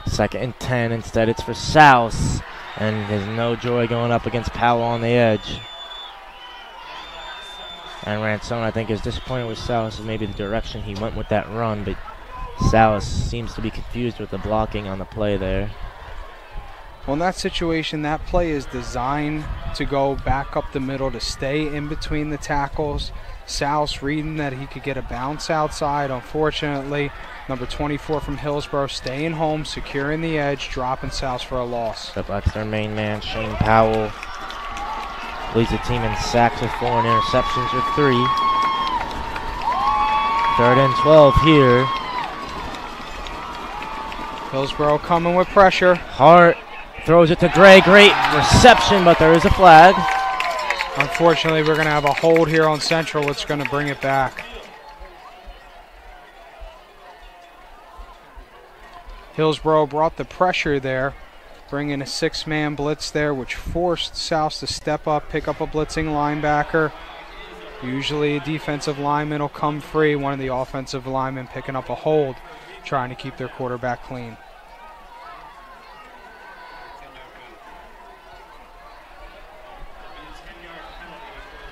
Speaker 5: 2nd and 10. Instead, it's for South, and there's no joy going up against Powell on the edge. And Ransone, I think, is disappointed with Salas, maybe the direction he went with that run, but Salas seems to be confused with the blocking on the play there.
Speaker 6: Well, in that situation, that play is designed to go back up the middle to stay in between the tackles. Salas reading that he could get a bounce outside. Unfortunately, number 24 from Hillsborough staying home, securing the edge, dropping Salas for a loss.
Speaker 5: That's their main man, Shane Powell. Leads the team in sacks with 4 and interceptions with 3. 3rd and 12 here.
Speaker 6: Hillsborough coming with pressure.
Speaker 5: Hart throws it to Gray. Great reception, but there is a flag.
Speaker 6: Unfortunately, we're going to have a hold here on Central, which is going to bring it back. Hillsborough brought the pressure there, bringing a 6-man blitz there, which forced South to step up, pick up a blitzing linebacker. Usually a defensive lineman will come free, one of the offensive linemen picking up a hold, trying to keep their quarterback clean.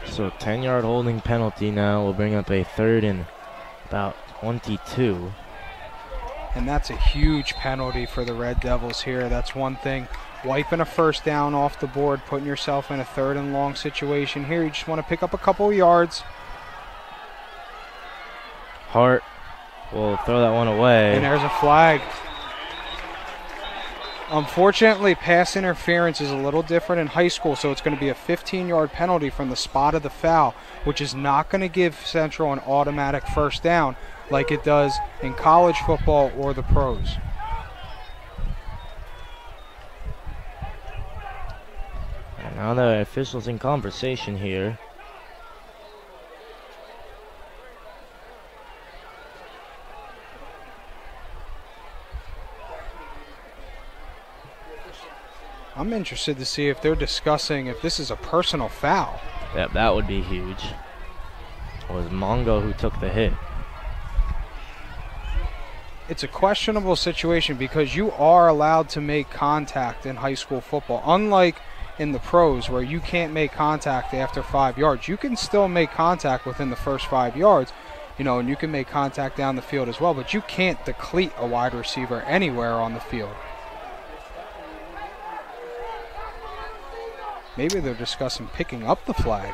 Speaker 5: So 10-yard holding penalty now will bring up a 3rd and about 22.
Speaker 6: And that's a huge penalty for the Red Devils here. That's one thing. Wiping a 1st down off the board, putting yourself in a 3rd and long situation. Here you just want to pick up a couple of yards.
Speaker 5: Hart will throw that one away.
Speaker 6: And there's a flag. Unfortunately, pass interference is a little different in high school, so it's going to be a 15-yard penalty from the spot of the foul, which is not going to give Central an automatic 1st down like it does in college football or the pros.
Speaker 5: And now the officials in conversation here.
Speaker 6: I'm interested to see if they're discussing if this is a personal foul.
Speaker 5: Yep, that would be huge. It was Mongo who took the hit.
Speaker 6: It's a questionable situation because you are allowed to make contact in high school football. Unlike in the pros where you can't make contact after 5 yards. You can still make contact within the first 5 yards, you know, and you can make contact down the field as well, but you can't deplete a wide receiver anywhere on the field. Maybe they're discussing picking up the flag.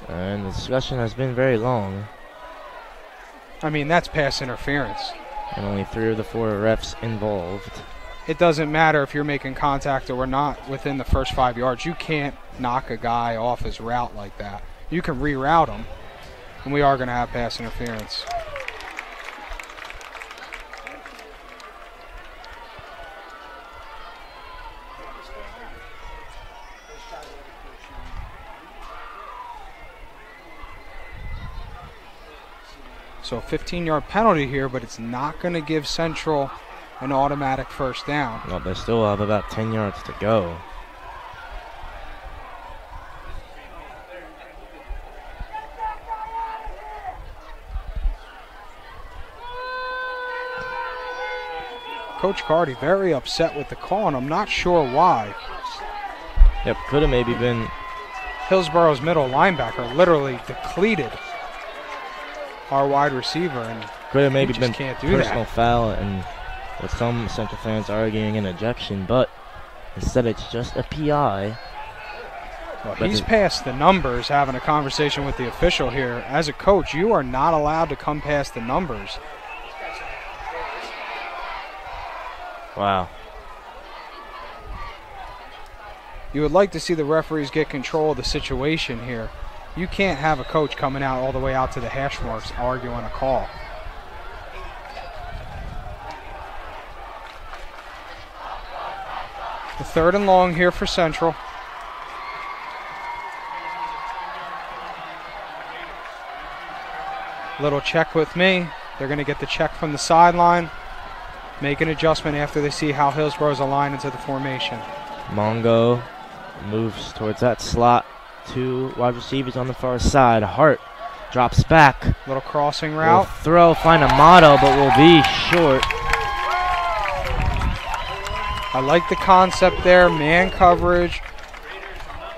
Speaker 5: And the discussion has been very long.
Speaker 6: I mean, that's pass interference.
Speaker 5: And only 3 of the 4 refs involved.
Speaker 6: It doesn't matter if you're making contact or not within the first 5 yards. You can't knock a guy off his route like that. You can reroute him, and we are going to have pass interference. So a 15-yard penalty here, but it's not going to give Central an automatic first down.
Speaker 5: Well, they still have about 10 yards to go.
Speaker 6: Coach Carty very upset with the call, and I'm not sure why.
Speaker 5: Yep, could have maybe been.
Speaker 6: Hillsborough's middle linebacker literally depleted our wide receiver, and
Speaker 5: could have maybe
Speaker 6: been
Speaker 5: personal foul, and with some Central fans arguing an ejection, but instead it's just a PI.
Speaker 6: Well, he's past the numbers, having a conversation with the official here. As a coach, you are not allowed to come past the numbers.
Speaker 5: Wow.
Speaker 6: You would like to see the referees get control of the situation here. You can't have a coach coming out all the way out to the hash marks arguing a call. The 3rd and long here for Central. Little check with me. They're going to get the check from the sideline. Make an adjustment after they see how Hillsborough's aligned into the formation.
Speaker 5: Mongo moves towards that slot. 2 wide receivers on the far side. Hart drops back.
Speaker 6: Little crossing route.
Speaker 5: Will throw, find Amato, but will be short.
Speaker 6: I like the concept there. Man coverage.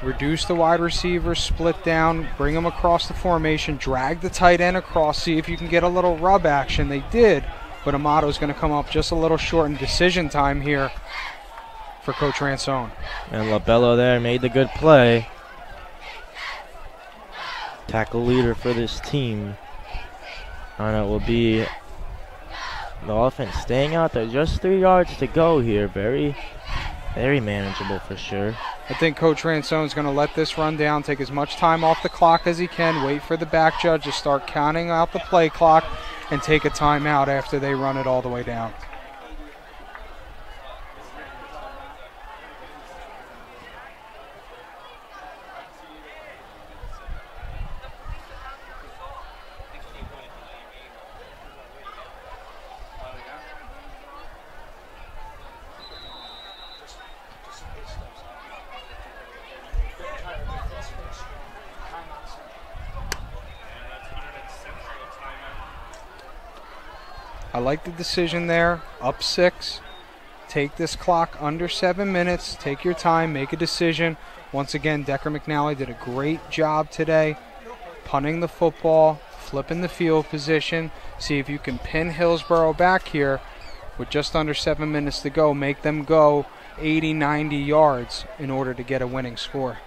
Speaker 6: Reduce the wide receiver, split down, bring them across the formation, drag the tight end across, see if you can get a little rub action. They did, but Amato's going to come up just a little short in decision time here for Coach Ransone.
Speaker 5: And LaBello there made the good play. Tackle leader for this team. And it will be the offense staying out there. Just 3 yards to go here. Very, very manageable for sure.
Speaker 6: I think Coach Ransone is going to let this run down, take as much time off the clock as he can, wait for the back judge to start counting out the play clock, and take a timeout after they run it all the way down. I like the decision there. Up 6. Take this clock under 7 minutes. Take your time. Make a decision. Once again, Decker McNally did a great job today punting the football, flipping the field position. See if you can pin Hillsborough back here with just under 7 minutes to go. Make them go 80, 90 yards in order to get a winning score.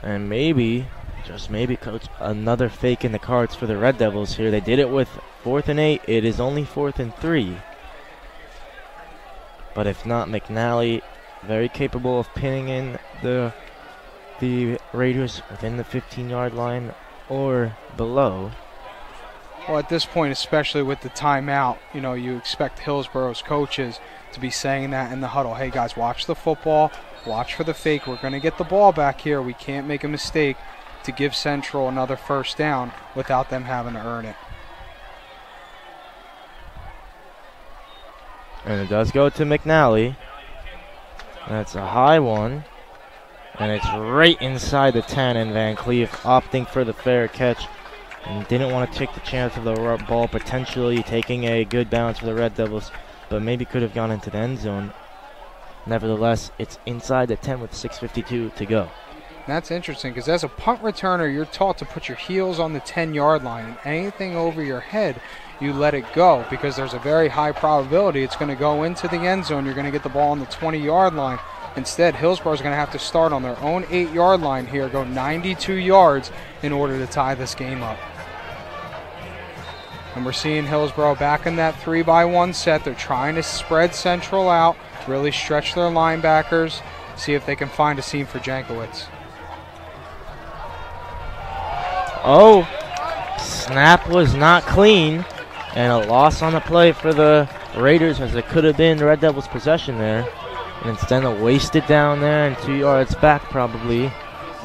Speaker 5: And maybe, just maybe, Coach, another fake in the cards for the Red Devils here. They did it with 4th and 8. It is only 4th and 3. But if not, McNally very capable of pinning in the Raiders within the 15-yard line or below.
Speaker 6: Well, at this point, especially with the timeout, you know, you expect Hillsborough's coaches to be saying that in the huddle. Hey, guys, watch the football. Watch for the fake. We're going to get the ball back here. We can't make a mistake to give Central another first down without them having to earn it.
Speaker 5: And it does go to McNally. That's a high one. And it's right inside the 10, and Van Cleef opting for the fair catch. And didn't want to take the chance of the ball potentially taking a good bounce for the Red Devils, but maybe could have gone into the end zone. Nevertheless, it's inside the 10 with 6:52 to go.
Speaker 6: That's interesting because as a punt returner, you're taught to put your heels on the 10-yard line, and anything over your head, you let it go because there's a very high probability it's going to go into the end zone. You're going to get the ball on the 20-yard line. Instead, Hillsborough's going to have to start on their own 8-yard line here, go 92 yards in order to tie this game up. And we're seeing Hillsborough back in that 3-by-1 set. They're trying to spread Central out, really stretch their linebackers, see if they can find a seam for Jankowitz.
Speaker 5: Oh, snap was not clean, and a loss on the play for the Raiders as it could have been Red Devils' possession there. And instead of wasted down there and 2 yards back probably.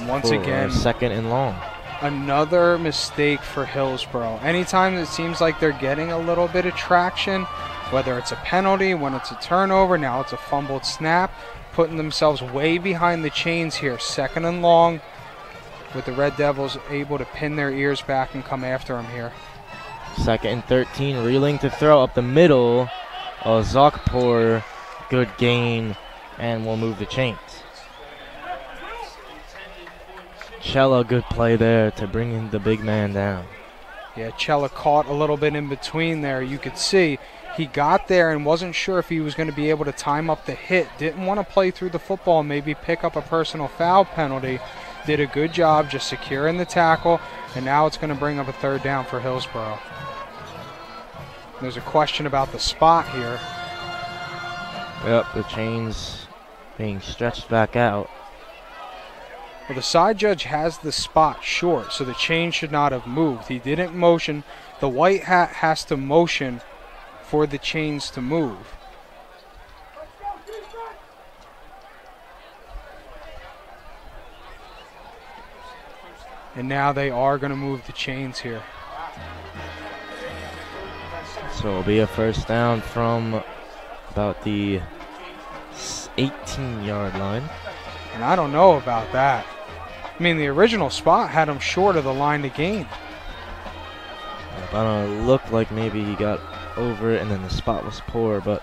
Speaker 6: Once again,
Speaker 5: 2nd and long.
Speaker 6: Another mistake for Hillsborough. Anytime it seems like they're getting a little bit of traction, whether it's a penalty, when it's a turnover, now it's a fumbled snap, putting themselves way behind the chains here. 2nd and long, with the Red Devils able to pin their ears back and come after them here.
Speaker 5: 2nd and 13, reeling to throw up the middle. Zakpour, good gain, and we'll move the chains. Chella, good play there to bring in the big man down.
Speaker 6: Yeah, Chella caught a little bit in between there. You could see he got there and wasn't sure if he was going to be able to time up the hit. Didn't want to play through the football and maybe pick up a personal foul penalty. Did a good job just securing the tackle, and now it's going to bring up a 3rd down for Hillsborough. There's a question about the spot here.
Speaker 5: Yep, the chains being stretched back out.
Speaker 6: Well, the side judge has the spot short, so the chain should not have moved. He didn't motion. The white hat has to motion for the chains to move. And now they are going to move the chains here.
Speaker 5: So it'll be a first down from about the 18-yard line.
Speaker 6: And I don't know about that. I mean, the original spot had him short of the line to gain.
Speaker 5: It looked like maybe he got over it and then the spot was poor, but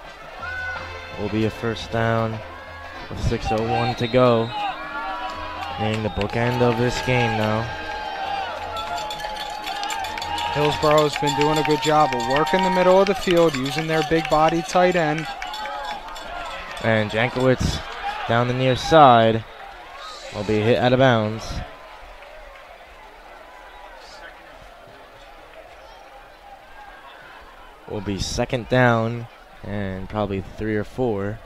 Speaker 5: will be a first down with 6:01 to go. Nearing the bookend of this game now.
Speaker 6: Hillsborough has been doing a good job of working the middle of the field, using their big body tight end.
Speaker 5: And Jankowitz down the near side will be hit out of bounds. Will be second down and probably 3 or 4.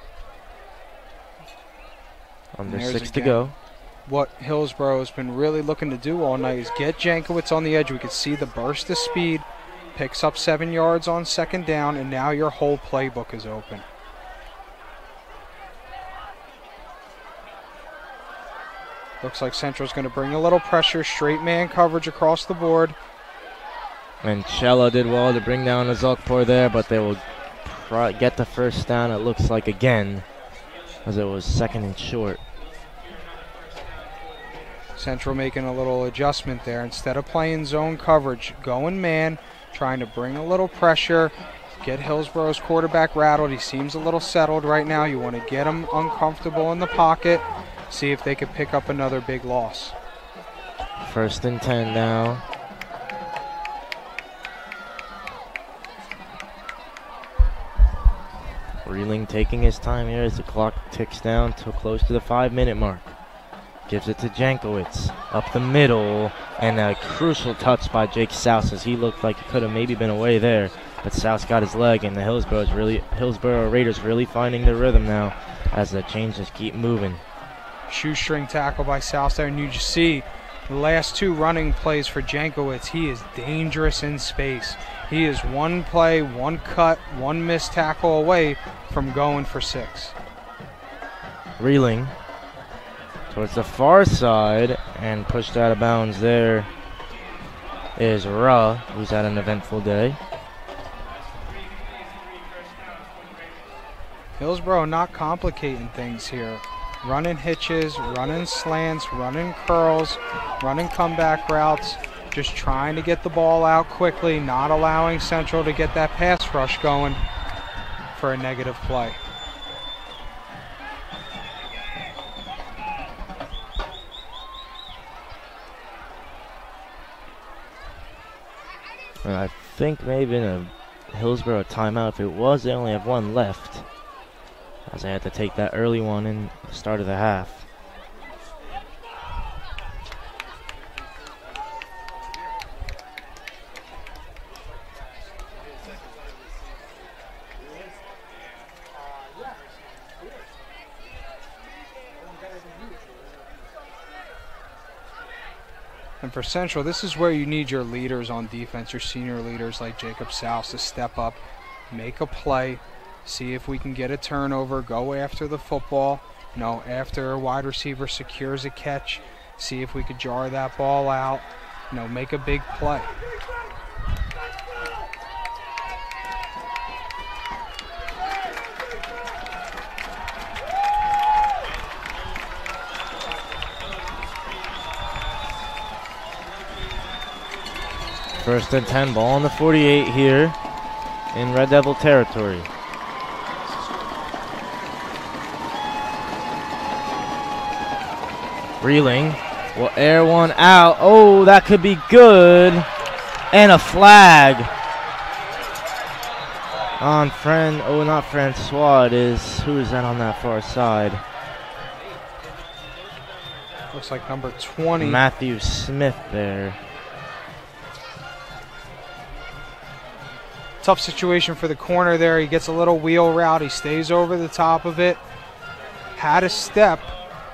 Speaker 5: Under 6 to go.
Speaker 6: What Hillsborough has been really looking to do all night is get Jankowitz on the edge. We could see the burst of speed, picks up 7 yards on second down, and now your whole playbook is open. Looks like Central's going to bring a little pressure, straight man coverage across the board.
Speaker 5: And Chella did well to bring down Azalkpour there, but they will get the first down, it looks like, again, as it was second and short.
Speaker 6: Central making a little adjustment there. Instead of playing zone coverage, going man, trying to bring a little pressure, get Hillsborough's quarterback rattled. He seems a little settled right now. You want to get him uncomfortable in the pocket, see if they could pick up another big loss.
Speaker 5: First and 10 now. Reeling taking his time here as the clock ticks down to close to the 5-minute mark. Gives it to Jankowitz up the middle, and a crucial touch by Jake Souse as he looked like he could have maybe been away there, but Souse got his leg, and the Hillsborough Raiders really finding their rhythm now as the changes keep moving.
Speaker 6: Shoestring tackle by Souse there, and you just see the last 2 running plays for Jankowitz. He is dangerous in space. He is 1 play, 1 cut, 1 missed tackle away from going for 6.
Speaker 5: Reeling towards the far side and pushed out of bounds there is Ra, who's had an eventful day.
Speaker 6: Hillsborough not complicating things here. Running hitches, running slants, running curls, running comeback routes, just trying to get the ball out quickly, not allowing Central to get that pass rush going for a negative play.
Speaker 5: And I think maybe in a Hillsborough timeout, if it was, they only have 1 left, as they had to take that early one in the start of the half.
Speaker 6: And for Central, this is where you need your leaders on defense, your senior leaders like Jacob Souse to step up, make a play, see if we can get a turnover, go after the football. You know, after a wide receiver secures a catch, see if we could jar that ball out, you know, make a big play.
Speaker 5: First and 10, ball on the 48 here in Red Devil territory. Reeling will air one out. Oh, that could be good. And a flag on not Francois. It is, who is that on that far side?
Speaker 6: Looks like number 20.
Speaker 5: Matthew Smith there.
Speaker 6: Tough situation for the corner there. He gets a little wheel route. He stays over the top of it. Had a step.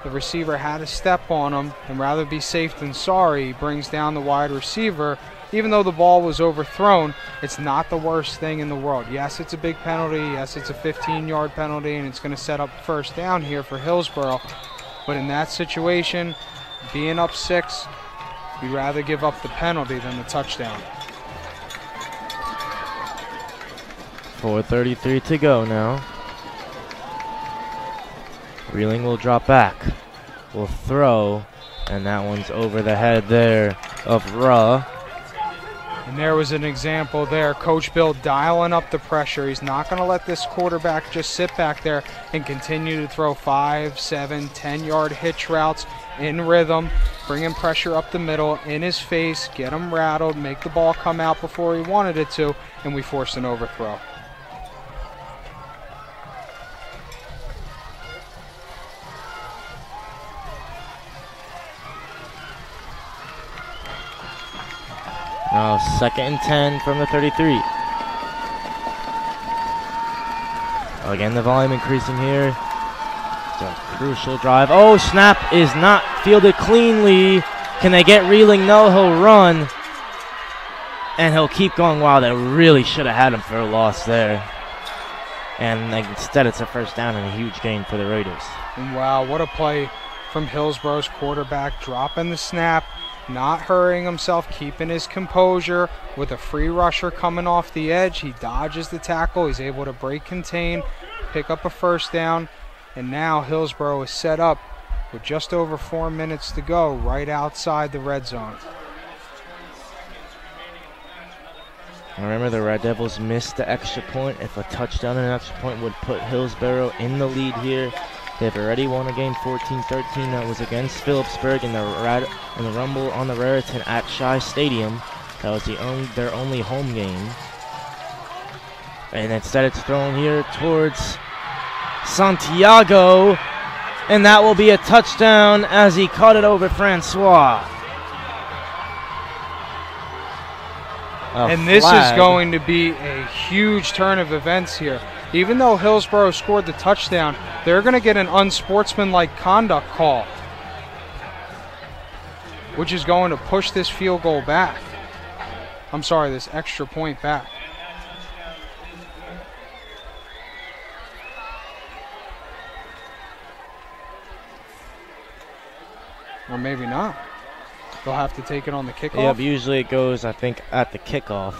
Speaker 6: The receiver had a step on him, and rather be safe than sorry, he brings down the wide receiver. Even though the ball was overthrown, it's not the worst thing in the world. Yes, it's a big penalty. Yes, it's a 15-yard penalty, and it's going to set up first down here for Hillsborough. But in that situation, being up 6, You'd rather give up the penalty than the touchdown.
Speaker 5: 4:33 to go now. Reeling will drop back. Will throw, and that one's over the head there of Ruh.
Speaker 6: And there was an example there. Coach Bill dialing up the pressure. He's not going to let this quarterback just sit back there and continue to throw 5, 7, 10-yard hitch routes in rhythm, bringing pressure up the middle, in his face, get him rattled, make the ball come out before he wanted it to, and we forced an overthrow.
Speaker 5: Now 2nd and 10 from the 33. Again, the volume increasing here. It's a crucial drive. Oh, snap is not fielded cleanly. Can they get Reeling? No, he'll run. And he'll keep going. Wow, they really should have had him for a loss there. And instead it's a first down and a huge gain for the Raiders.
Speaker 6: And wow, what a play from Hillsborough's quarterback, dropping the snap, not hurrying himself, keeping his composure. With a free rusher coming off the edge, he dodges the tackle. He's able to break contain, pick up a first down, and now Hillsborough is set up with just over 4 minutes to go right outside the red zone.
Speaker 5: Remember, the Red Devils missed the extra point. If a touchdown and an extra point would put Hillsborough in the lead here. They've already won a game 14-13. That was against Phillipsburg in the Rumble on the Raritan at Shai Stadium. That was their only home game. And instead it's thrown here towards Santiago. And that will be a touchdown as he caught it over Francois.
Speaker 6: And this is going to be a huge turn of events here. Even though Hillsborough scored the touchdown, they're going to get an unsportsmanlike conduct call, which is going to push this field goal back. I'm sorry, this extra point back. Or maybe not. They'll have to take it on the kickoff.
Speaker 5: Yep, usually it goes, I think, at the kickoff.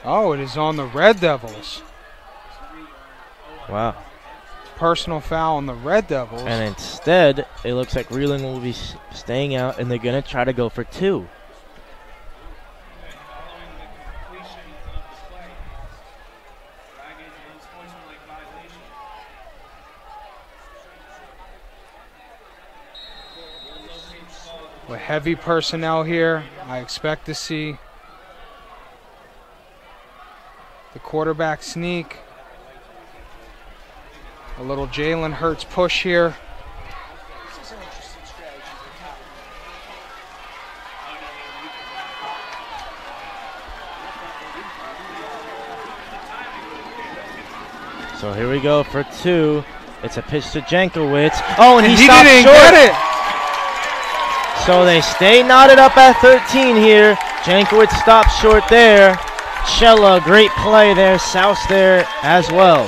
Speaker 6: Oh, it is on the Red Devils.
Speaker 5: Wow.
Speaker 6: Personal foul on the Red Devils.
Speaker 5: And instead, it looks like Reeling will be staying out, and they're going to try to go for 2.
Speaker 6: With heavy personnel here, I expect to see the quarterback sneak. A little Jalen Hurts push here.
Speaker 5: So here we go for 2. It's a pitch to Jankowicz. Oh, and he
Speaker 6: stopped
Speaker 5: didn't
Speaker 6: short.
Speaker 5: Get it. So they stay knotted up at 13 here. Jankowicz stops short there. Chella, great play there. Souse there as well.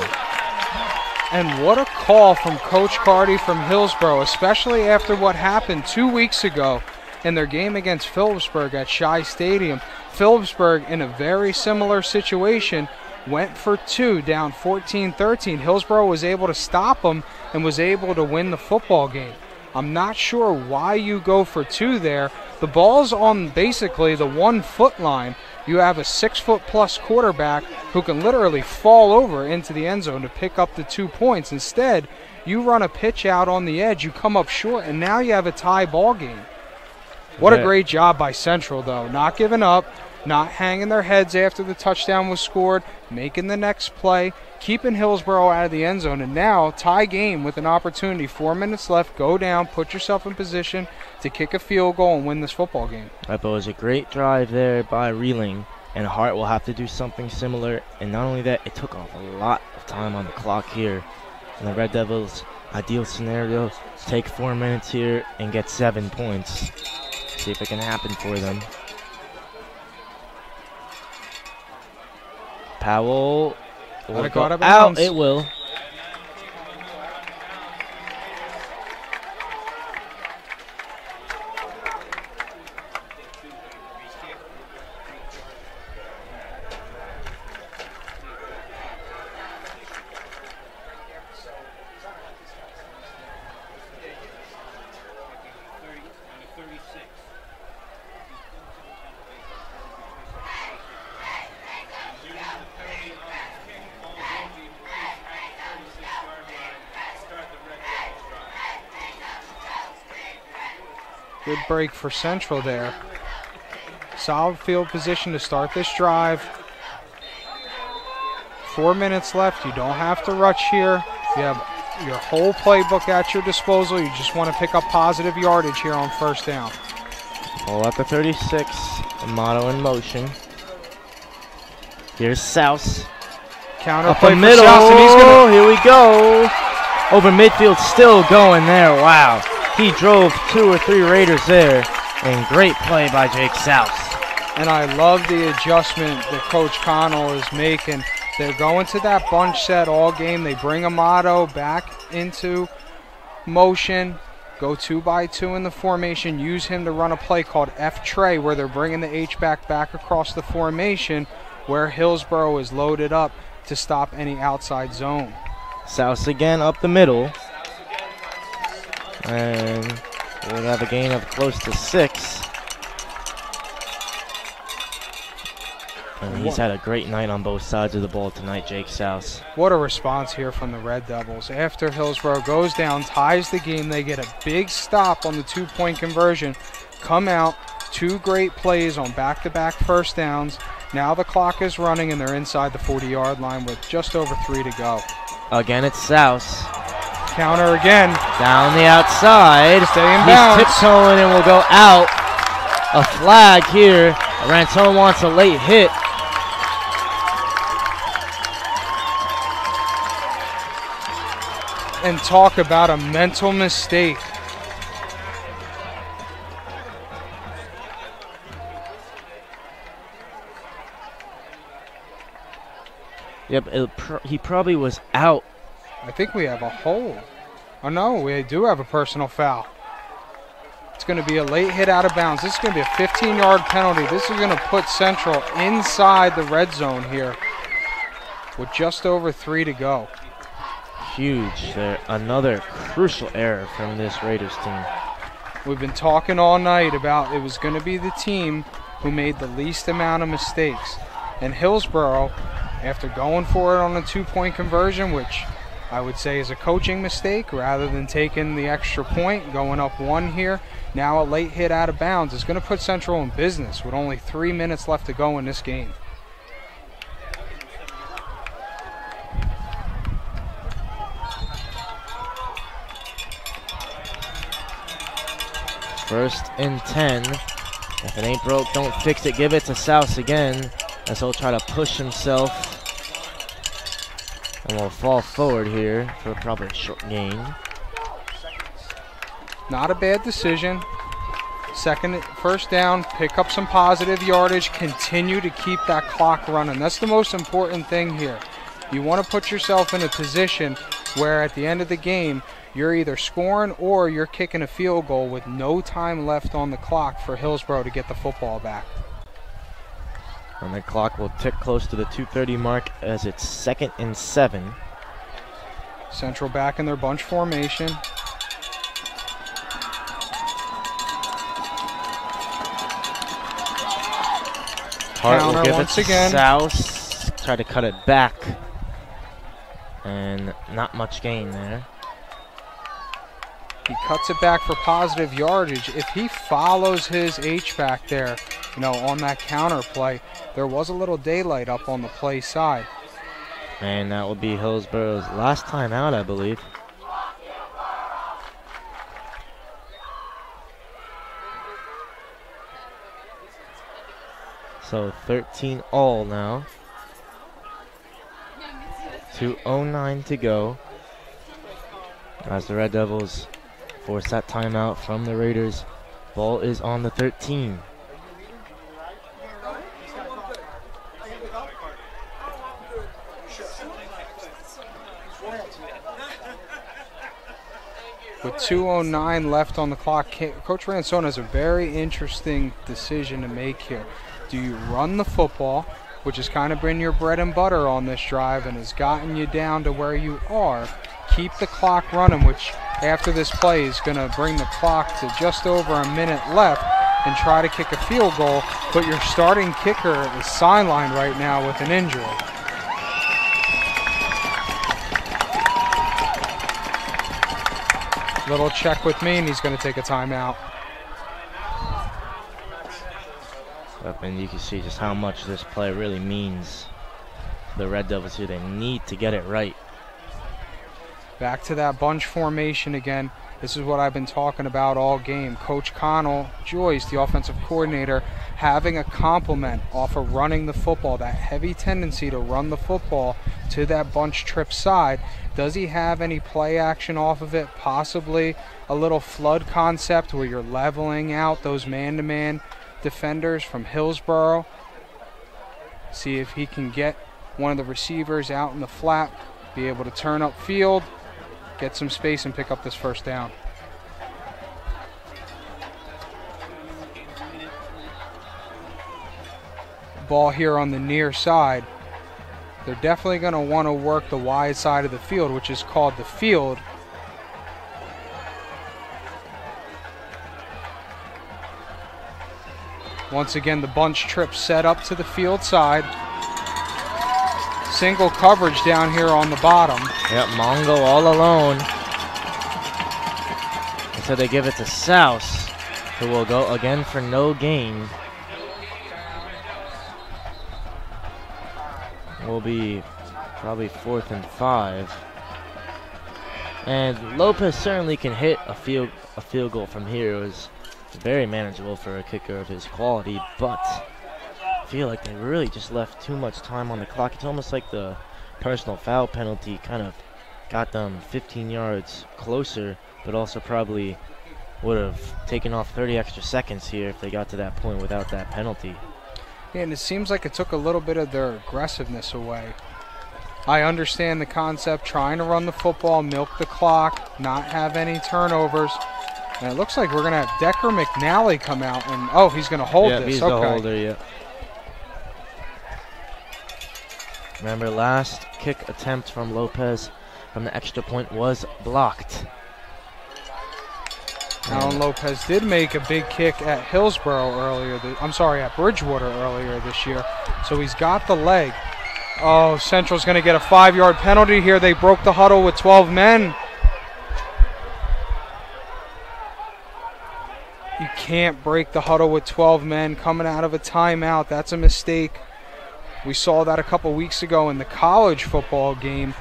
Speaker 6: And what a call from Coach Carty from Hillsborough, especially after what happened 2 weeks ago in their game against Phillipsburg at Shai Stadium. Phillipsburg, in a very similar situation, went for 2, down 14-13. Hillsborough was able to stop them and was able to win the football game. I'm not sure why you go for 2 there. The ball's on basically the 1 foot line. You have a 6-foot-plus quarterback who can literally fall over into the end zone to pick up the 2 points. Instead, you run a pitch out on the edge, you come up short, and now you have a tie ball game. What a great job by Central, though. Not giving up, not hanging their heads after the touchdown was scored, making the next play, keeping Hillsborough out of the end zone, and now tie game with an opportunity. 4 minutes left, go down, put yourself in position to kick a field goal and win this football game.
Speaker 5: Right, but it was a great drive there by Reeling. And Hart will have to do something similar. And not only that, it took off a lot of time on the clock here. And the Red Devils' ideal scenario, take 4 minutes here and get 7 points. See if it can happen for them. Powell will go out. It will.
Speaker 6: Good break for Central there. Solid field position to start this drive. 4 minutes left. You don't have to rush here. You have your whole playbook at your disposal. You just want to pick up positive yardage here on first down.
Speaker 5: Ball at the 36. Amato in motion. Here's Souse.
Speaker 6: Counter
Speaker 5: up
Speaker 6: play
Speaker 5: the
Speaker 6: for
Speaker 5: middle.
Speaker 6: Souse, and he's gonna...
Speaker 5: Here we go. Over midfield, still going there. Wow. He drove 2 or 3 Raiders there. And great play by Jake Souse.
Speaker 6: And I love the adjustment that Coach Connell is making. They're going to that bunch set all game. They bring Amato back into motion. Go 2 by 2 in the formation. Use him to run a play called F-Tray, where they're bringing the H-back back across the formation, where Hillsborough is loaded up to stop any outside zone.
Speaker 5: Souse again up the middle. And we'll have a gain of close to 6. And he's had a great night on both sides of the ball tonight, Jake Souse.
Speaker 6: What a response here from the Red Devils. After Hillsborough goes down, ties the game, they get a big stop on the 2-point conversion. Come out, 2 great plays on back-to-back first downs. Now the clock is running and they're inside the 40-yard line with just over 3 to go.
Speaker 5: Again, it's Souse.
Speaker 6: Counter again.
Speaker 5: Down the outside.
Speaker 6: Stay in bounds.
Speaker 5: He's tiptoeing and will go out. A flag here. Rantone wants a late hit.
Speaker 6: And talk about a mental mistake.
Speaker 5: Yep, he probably was out.
Speaker 6: I think we have a hold. Oh no, we do have a personal foul. It's going to be a late hit out of bounds. This is going to be a 15-yard penalty. This is going to put Central inside the red zone here with just over 3 to go.
Speaker 5: Huge there. Another crucial error from this Raiders team.
Speaker 6: We've been talking all night about it was going to be the team who made the least amount of mistakes. And Hillsborough, after going for it on a 2-point conversion, which I would say is a coaching mistake rather than taking the extra point, going up 1 here. Now a late hit out of bounds is going to put Central in business with only 3 minutes left to go in this game.
Speaker 5: First and 10. If it ain't broke, don't fix it. Give it to Souse again, as he'll try to push himself. And we'll fall forward here for probably a short gain.
Speaker 6: Not a bad decision. First down, pick up some positive yardage, continue to keep that clock running. That's the most important thing here. You want to put yourself in a position where at the end of the game, you're either scoring or you're kicking a field goal with no time left on the clock for Hillsborough to get the football back.
Speaker 5: And the clock will tick close to the 2:30 mark as it's 2nd and 7.
Speaker 6: Central back in their bunch formation.
Speaker 5: Hart will give
Speaker 6: once
Speaker 5: it to
Speaker 6: again.
Speaker 5: Souse. Try to cut it back. And not much gain there.
Speaker 6: He cuts it back for positive yardage. If he follows his H-back there, on that counter play, there was a little daylight up on the play side.
Speaker 5: And that will be Hillsborough's last time out, I believe. So 13 all now. 2:09 to go. As the Red Devils force that timeout from the Raiders. Ball is on the 13.
Speaker 6: With 2:09 left on the clock, Coach Ransone has a very interesting decision to make here. Do you run the football, which has kind of been your bread and butter on this drive and has gotten you down to where you are, keep the clock running, which after this play is going to bring the clock to just over a minute left, and try to kick a field goal, but your starting kicker is sidelined right now with an injury. Little check with me, and he's going to take a timeout.
Speaker 5: And you can see just how much this play really means to the Red Devils here. They need to get it right.
Speaker 6: Back to that bunch formation again. This is what I've been talking about all game. Coach Connell Joyce, the offensive coordinator, having a complement off of running the football, that heavy tendency to run the football to that bunch trip side. Does he have any play action off of it? Possibly a little flood concept where you're leveling out those man-to-man defenders from Hillsborough. See if he can get one of the receivers out in the flat, be able to turn up field, get some space, and pick up this first down. Ball here on the near side. They're definitely going to want to work the wide side of the field, which is called the field. Once again, the bunch trip set up to the field side. Single coverage down here on the bottom.
Speaker 5: Yep, Mongo all alone. And so they give it to Souse, who will go again for no gain. Will be probably 4th and 5. And Lopez certainly can hit a field goal from here. It was very manageable for a kicker of his quality, but I feel like they really just left too much time on the clock. It's almost like the personal foul penalty kind of got them 15 yards closer, but also probably would have taken off 30 extra seconds here if they got to that point without that penalty.
Speaker 6: Yeah, and it seems like it took a little bit of their aggressiveness away. I understand the concept, trying to run the football, milk the clock, not have any turnovers. And it looks like we're going to have Decker McNally come out, and oh, he's going to hold this.
Speaker 5: He's
Speaker 6: okay.
Speaker 5: The holder, yeah. Remember, last kick attempt from Lopez from the extra point was blocked.
Speaker 6: Alan Lopez did make a big kick at Hillsborough earlier. At Bridgewater earlier this year. So he's got the leg. Oh, Central's going to get a 5-yard penalty here. They broke the huddle with 12 men. You can't break the huddle with 12 men coming out of a timeout. That's a mistake. We saw that a couple weeks ago in the college football game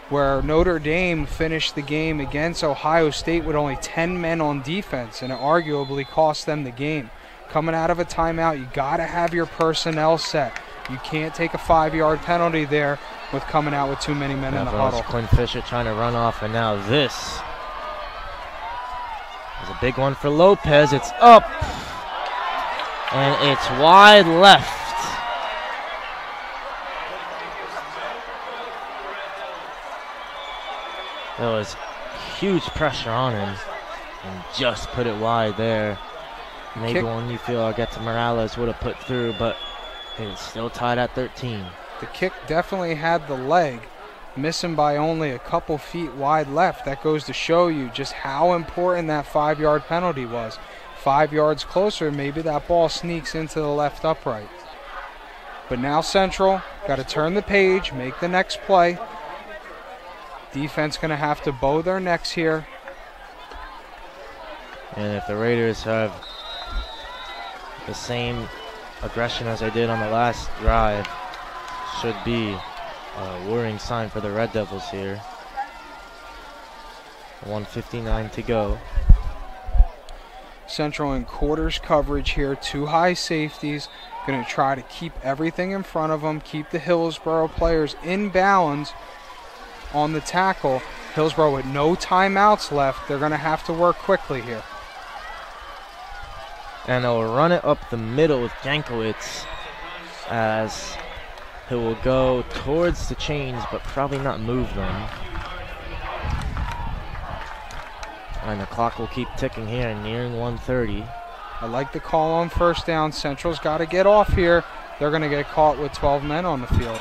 Speaker 6: where Notre Dame finished the game against Ohio State with only 10 men on defense, and it arguably cost them the game. Coming out of a timeout, you got to have your personnel set. You can't take a 5-yard penalty there with coming out with too many men in the huddle.
Speaker 5: Quinn Fisher trying to run off, and now this is a big one for Lopez. It's up, and it's wide left. There was huge pressure on him and just put it wide there. Maybe one you feel Argueta Morales would have put through, but it's still tied at 13.
Speaker 6: The kick definitely had the leg, missing by only a couple feet wide left. That goes to show you just how important that 5-yard penalty was. 5 yards closer, maybe that ball sneaks into the left upright. But now Central got to turn the page, make the next play. Defense going to have to bow their necks here.
Speaker 5: And if the Raiders have the same aggression as they did on the last drive, should be a worrying sign for the Red Devils here.
Speaker 6: 1:59 to go. Central in quarters coverage here, 2 high safeties. Going to try to keep everything in front of them, keep the Hillsborough players in bounds on the tackle. Hillsborough with no timeouts left. They're going to have to work quickly here.
Speaker 5: And they'll run it up the middle with Jankowitz as he will go towards the chains but probably not move them. And the clock will keep ticking here, nearing 1:30.
Speaker 6: I like the call on first down. Central's got to get off here. They're going to get caught with 12 men on the field.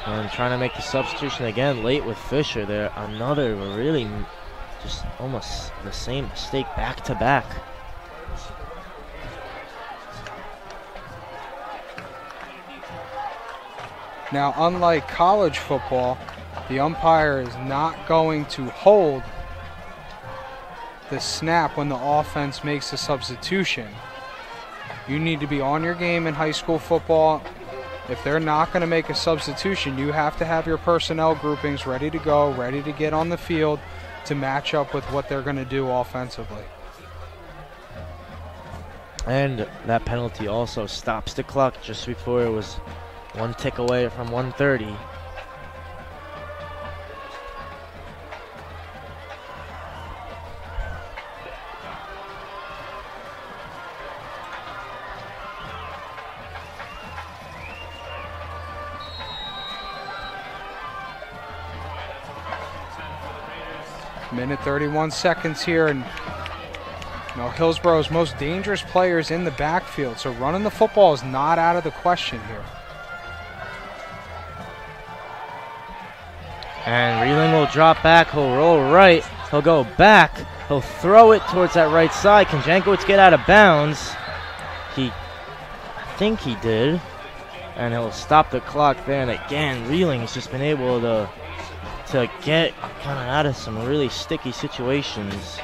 Speaker 5: And trying to make the substitution again late with Fisher there. Another really just almost the same mistake back to back.
Speaker 6: Now, unlike college football, the umpire is not going to hold the snap when the offense makes a substitution. You need to be on your game in high school football. If they're not going to make a substitution, you have to have your personnel groupings ready to go, ready to get on the field to match up with what they're going to do offensively.
Speaker 5: And that penalty also stops the clock just before it was 1 tick away from 1:30.
Speaker 6: Minute 31 seconds here, and Hillsborough's most dangerous players in the backfield, so running the football is not out of the question here.
Speaker 5: And Reeling will drop back, he'll roll right, he'll go back, he'll throw it towards that right side. Can Jankowitz get out of bounds? I think he did. And he'll stop the clock there, and again, Reeling has just been able to get kind of out of some really sticky situations.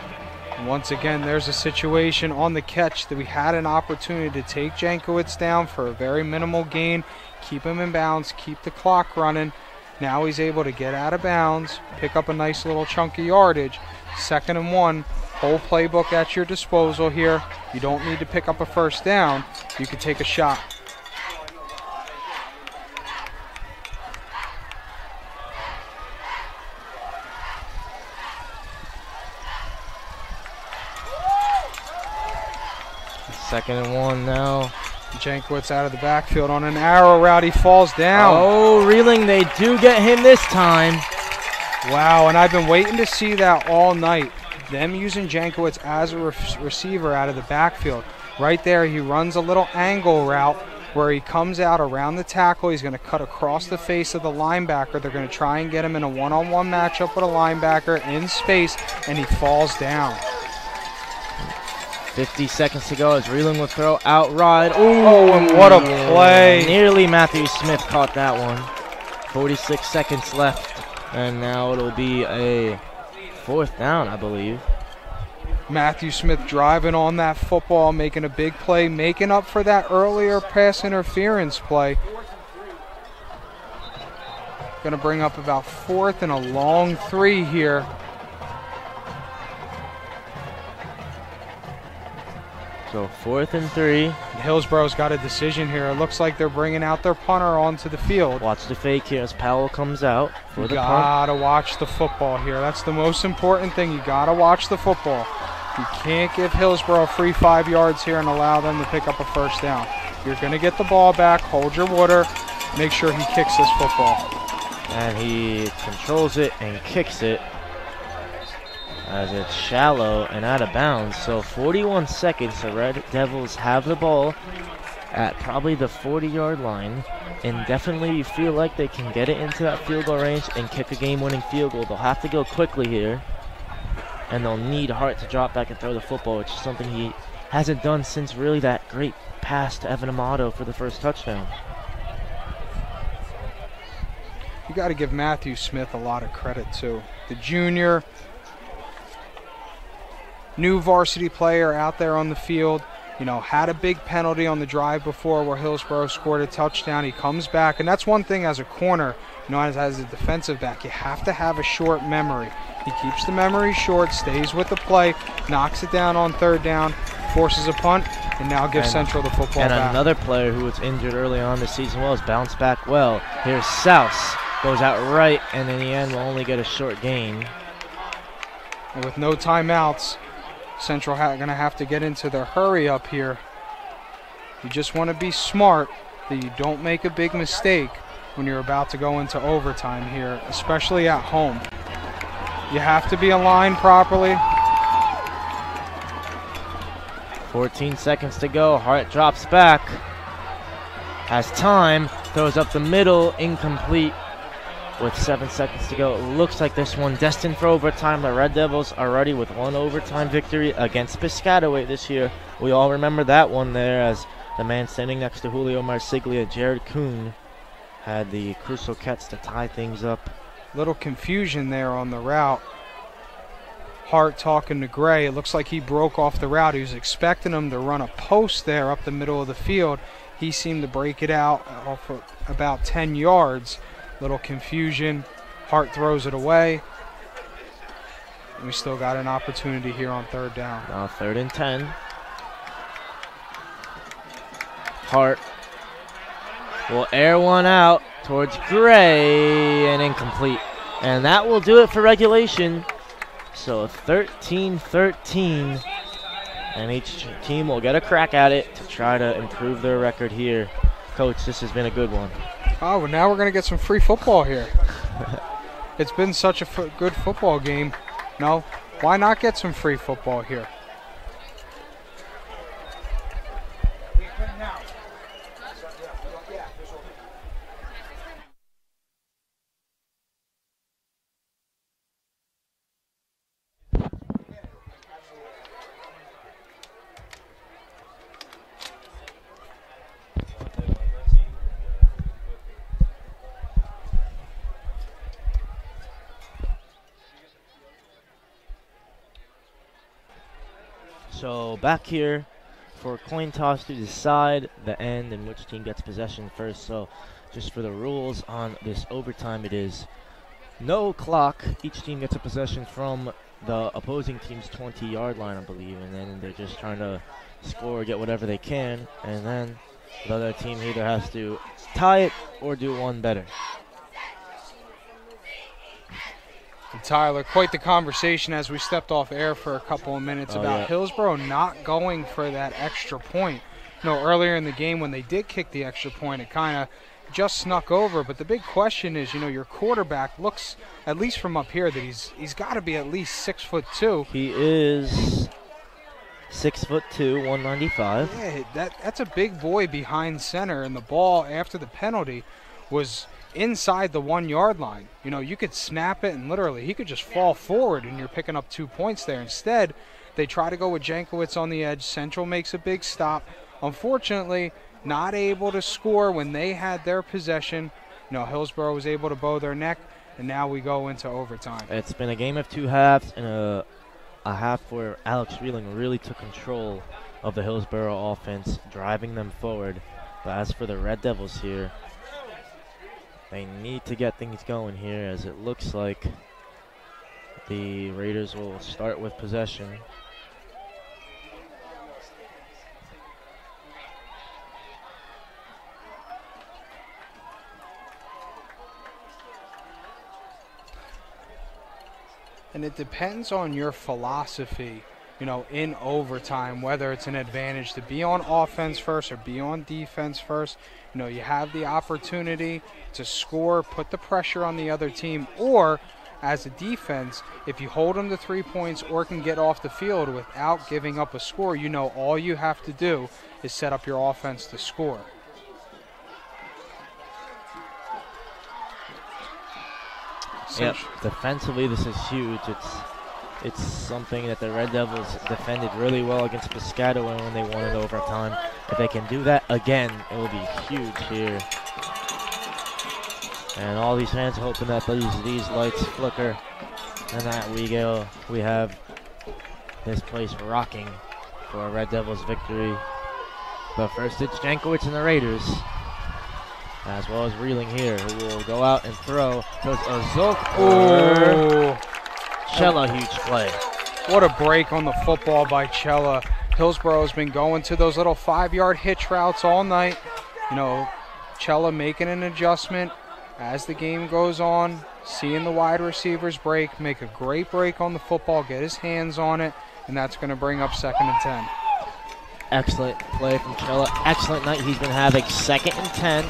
Speaker 6: Once again, there's a situation on the catch that we had an opportunity to take Jankowitz down for a very minimal gain, keep him in bounds, keep the clock running. Now he's able to get out of bounds, pick up a nice little chunk of yardage. 2nd and 1, whole playbook at your disposal here. You don't need to pick up a first down. You can take a shot.
Speaker 5: Second and 1 now.
Speaker 6: Jankowitz out of the backfield on an arrow route. He falls down.
Speaker 5: Oh, Reeling, they do get him this time.
Speaker 6: Wow, and I've been waiting to see that all night. Them using Jankowitz as a receiver out of the backfield. Right there, he runs a little angle route where he comes out around the tackle. He's going to cut across the face of the linebacker. They're going to try and get him in a one-on-one matchup with a linebacker in space, and he falls down.
Speaker 5: 50 seconds to go as Reeling will throw out ride.
Speaker 6: Oh, and what a play.
Speaker 5: Nearly Matthew Smith caught that one. 46 seconds left, and now it'll be a 4th down, I believe.
Speaker 6: Matthew Smith driving on that football, making a big play, making up for that earlier pass interference play. Going to bring up about 4th and a long 3 here.
Speaker 5: So 4th and 3.
Speaker 6: Hillsborough's got a decision here. It looks like they're bringing out their punter onto the field.
Speaker 5: Watch the fake here as Powell comes out for the punt.
Speaker 6: Gotta watch the football here. That's the most important thing. You gotta watch the football. You can't give Hillsborough free 5 yards here and allow them to pick up a first down. You're gonna get the ball back. Hold your water. Make sure he kicks this football.
Speaker 5: And he controls it and kicks it, as it's shallow and out of bounds. So 41 seconds, the Red Devils have the ball at probably the 40-yard line, and definitely you feel like they can get it into that field goal range and kick a game-winning field goal. They'll have to go quickly here, and they'll need Hart to drop back and throw the football, which is something he hasn't done since really that great pass to Evan Amato for the first touchdown.
Speaker 6: You got to give Matthew Smith a lot of credit too. The junior, new varsity player out there on the field, had a big penalty on the drive before where Hillsborough scored a touchdown. He comes back, and that's one thing as a corner, as a defensive back, you have to have a short memory. He keeps the memory short, stays with the play, knocks it down on third down, forces a punt, and now gives Central the football
Speaker 5: and
Speaker 6: back.
Speaker 5: And another player who was injured early on this season has bounced back well. Here's Souse. Goes out right, and in the end will only get a short gain.
Speaker 6: And with no timeouts, Central going to have to get into their hurry up here. You just want to be smart that you don't make a big mistake when you're about to go into overtime here, especially at home. You have to be aligned properly.
Speaker 5: 14 seconds to go. Hart drops back. Has time. Throws up the middle. Incomplete. With 7 seconds to go. It looks like this one destined for overtime. The Red Devils are ready with one overtime victory against Piscataway this year. We all remember that one there, as the man standing next to Julio Marsiglia, Jared Kuhn, had the crucial catch to tie things up.
Speaker 6: Little confusion there on the route. Hart talking to Gray. It looks like he broke off the route. He was expecting him to run a post there up the middle of the field. He seemed to break it out off of about 10 yards. Little confusion. Hart throws it away. And we still got an opportunity here on third down.
Speaker 5: Now 3rd and 10. Hart will air one out towards Gray, and incomplete. And that will do it for regulation. So 13-13. And each team will get a crack at it to try to improve their record here. Coach, this has been a good one.
Speaker 6: Oh, well, now we're going to get some free football here. It's been such a good football game. No, why not get some free football here?
Speaker 5: So back here for a coin toss to decide the end and which team gets possession first. So just for the rules on this overtime, it is no clock. Each team gets a possession from the opposing team's 20-yard line, I believe, and then they're just trying to score or get whatever they can, and then the other team either has to tie it or do one better.
Speaker 6: And Tyler, quite the conversation as we stepped off air for a couple of minutes about Hillsborough not going for that extra point. You know, earlier in the game when they did kick the extra point, it kind of just snuck over. But the big question is, you know, your quarterback looks, at least from up here, that he's got to be at least 6'2".
Speaker 5: He is 6'2", 195.
Speaker 6: Yeah, that's a big boy behind center, and the ball after the penalty was inside the 1-yard line. You know, you could snap it and literally he could just fall forward and you're picking up 2 points there. Instead, they try to go with Jankowitz on the edge. Central makes a big stop. Unfortunately, not able to score when they had their possession. You know, Hillsborough was able to bow their neck, and now we go into overtime.
Speaker 5: It's been a game of 2 halves and a half where Alex Reeling really took control of the Hillsborough offense, driving them forward. But as for the Red Devils here, they need to get things going here, as it looks like the Raiders will start with possession.
Speaker 6: And it depends on your philosophy, you know, in overtime, whether it's an advantage to be on offense first or be on defense first. You know, you have the opportunity to score, put the pressure on the other team, or as a defense, if you hold them to 3 points or can get off the field without giving up a score, you know all you have to do is set up your offense to score.
Speaker 5: Yep, defensively this is huge. It's something that the Red Devils defended really well against Piscataway when they won in overtime. If they can do that again, it will be huge here. And all these fans hoping that these lights flicker, and that we have this place rocking for a Red Devils victory. But first it's Jankowitz and the Raiders, as well as Reeling here, who will go out and throw towards Azok.
Speaker 6: Oh,
Speaker 5: Chella, huge play.
Speaker 6: What a break on the football by Chella. Hillsborough has been going to those little 5-yard hitch routes all night. You know, Chella making an adjustment as the game goes on, seeing the wide receivers break, make a great break on the football, get his hands on it, and that's going to bring up 2nd and 10.
Speaker 5: Excellent play from Chella. Excellent night he's been having. 2nd and 10.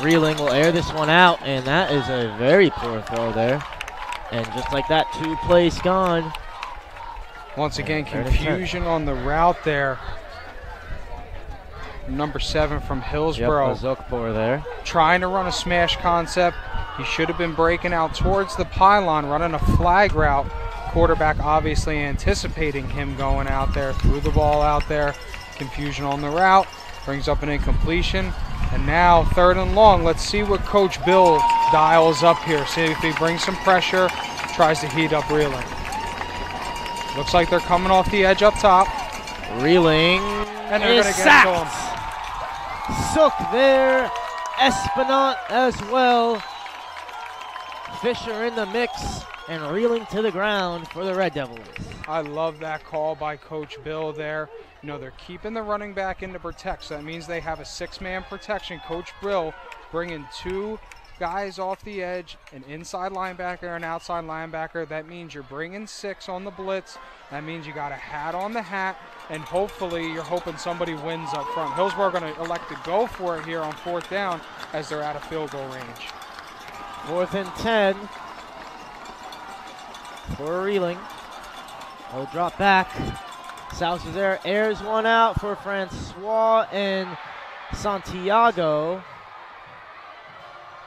Speaker 5: Reeling will air this one out, and that is a very poor throw there. And just like that, 2 plays gone.
Speaker 6: Once again, confusion on the route there. Number 7 from Hillsborough.
Speaker 5: Yep, Azokpor there.
Speaker 6: Trying to run a smash concept. He should have been breaking out towards the pylon, running a flag route. Quarterback obviously anticipating him going out there, threw the ball out there. Confusion on the route, brings up an incompletion. And now 3rd and long. Let's see what Coach Bill dials up here. See if he brings some pressure, tries to heat up Reeling. Looks like they're coming off the edge up top.
Speaker 5: Reeling
Speaker 6: and they're going to get it to him.
Speaker 5: Sook there. Espinant as well. Fisher in the mix and Reeling to the ground for the Red Devils.
Speaker 6: I love that call by Coach Bill there. You know, they're keeping the running back in to protect, so that means they have a 6-man protection. Coach Bill bringing 2 guys off the edge, an inside linebacker, an outside linebacker. That means you're bringing 6 on the blitz. That means you got a hat on the hat, and hopefully you're hoping somebody wins up front. Hillsborough are going to elect to go for it here on 4th down as they're out of field goal range.
Speaker 5: 4th and 10 for Reeling. He'll drop back. South is there, airs one out for Francois and Santiago.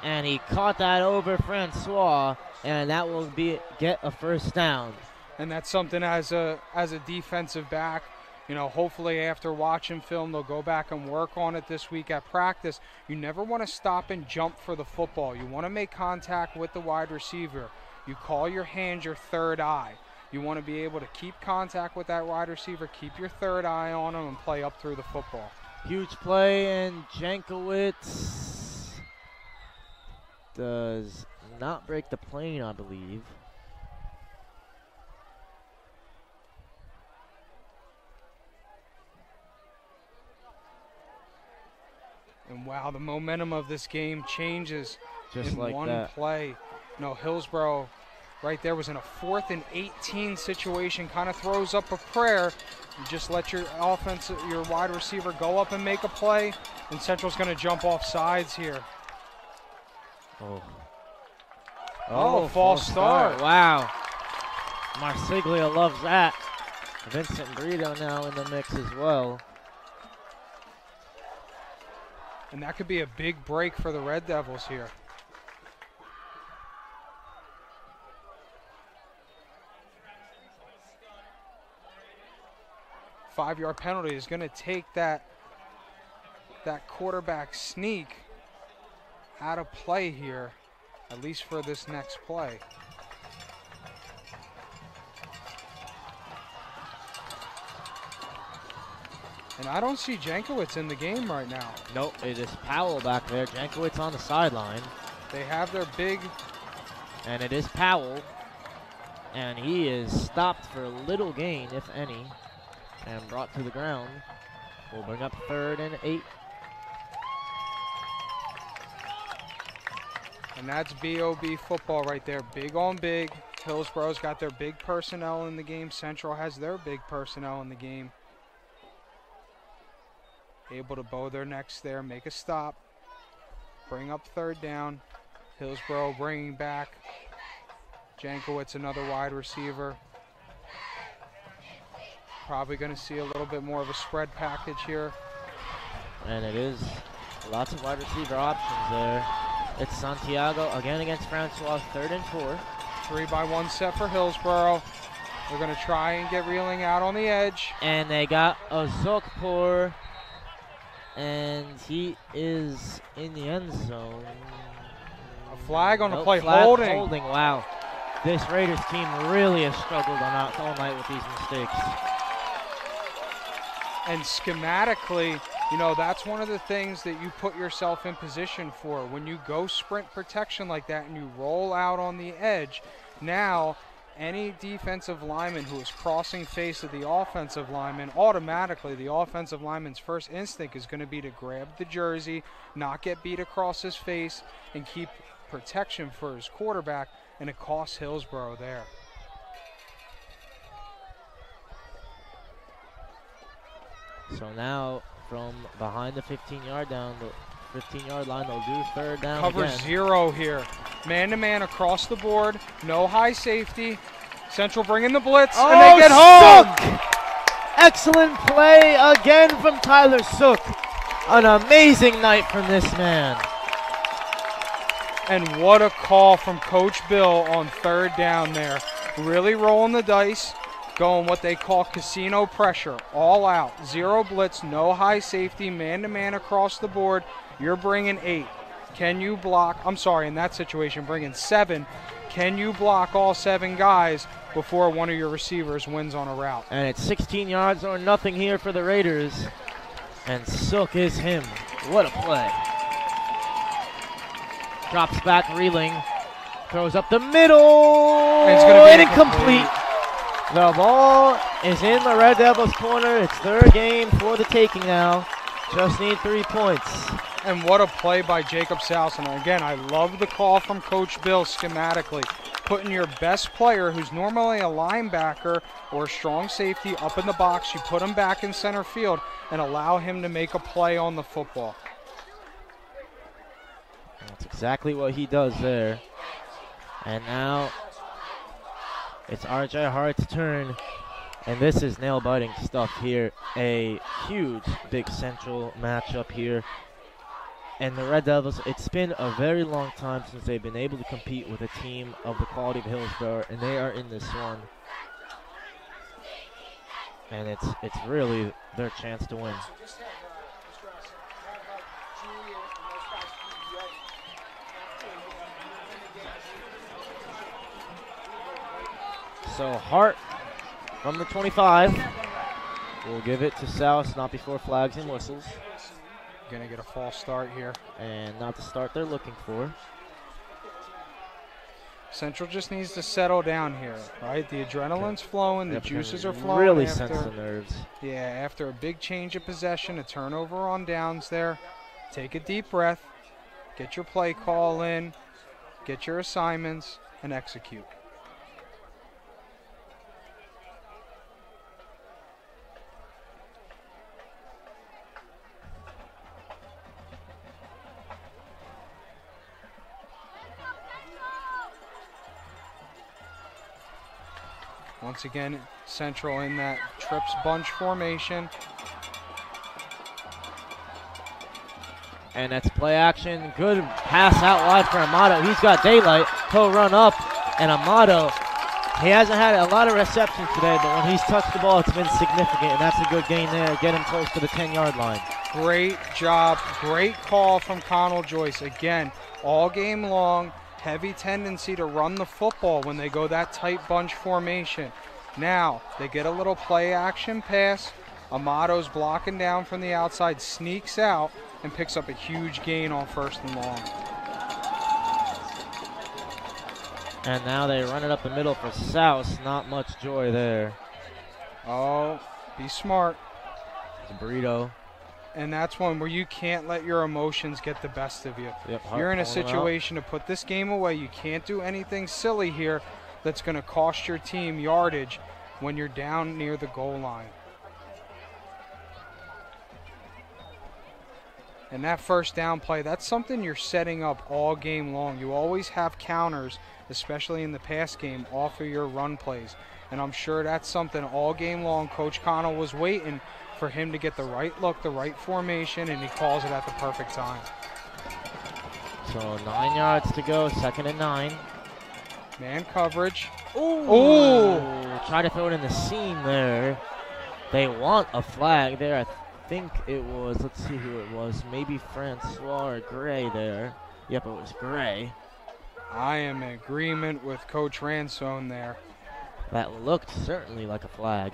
Speaker 5: And he caught that over Francois, and that will get a 1st down.
Speaker 6: And that's something as a defensive back, you know, hopefully after watching film, they'll go back and work on it this week at practice. You never want to stop and jump for the football. You want to make contact with the wide receiver. You call your hands your 3rd eye. You want to be able to keep contact with that wide receiver, keep your 3rd eye on him, and play up through the football.
Speaker 5: Huge play, and Jankowitz does not break the plane, I believe.
Speaker 6: And wow, the momentum of this game changes
Speaker 5: just
Speaker 6: in
Speaker 5: like
Speaker 6: one
Speaker 5: that.
Speaker 6: play. No, Hillsborough right there was in a 4th and 18 situation, kind of throws up a prayer. You just let your offense, your wide receiver go up and make a play, and Central's going to jump off sides here. Oh, false start.
Speaker 5: Wow. Marsiglia loves that. Vincent Brito now in the mix as well.
Speaker 6: And that could be a big break for the Red Devils here. Five-yard penalty is going to take that quarterback sneak out of play here, at least for this next play. And I don't see Jankowitz in the game right now.
Speaker 5: Nope, it is Powell back there. Jankowitz on the sideline.
Speaker 6: They have their big...
Speaker 5: And it is Powell. And he is stopped for little gain, if any, and brought to the ground. We'll bring up 3rd and 8.
Speaker 6: And that's BOB football right there. Big on big. Hillsborough's got their big personnel in the game. Central has their big personnel in the game. Able to bow their necks there, make a stop, bring up 3rd down. Hillsborough bringing back Jankowitz, another wide receiver. Probably going to see a little bit more of a spread package here.
Speaker 5: And it is lots of wide receiver options there. It's Santiago again against Francois, 3rd and 4.
Speaker 6: 3-by-1 set for Hillsborough. They're going to try and get Reeling out on the edge.
Speaker 5: And they got Azokpor, and he is in the end zone.
Speaker 6: A flag on the play,
Speaker 5: flag
Speaker 6: holding.
Speaker 5: Wow. This Raiders team really has struggled all night with these mistakes.
Speaker 6: And schematically, You know, that's one of the things that you put yourself in position for. When you go sprint protection like that and you roll out on the edge, now any defensive lineman who is crossing face of the offensive lineman, automatically the offensive lineman's first instinct is going to be to grab the jersey, not get beat across his face, and keep protection for his quarterback, and it costs Hillsborough there.
Speaker 5: So now from behind the 15-yard down, the 15-yard line, they'll do third down
Speaker 6: Cover
Speaker 5: again.
Speaker 6: 0 here. Man-to-man across the board. No high safety. Central bringing the blitz, and they get home.
Speaker 5: Sook! Excellent play again from Tyler Sook. An amazing night from this man.
Speaker 6: And what a call from Coach Bill on third down there. Really rolling the dice, going what they call casino pressure. All out. 0 blitz, no high safety, man-to-man across the board. You're bringing 8. Can you block? I'm sorry, in that situation, bringing 7. Can you block all 7 guys before one of your receivers wins on a route?
Speaker 5: And it's 16 yards or nothing here for the Raiders. And Sook is him. What a play. Drops back, reeling. Throws up the middle.
Speaker 6: And it's going to be
Speaker 5: incomplete. The ball is in the Red Devils' corner. It's their game for the taking now. Just need 3 points.
Speaker 6: And what a play by Jacob Salson. Again, I love the call from Coach Bill schematically. Putting your best player, who's normally a linebacker or a strong safety, up in the box. You put him back in center field and allow him to make a play on the football.
Speaker 5: That's exactly what he does there. And now it's R.J. Hart's turn. And this is nail-biting stuff here. A huge Big Central matchup here. And the Red Devils, it's been a very long time since they've been able to compete with a team of the quality of Hillsborough, and they are in this one. And it's really their chance to win. So Hart from the 25 will give it to South, not before flags and whistles.
Speaker 6: Gonna get a false start here.
Speaker 5: And not the start they're looking for.
Speaker 6: Central just needs to settle down here, right? The adrenaline's flowing, the juices are flowing.
Speaker 5: Really sense the nerves.
Speaker 6: Yeah, after a big change of possession, a turnover on downs there. Take a deep breath, get your play call in, get your assignments, and execute. Once again, Central in that trips bunch formation.
Speaker 5: And that's play action. Good pass out wide for Amato. He's got daylight. He'll run up. And Amato, he hasn't had a lot of receptions today, but when he's touched the ball, it's been significant. And that's a good gain there. Get him close to the 10-yard line.
Speaker 6: Great job. Great call from Connell Joyce. Again, all game long. Heavy tendency to run the football when they go that tight bunch formation. Now, they get a little play action pass. Amato's blocking down from the outside, sneaks out, and picks up a huge gain on 1st and long.
Speaker 5: And now they run it up the middle for Souse. Not much joy there.
Speaker 6: Oh, be smart.
Speaker 5: It's a burrito.
Speaker 6: And that's one where you can't let your emotions get the best of you.
Speaker 5: Yep,
Speaker 6: you're in a situation to put this game away. You can't do anything silly here that's going to cost your team yardage when you're down near the goal line. And that 1st down play, that's something you're setting up all game long. You always have counters, especially in the pass game, off of your run plays. And I'm sure that's something all game long Coach Connell was waiting for him to get the right look, the right formation, and he calls it at the perfect time.
Speaker 5: So 9 yards to go, 2nd and 9.
Speaker 6: Man coverage.
Speaker 5: Ooh. Try to throw it in the seam there. They want a flag there. I think it was, let's see who it was, maybe Francois or Gray there. Yep, it was Gray.
Speaker 6: I am in agreement with Coach Ransone there.
Speaker 5: That looked certainly like a flag.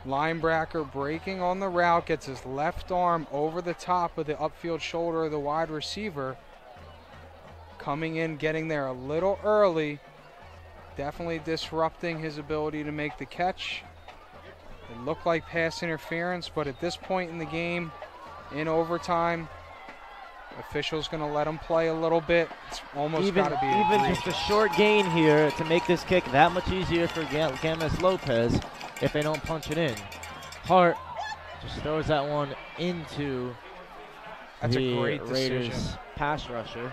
Speaker 6: Linebacker breaking on the route, gets his left arm over the top of the upfield shoulder of the wide receiver. Coming in, getting there a little early. Definitely disrupting his ability to make the catch. It looked like pass interference, but at this point in the game, in overtime, official's going to let him play a little bit. It's almost got to be
Speaker 5: even just a short gain here to make this kick that much easier for Games Lopez if they don't punch it in. Hart just throws that one into the
Speaker 6: a great
Speaker 5: Raiders
Speaker 6: decision.
Speaker 5: Pass rusher.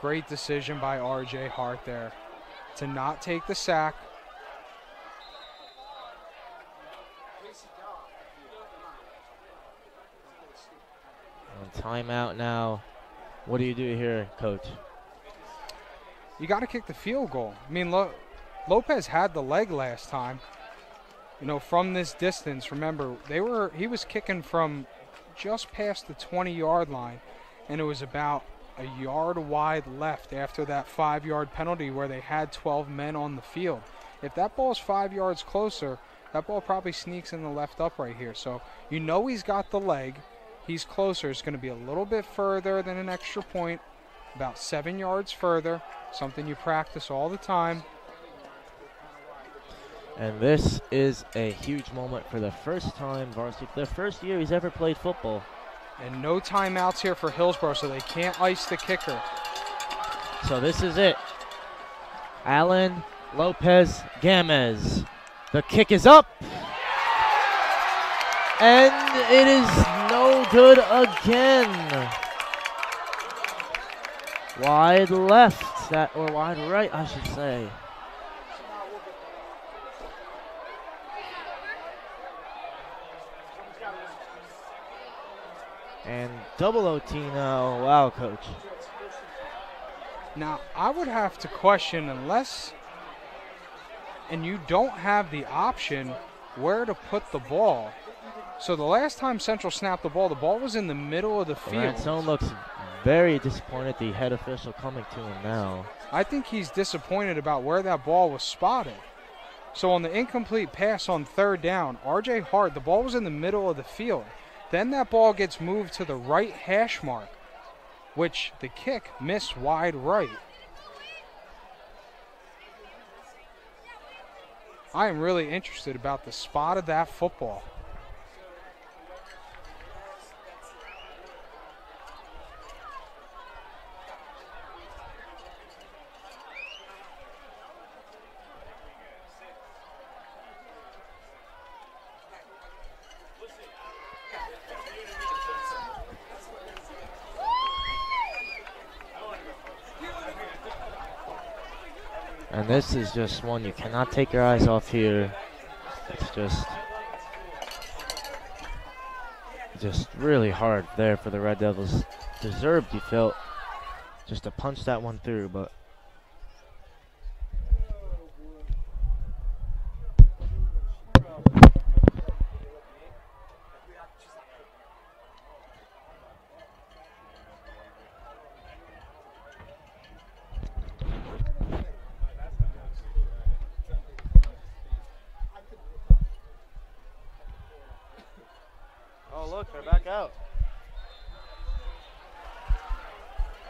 Speaker 6: Great decision by R.J. Hart there to not take the sack.
Speaker 5: And timeout now. What do you do here, Coach?
Speaker 6: You got to kick the field goal. I mean, Lopez had the leg last time. You know, from this distance, remember, he was kicking from just past the 20-yard line, and it was about a yard wide left after that 5-yard penalty where they had 12 men on the field. If that ball's 5 yards closer, that ball probably sneaks in the left upright here. So you know he's got the leg. He's closer. It's going to be a little bit further than an extra point, about 7 yards further, something you practice all the time.
Speaker 5: And this is a huge moment for the first time varsity, the first year he's ever played football.
Speaker 6: And no timeouts here for Hillsborough, so they can't ice the kicker.
Speaker 5: So this is it. Alan Lopez Gamez. The kick is up. And it is no good again. Wide left, or wide right, I should say. And double OT now. Wow, Coach.
Speaker 6: Now, I would have to question, and you don't have the option where to put the ball. So the last time Central snapped the ball was in the middle of the field.
Speaker 5: Ransone looks very disappointed, the head official coming to him now.
Speaker 6: I think he's disappointed about where that ball was spotted. So on the incomplete pass on third down, R.J. Hart, the ball was in the middle of the field. Then that ball gets moved to the right hash mark, which the kick missed wide right. I am really interested about the spot of that football.
Speaker 5: And this is just one you cannot take your eyes off here. It's just really hard there for the Red Devils. Deserved, you felt, just to punch that one through, but they're back out.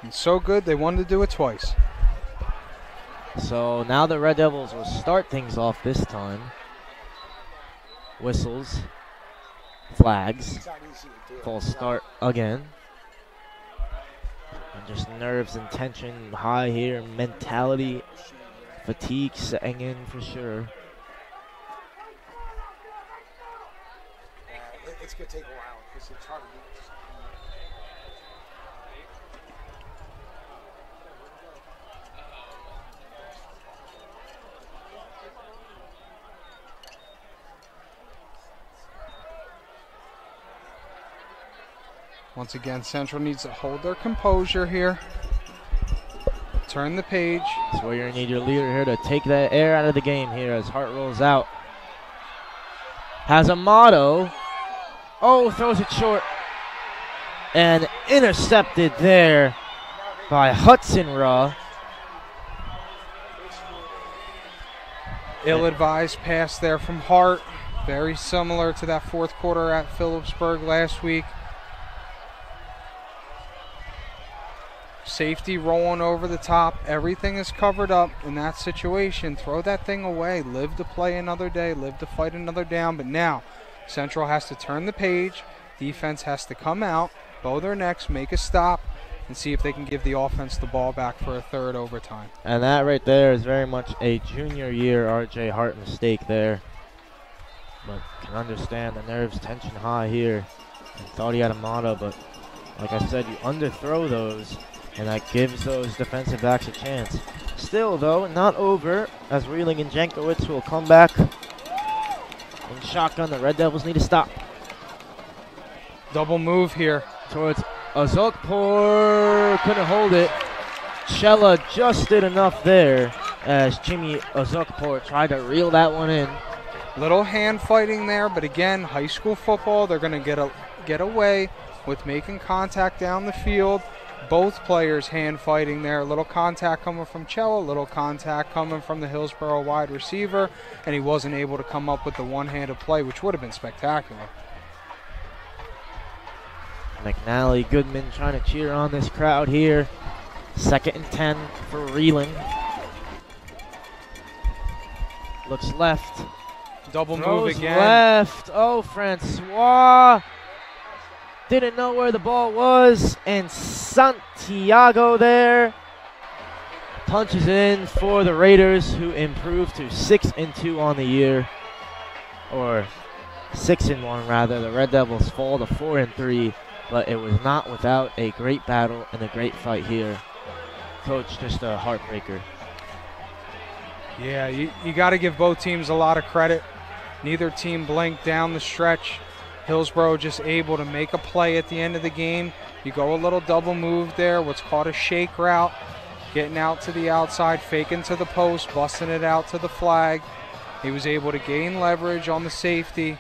Speaker 6: And so good, they wanted to do it twice.
Speaker 5: So now the Red Devils will start things off this time. Whistles, flags, false start again. And just nerves and tension high here, mentality, fatigue setting in for sure.
Speaker 3: It's going to take a while because it's hard to do this.
Speaker 6: Once again, Central needs to hold their composure here. Turn the page.
Speaker 5: That's where you're going to need your leader here to take that air out of the game here as Hart rolls out. Has a motto. Oh, throws it short. And intercepted there by Hudson Raw.
Speaker 6: Ill-advised pass there from Hart. Very similar to that fourth quarter at Phillipsburg last week. Safety rolling over the top. Everything is covered up in that situation. Throw that thing away. Live to play another day. Live to fight another down. But now Central has to turn the page. Defense has to come out, bow their necks, make a stop, and see if they can give the offense the ball back for a third overtime.
Speaker 5: And that right there is very much a junior year R.J. Hart mistake there. But can understand the nerves, tension high here. And thought he had a motto, but like I said, you underthrow those, and that gives those defensive backs a chance. Still, though, not over, as Reeling and Jankowicz will come back in shotgun. The Red Devils need to stop.
Speaker 6: Double move here.
Speaker 5: Towards Azokpor, couldn't hold it. Chella just did enough there as Jimmy Azokpor tried to reel that one in.
Speaker 6: Little hand fighting there, but again, high school football, they're going to get away with making contact down the field. Both players hand fighting there. A little contact coming from Chella, little contact coming from the Hillsborough wide receiver, and he wasn't able to come up with the one-handed play, which would have been spectacular.
Speaker 5: McNally, Goodman trying to cheer on this crowd here. 2nd and 10 for Reeling. Looks left.
Speaker 6: Double move again.
Speaker 5: Left. Oh, Francois didn't know where the ball was. And Santiago there punches in for the Raiders, who improved to 6-2 on the year. Or 6-1 rather. The Red Devils fall to 4-3. But it was not without a great battle and a great fight here. Coach, just a heartbreaker.
Speaker 6: Yeah, you got to give both teams a lot of credit. Neither team blinked down the stretch. Hillsborough just able to make a play at the end of the game. You go a little double move there, what's called a shake route. Getting out to the outside, faking to the post, busting it out to the flag. He was able to gain leverage on the safety.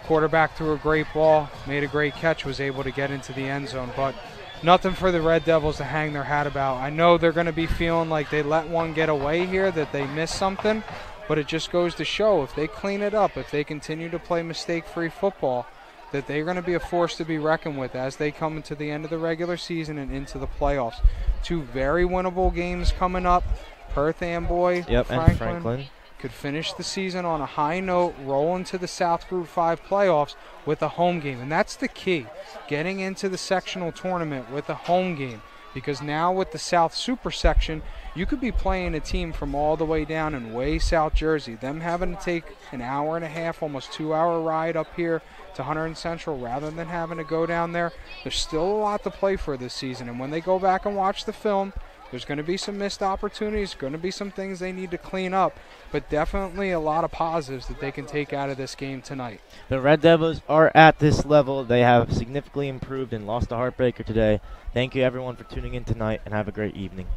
Speaker 6: Quarterback threw a great ball, made a great catch, was able to get into the end zone. But nothing for the Red Devils to hang their hat about. I know they're going to be feeling like they let one get away here, that they missed something. But it just goes to show, if they clean it up, if they continue to play mistake-free football, that they're going to be a force to be reckoned with as they come into the end of the regular season and into the playoffs. 2 very winnable games coming up. Perth Amboy,
Speaker 5: and Franklin
Speaker 6: could finish the season on a high note, roll into the South Group 5 playoffs with a home game. And that's the key, getting into the sectional tournament with a home game. Because now with the South Super Section, you could be playing a team from all the way down in way South Jersey. Them having to take an hour and a half, almost 2-hour ride up here to Hunterdon Central rather than having to go down there. There's still a lot to play for this season. And when they go back and watch the film, there's going to be some missed opportunities, going to be some things they need to clean up, but definitely a lot of positives that they can take out of this game tonight.
Speaker 5: The Red Devils are at this level. They have significantly improved and lost a heartbreaker today. Thank you, everyone, for tuning in tonight, and have a great evening.